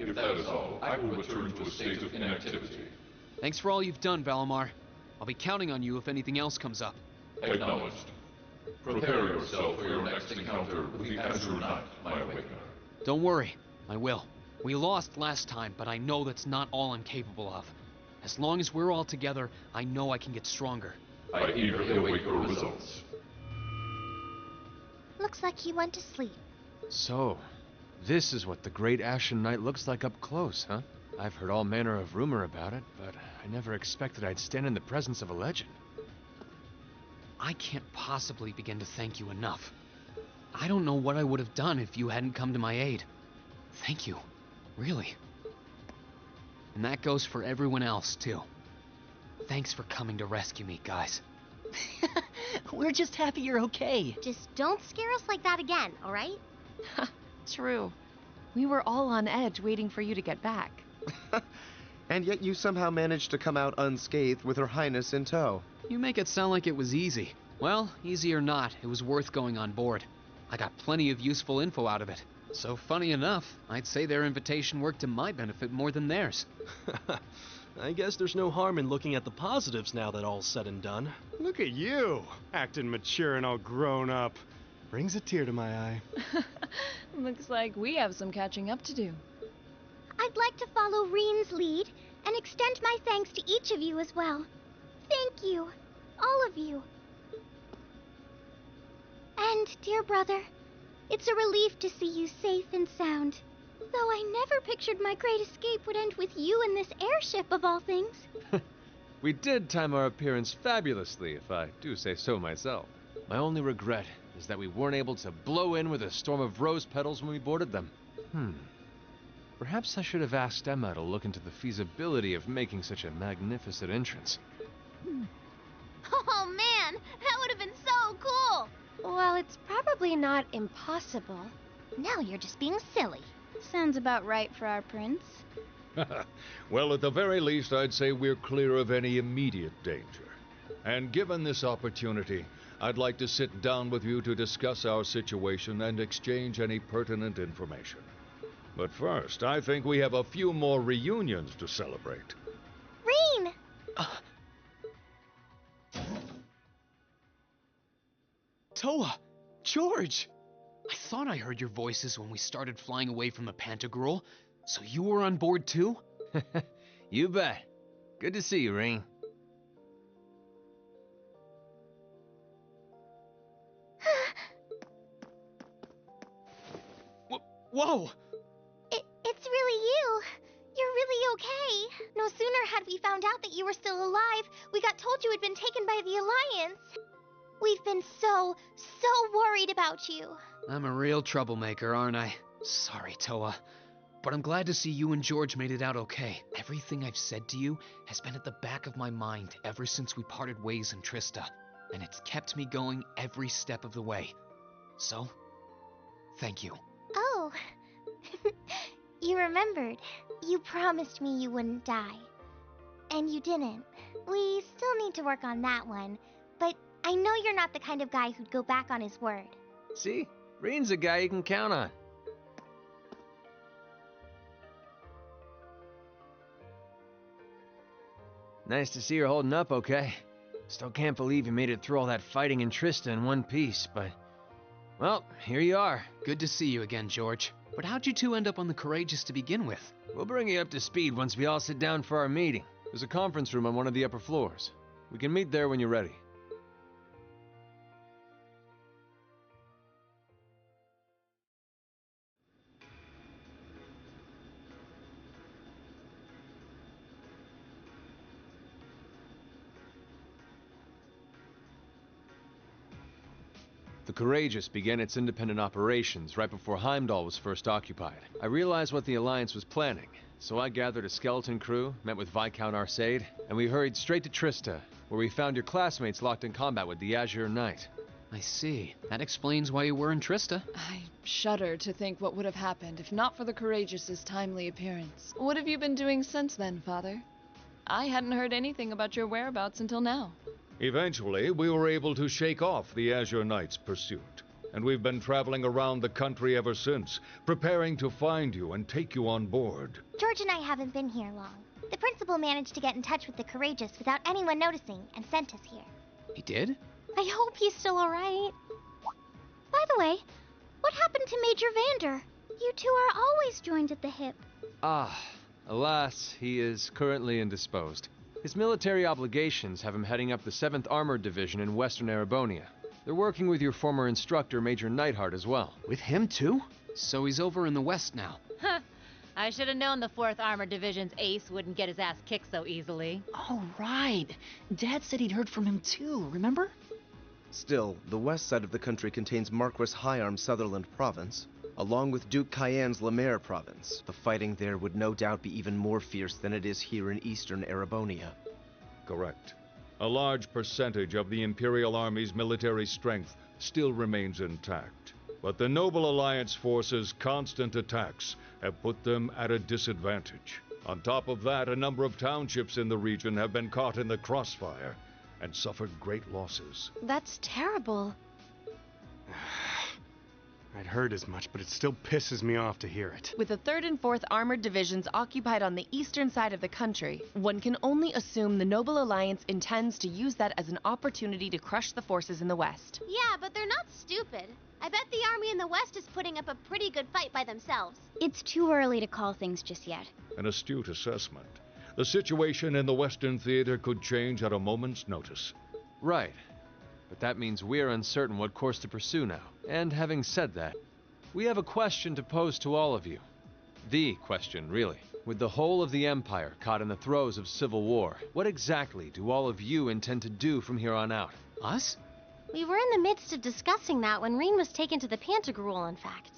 If that is all, I will return to a state of inactivity. Thanks for all you've done, Valimar. I'll be counting on you if anything else comes up. Acknowledged. Prepare yourself for your next encounter with the Azure Knight, my Awakener. Don't worry, I will. We lost last time, but I know that's not all I'm capable of. As long as we're all together, I know I can get stronger. I eagerly await your results. Looks like he went to sleep. So, this is what the Great Ashen Knight looks like up close, huh? I've heard all manner of rumor about it, but I never expected I'd stand in the presence of a legend. I can't possibly begin to thank you enough. I don't know what I would have done if you hadn't come to my aid. Thank you. Really. And that goes for everyone else, too. Thanks for coming to rescue me, guys. We're just happy you're okay. Just don't scare us like that again, alright? True. We were all on edge waiting for you to get back. And yet you somehow managed to come out unscathed with Her Highness in tow. You make it sound like it was easy. Well, easy or not, it was worth going on board. I got plenty of useful info out of it. So funny enough, I'd say their invitation worked to my benefit more than theirs. I guess there's no harm in looking at the positives now that all's said and done. Look at you, acting mature and all grown up. Brings a tear to my eye. Looks like we have some catching up to do. I'd like to follow Reen's lead and extend my thanks to each of you as well. Thank you, all of you. And, dear brother, it's a relief to see you safe and sound. Though I never pictured my great escape would end with you in this airship of all things. We did time our appearance fabulously, if I do say so myself. My only regret is that we weren't able to blow in with a storm of rose petals when we boarded them. Perhaps I should have asked Emma to look into the feasibility of making such a magnificent entrance. Oh man, that would have been so cool! Well, it's probably not impossible. Now you're just being silly. Sounds about right for our prince. Well, at the very least, I'd say we're clear of any immediate danger. And given this opportunity, I'd like to sit down with you to discuss our situation and exchange any pertinent information. But first, I think we have a few more reunions to celebrate. Rean! Toa! George! I thought I heard your voices when we started flying away from the Pantagruel, so you were on board too? You bet. Good to see you, Rean. Whoa! It's really you. You're really okay. No sooner had we found out that you were still alive, we got told you had been taken by the Alliance. We've been so worried about you. I'm a real troublemaker, aren't I? Sorry, Toa. But I'm glad to see you and George made it out okay. Everything I've said to you has been at the back of my mind ever since we parted ways in Trista, and it's kept me going every step of the way. So, thank you. Oh. You remembered. You promised me you wouldn't die. And you didn't. We still need to work on that one, but I know you're not the kind of guy who'd go back on his word. See? Rean's a guy you can count on. Nice to see you're holding up okay. Still can't believe you made it through all that fighting in Trista in one piece, but... well, here you are. Good to see you again, George. But how'd you two end up on the Courageous to begin with? We'll bring you up to speed once we all sit down for our meeting. There's a conference room on one of the upper floors. We can meet there when you're ready. The Courageous began its independent operations right before Heimdall was first occupied. I realized what the Alliance was planning, so I gathered a skeleton crew, met with Viscount Arcade, and we hurried straight to Trista, where we found your classmates locked in combat with the Azure Knight. I see. That explains why you were in Trista. I shudder to think what would have happened if not for the Courageous's timely appearance. What have you been doing since then, Father? I hadn't heard anything about your whereabouts until now. Eventually, we were able to shake off the Azure Knight's pursuit, and we've been traveling around the country ever since, preparing to find you and take you on board. George and I haven't been here long. The principal managed to get in touch with the Courageous without anyone noticing and sent us here. He did? I hope he's still alright. By the way, what happened to Major Vander? You two are always joined at the hip. Alas, he is currently indisposed. His military obligations have him heading up the 7th Armored Division in Western Erebonia. They're working with your former instructor, Major Neidhart, as well. With him, too? So he's over in the west now. Huh. I should have known the 4th Armored Division's ace wouldn't get his ass kicked so easily. Oh, right. Dad said he'd heard from him too, remember? Still, the west side of the country contains Marquis Hyarm's Sutherland province, along with Duke Cayenne's Lemaire province. The fighting there would no doubt be even more fierce than it is here in eastern Erebonia. Correct. A large percentage of the Imperial Army's military strength still remains intact, but the Noble Alliance forces' constant attacks have put them at a disadvantage. On top of that, a number of townships in the region have been caught in the crossfire and suffered great losses. That's terrible. I'd heard as much, but it still pisses me off to hear it. With the 3rd and 4th Armored Divisions occupied on the eastern side of the country, one can only assume the Noble Alliance intends to use that as an opportunity to crush the forces in the west. Yeah, but they're not stupid. I bet the army in the west is putting up a pretty good fight by themselves. It's too early to call things just yet. An astute assessment. The situation in the Western Theater could change at a moment's notice. Right. But that means we're uncertain what course to pursue now. And having said that, we have a question to pose to all of you. The question, really. With the whole of the Empire caught in the throes of civil war, what exactly do all of you intend to do from here on out? Us? We were in the midst of discussing that when Reen was taken to the Pantagruel, in fact.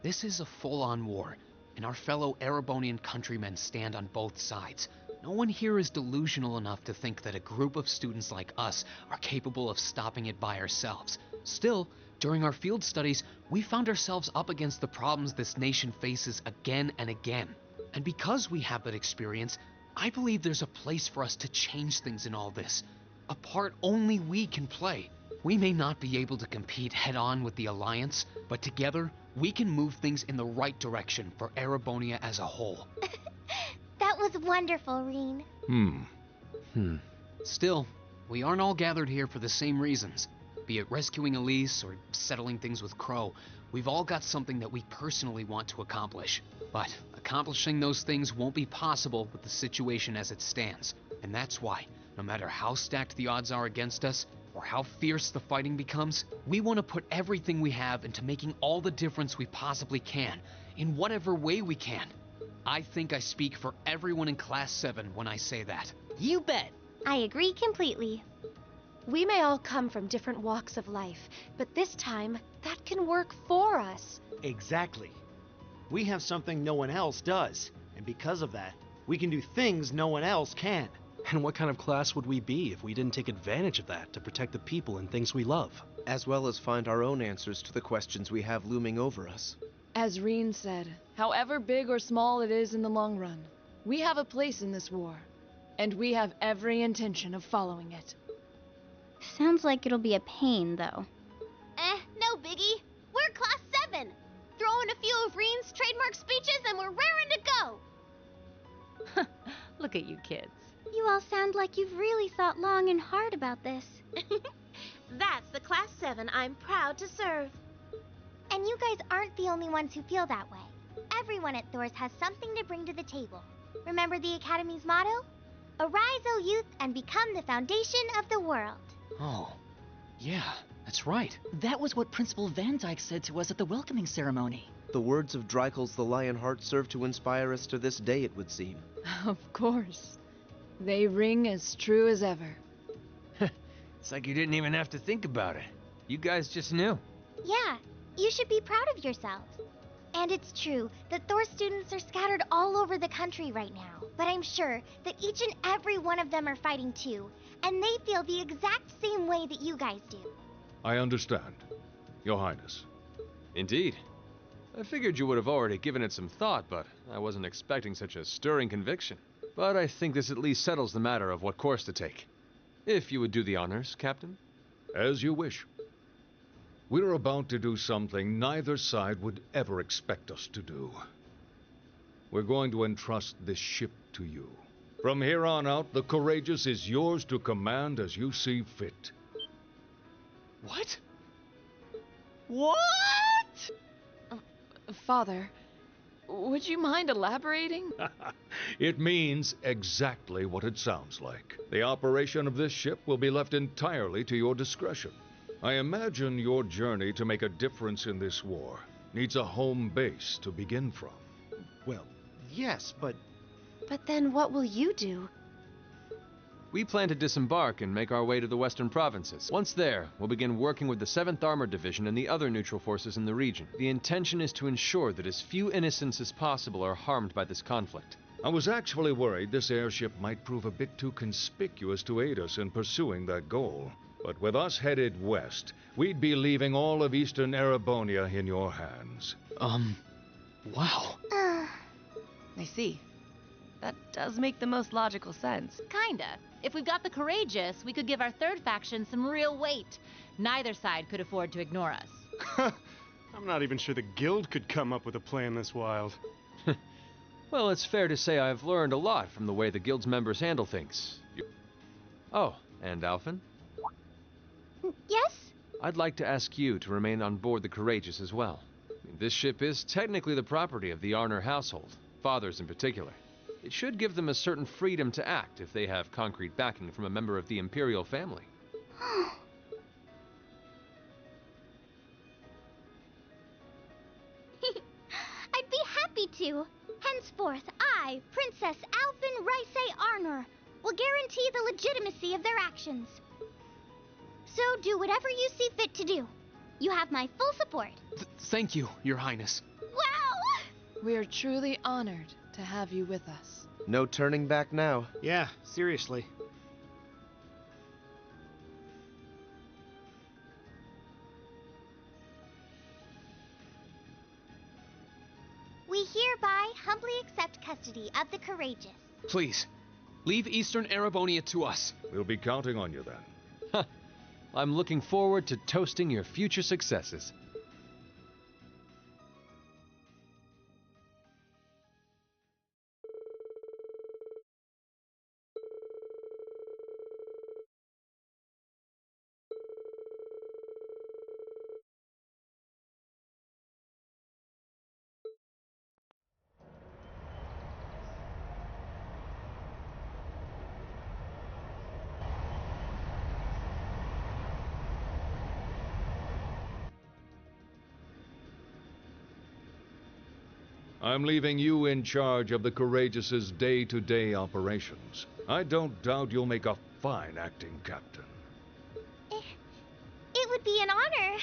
This is a full-on war, and our fellow Erebonian countrymen stand on both sides. No one here is delusional enough to think that a group of students like us are capable of stopping it by ourselves. Still, during our field studies, we found ourselves up against the problems this nation faces again and again. And because we have that experience, I believe there's a place for us to change things in all this. A part only we can play. We may not be able to compete head-on with the Alliance, but together, we can move things in the right direction for Erebonia as a whole. That was wonderful, Reen. Still, we aren't all gathered here for the same reasons. Be it rescuing Elise or settling things with Crow, we've all got something that we personally want to accomplish. But accomplishing those things won't be possible with the situation as it stands. And that's why, no matter how stacked the odds are against us, or how fierce the fighting becomes, we want to put everything we have into making all the difference we possibly can, in whatever way we can. I think I speak for everyone in Class 7 when I say that. You bet! I agree completely. We may all come from different walks of life, but this time, that can work for us. Exactly. We have something no one else does, and because of that, we can do things no one else can. And what kind of class would we be if we didn't take advantage of that to protect the people and things we love? As well as find our own answers to the questions we have looming over us. As Reen said, however big or small it is in the long run, we have a place in this war, and we have every intention of following it. Sounds like it'll be a pain, though. No biggie. We're Class 7. Throw in a few of Reen's trademark speeches and we're raring to go. Look at you kids. You all sound like you've really thought long and hard about this. That's the Class 7 I'm proud to serve. And you guys aren't the only ones who feel that way. Everyone at Thors has something to bring to the table. Remember the Academy's motto? Arise, O youth, and become the foundation of the world. Oh, yeah, that's right. That was what Principal Van Dyke said to us at the welcoming ceremony. The words of Dreichels the Lionheart serve to inspire us to this day, it would seem. Of course. They ring as true as ever. It's like you didn't even have to think about it. You guys just knew. Yeah, you should be proud of yourselves. And it's true that Thors students are scattered all over the country right now. But I'm sure that each and every one of them are fighting too, and they feel the exact same way that you guys do. I understand, Your Highness. Indeed. I figured you would have already given it some thought, but I wasn't expecting such a stirring conviction. But I think this at least settles the matter of what course to take. If you would do the honors, Captain. As you wish. We're about to do something neither side would ever expect us to do. We're going to entrust this ship to you. From here on out, the Courageous is yours to command as you see fit. What? What? Father, would you mind elaborating? It means exactly what it sounds like. The operation of this ship will be left entirely to your discretion. I imagine your journey to make a difference in this war needs a home base to begin from. Well, yes, but... But then what will you do? We plan to disembark and make our way to the western provinces. Once there, we'll begin working with the 7th Armored Division and the other neutral forces in the region. The intention is to ensure that as few innocents as possible are harmed by this conflict. I was actually worried this airship might prove a bit too conspicuous to aid us in pursuing that goal. But with us headed west, we'd be leaving all of eastern Erebonia in your hands. Wow. I see. That does make the most logical sense. Kinda. If we've got the Courageous, we could give our third faction some real weight. Neither side could afford to ignore us. I'm not even sure the Guild could come up with a plan this wild. Well, it's fair to say I've learned a lot from the way the Guild's members handle things. Oh, and Alphen? Yes? I'd like to ask you to remain on board the Courageous as well. This ship is technically the property of the Arner household, fathers in particular. It should give them a certain freedom to act if they have concrete backing from a member of the Imperial family. I'd be happy to. Henceforth, I, Princess Alphen Rysay Arner, will guarantee the legitimacy of their actions. So do whatever you see fit to do. You have my full support. Thank you, Your Highness. Wow! We are truly honored to have you with us. No turning back now. Yeah, seriously. We hereby humbly accept custody of the Courageous. Please, leave Eastern Erebonia to us. We'll be counting on you then. I'm looking forward to toasting your future successes. I'm leaving you in charge of the Courageous's day-to-day operations. I don't doubt you'll make a fine acting captain. It would be an honor.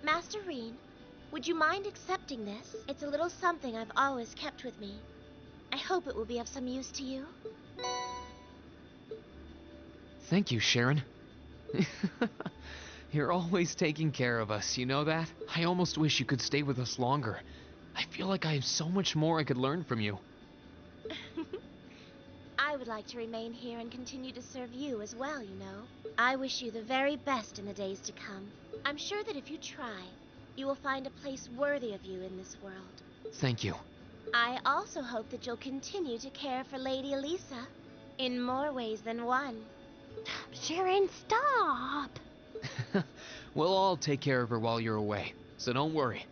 Master Rean, would you mind accepting this? It's a little something I've always kept with me. I hope it will be of some use to you. Thank you, Sharon. You're always taking care of us, you know that? I almost wish you could stay with us longer. I feel like I have so much more I could learn from you. I would like to remain here and continue to serve you as well, you know. I wish you the very best in the days to come. I'm sure that if you try, you will find a place worthy of you in this world. Thank you. I also hope that you'll continue to care for Lady Elisa in more ways than one. Sharon, stop! We'll all take care of her while you're away, so don't worry.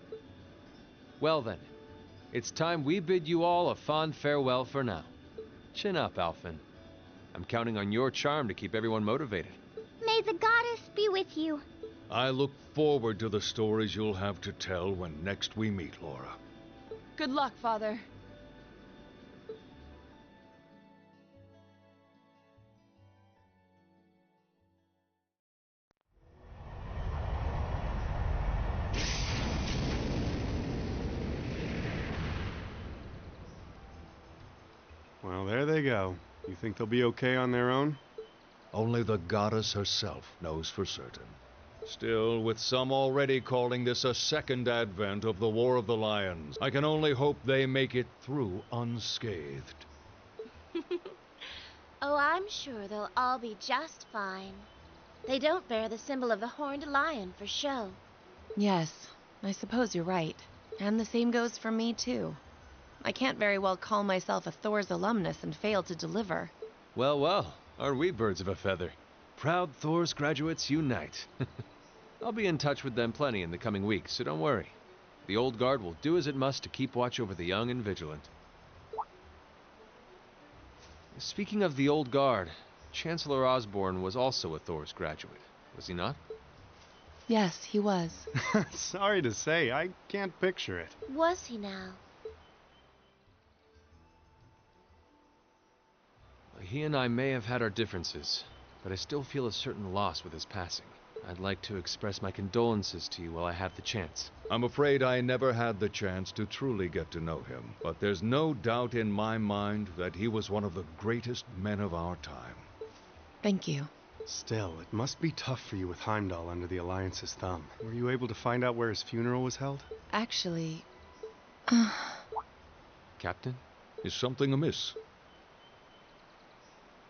Well then, it's time we bid you all a fond farewell for now. Chin up, Alphen. I'm counting on your charm to keep everyone motivated. May the goddess be with you. I look forward to the stories you'll have to tell when next we meet, Laura. Good luck, Father. Well, there they go. You think they'll be okay on their own? Only the goddess herself knows for certain. Still, with some already calling this a second advent of the War of the Lions, I can only hope they make it through unscathed. Oh, I'm sure they'll all be just fine. They don't bear the symbol of the horned lion for show. Yes, I suppose you're right. And the same goes for me, too. I can't very well call myself a Thor's alumnus and fail to deliver. Well, well, are we birds of a feather? Proud Thor's graduates unite. I'll be in touch with them plenty in the coming weeks, so don't worry. The old guard will do as it must to keep watch over the young and vigilant. Speaking of the old guard, Chancellor Osborne was also a Thor's graduate, was he not? Yes, he was. Sorry to say, I can't picture it. Was he now? He and I may have had our differences, but I still feel a certain loss with his passing. I'd like to express my condolences to you while I have the chance. I'm afraid I never had the chance to truly get to know him, but there's no doubt in my mind that he was one of the greatest men of our time. Thank you. Still, it must be tough for you with Heimdall under the Alliance's thumb. Were you able to find out where his funeral was held? Actually... Captain? Is something amiss?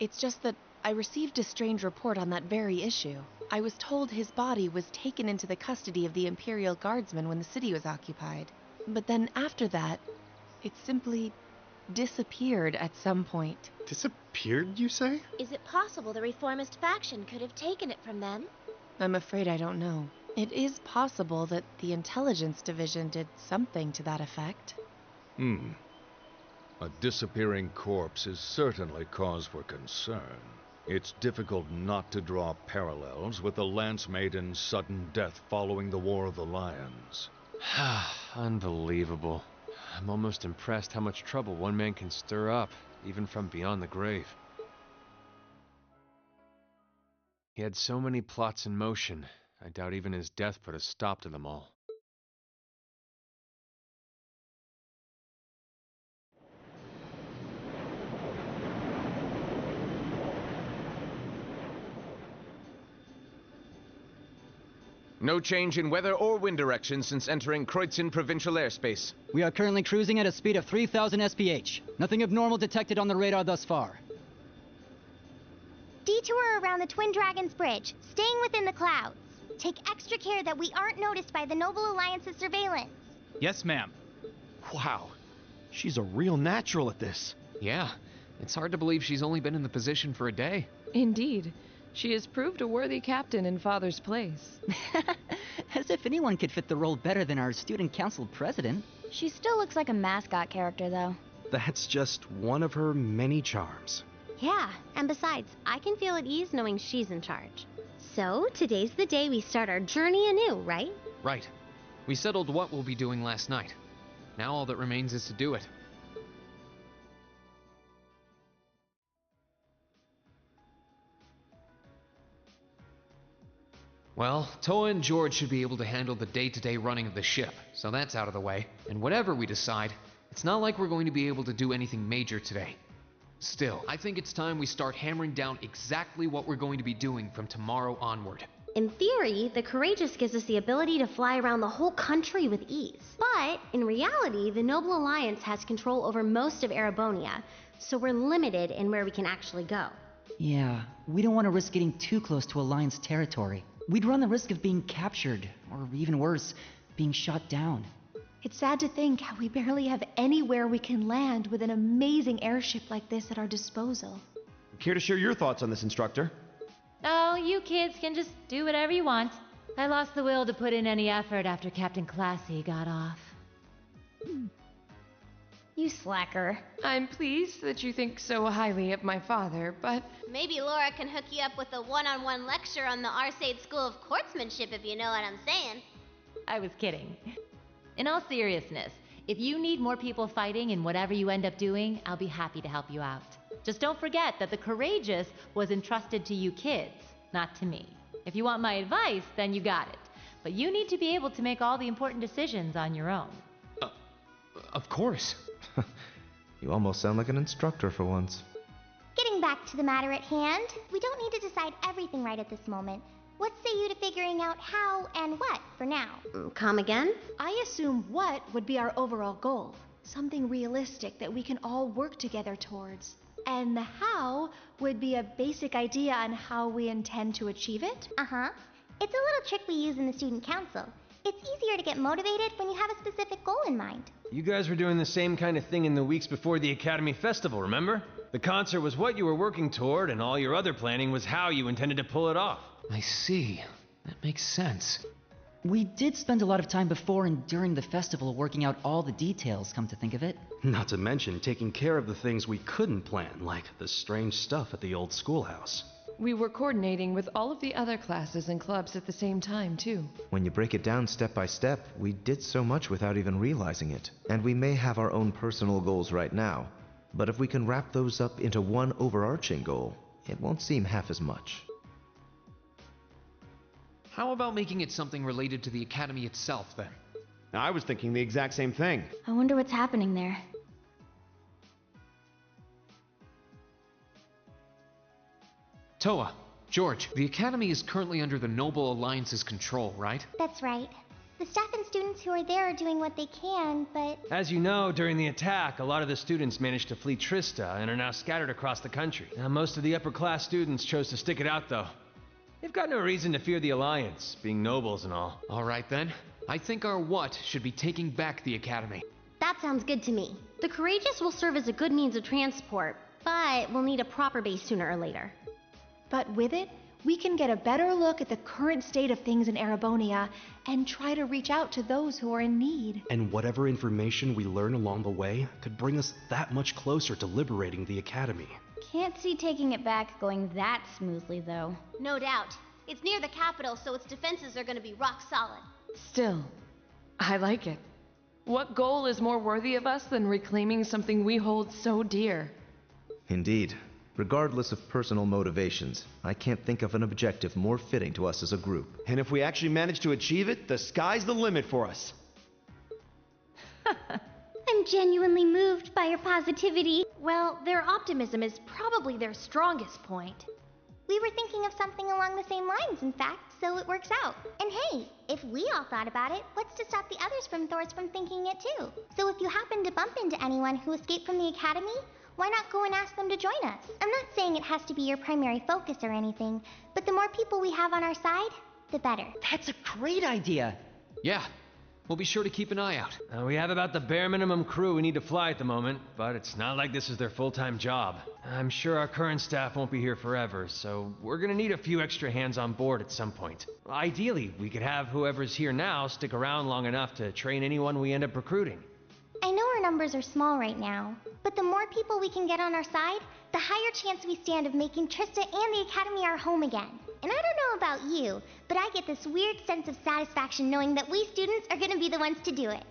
It's just that I received a strange report on that very issue. I was told his body was taken into the custody of the Imperial Guardsmen when the city was occupied. But then after that, it simply disappeared at some point. Disappeared, you say? Is it possible the reformist faction could have taken it from them? I'm afraid I don't know. It is possible that the Intelligence Division did something to that effect. A disappearing corpse is certainly cause for concern. It's difficult not to draw parallels with the Lance Maiden's sudden death following the War of the Lions. Unbelievable. I'm almost impressed how much trouble one man can stir up, even from beyond the grave. He had so many plots in motion, I doubt even his death put a stop to them all. No change in weather or wind direction since entering Kreutzen provincial airspace. We are currently cruising at a speed of 3,000 SPH. Nothing abnormal detected on the radar thus far. Detour around the Twin Dragons Bridge, staying within the clouds. Take extra care that we aren't noticed by the Noble Alliance's surveillance. Yes, ma'am. Wow. She's a real natural at this. Yeah, it's hard to believe she's only been in the position for a day. Indeed. She has proved a worthy captain in Father's place. As if anyone could fit the role better than our student council president. She still looks like a mascot character, though. That's just one of her many charms. Yeah, and besides, I can feel at ease knowing she's in charge. So, today's the day we start our journey anew, right? Right. We settled what we'll be doing last night. Now all that remains is to do it. Well, Toa and George should be able to handle the day-to-day running of the ship, so that's out of the way. And whatever we decide, it's not like we're going to be able to do anything major today. Still, I think it's time we start hammering down exactly what we're going to be doing from tomorrow onward. In theory, the Courageous gives us the ability to fly around the whole country with ease. But, in reality, the Noble Alliance has control over most of Erebonia, so we're limited in where we can actually go. Yeah, we don't want to risk getting too close to Alliance territory. We'd run the risk of being captured, or even worse, being shot down. It's sad to think how we barely have anywhere we can land with an amazing airship like this at our disposal. Care to share your thoughts on this, instructor? Oh, you kids can just do whatever you want. I lost the will to put in any effort after Captain Classy got off. You slacker. I'm pleased that you think so highly of my father, but... Maybe Laura can hook you up with a one-on-one lecture on the Arcade School of Courtsmanship, if you know what I'm saying. I was kidding. In all seriousness, if you need more people fighting in whatever you end up doing, I'll be happy to help you out. Just don't forget that the Courageous was entrusted to you kids, not to me. If you want my advice, then you got it. But you need to be able to make all the important decisions on your own. Of course. You almost sound like an instructor for once. Getting back to the matter at hand, we don't need to decide everything right at this moment. What say you to figuring out how and what for now? Come again? I assume what would be our overall goal. Something realistic that we can all work together towards. And the how would be a basic idea on how we intend to achieve it? Uh-huh. It's a little trick we use in the student council. It's easier to get motivated when you have a specific goal in mind. You guys were doing the same kind of thing in the weeks before the Academy Festival, remember? The concert was what you were working toward, and all your other planning was how you intended to pull it off. I see. That makes sense. We did spend a lot of time before and during the festival working out all the details, come to think of it. Not to mention taking care of the things we couldn't plan, like the strange stuff at the old schoolhouse. We were coordinating with all of the other classes and clubs at the same time, too. When you break it down step by step, we did so much without even realizing it. And we may have our own personal goals right now, but if we can wrap those up into one overarching goal, it won't seem half as much. How about making it something related to the Academy itself, then? I was thinking the exact same thing. I wonder what's happening there. Toa, George, the Academy is currently under the Noble Alliance's control, right? That's right. The staff and students who are there are doing what they can, but... As you know, during the attack, a lot of the students managed to flee Trista and are now scattered across the country. Now, most of the upper-class students chose to stick it out, though. They've got no reason to fear the Alliance, being nobles and all. All right, then. I think our what should be taking back the Academy. That sounds good to me. The Courageous will serve as a good means of transport, but we'll need a proper base sooner or later. But with it, we can get a better look at the current state of things in Erebonia and try to reach out to those who are in need. And whatever information we learn along the way could bring us that much closer to liberating the Academy. Can't see taking it back going that smoothly, though. No doubt. It's near the capital, so its defenses are going to be rock solid. Still, I like it. What goal is more worthy of us than reclaiming something we hold so dear? Indeed. Regardless of personal motivations, I can't think of an objective more fitting to us as a group. And if we actually manage to achieve it, the sky's the limit for us. I'm genuinely moved by your positivity. Well, their optimism is probably their strongest point. We were thinking of something along the same lines, in fact, so it works out. And hey, if we all thought about it, what's to stop the others from thinking it too? So if you happen to bump into anyone who escaped from the Academy, why not go and ask them to join us? I'm not saying it has to be your primary focus or anything, but the more people we have on our side, the better. That's a great idea. Yeah, we'll be sure to keep an eye out. We have about the bare minimum crew we need to fly at the moment, but it's not like this is their full-time job. I'm sure our current staff won't be here forever, so we're gonna need a few extra hands on board at some point. Ideally, we could have whoever's here now stick around long enough to train anyone we end up recruiting. I know our numbers are small right now, but the more people we can get on our side, the higher chance we stand of making Trista and the Academy our home again. And I don't know about you, but I get this weird sense of satisfaction knowing that we students are going to be the ones to do it.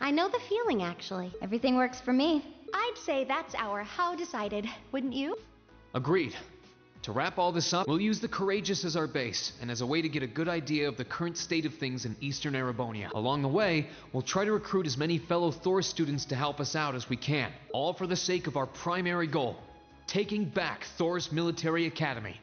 I know the feeling, actually. Everything works for me. I'd say that's our how decided, wouldn't you? Agreed. To wrap all this up, we'll use the Courageous as our base, and as a way to get a good idea of the current state of things in Eastern Erebonia. Along the way, we'll try to recruit as many fellow Thor students to help us out as we can, all for the sake of our primary goal, taking back Thor's military academy.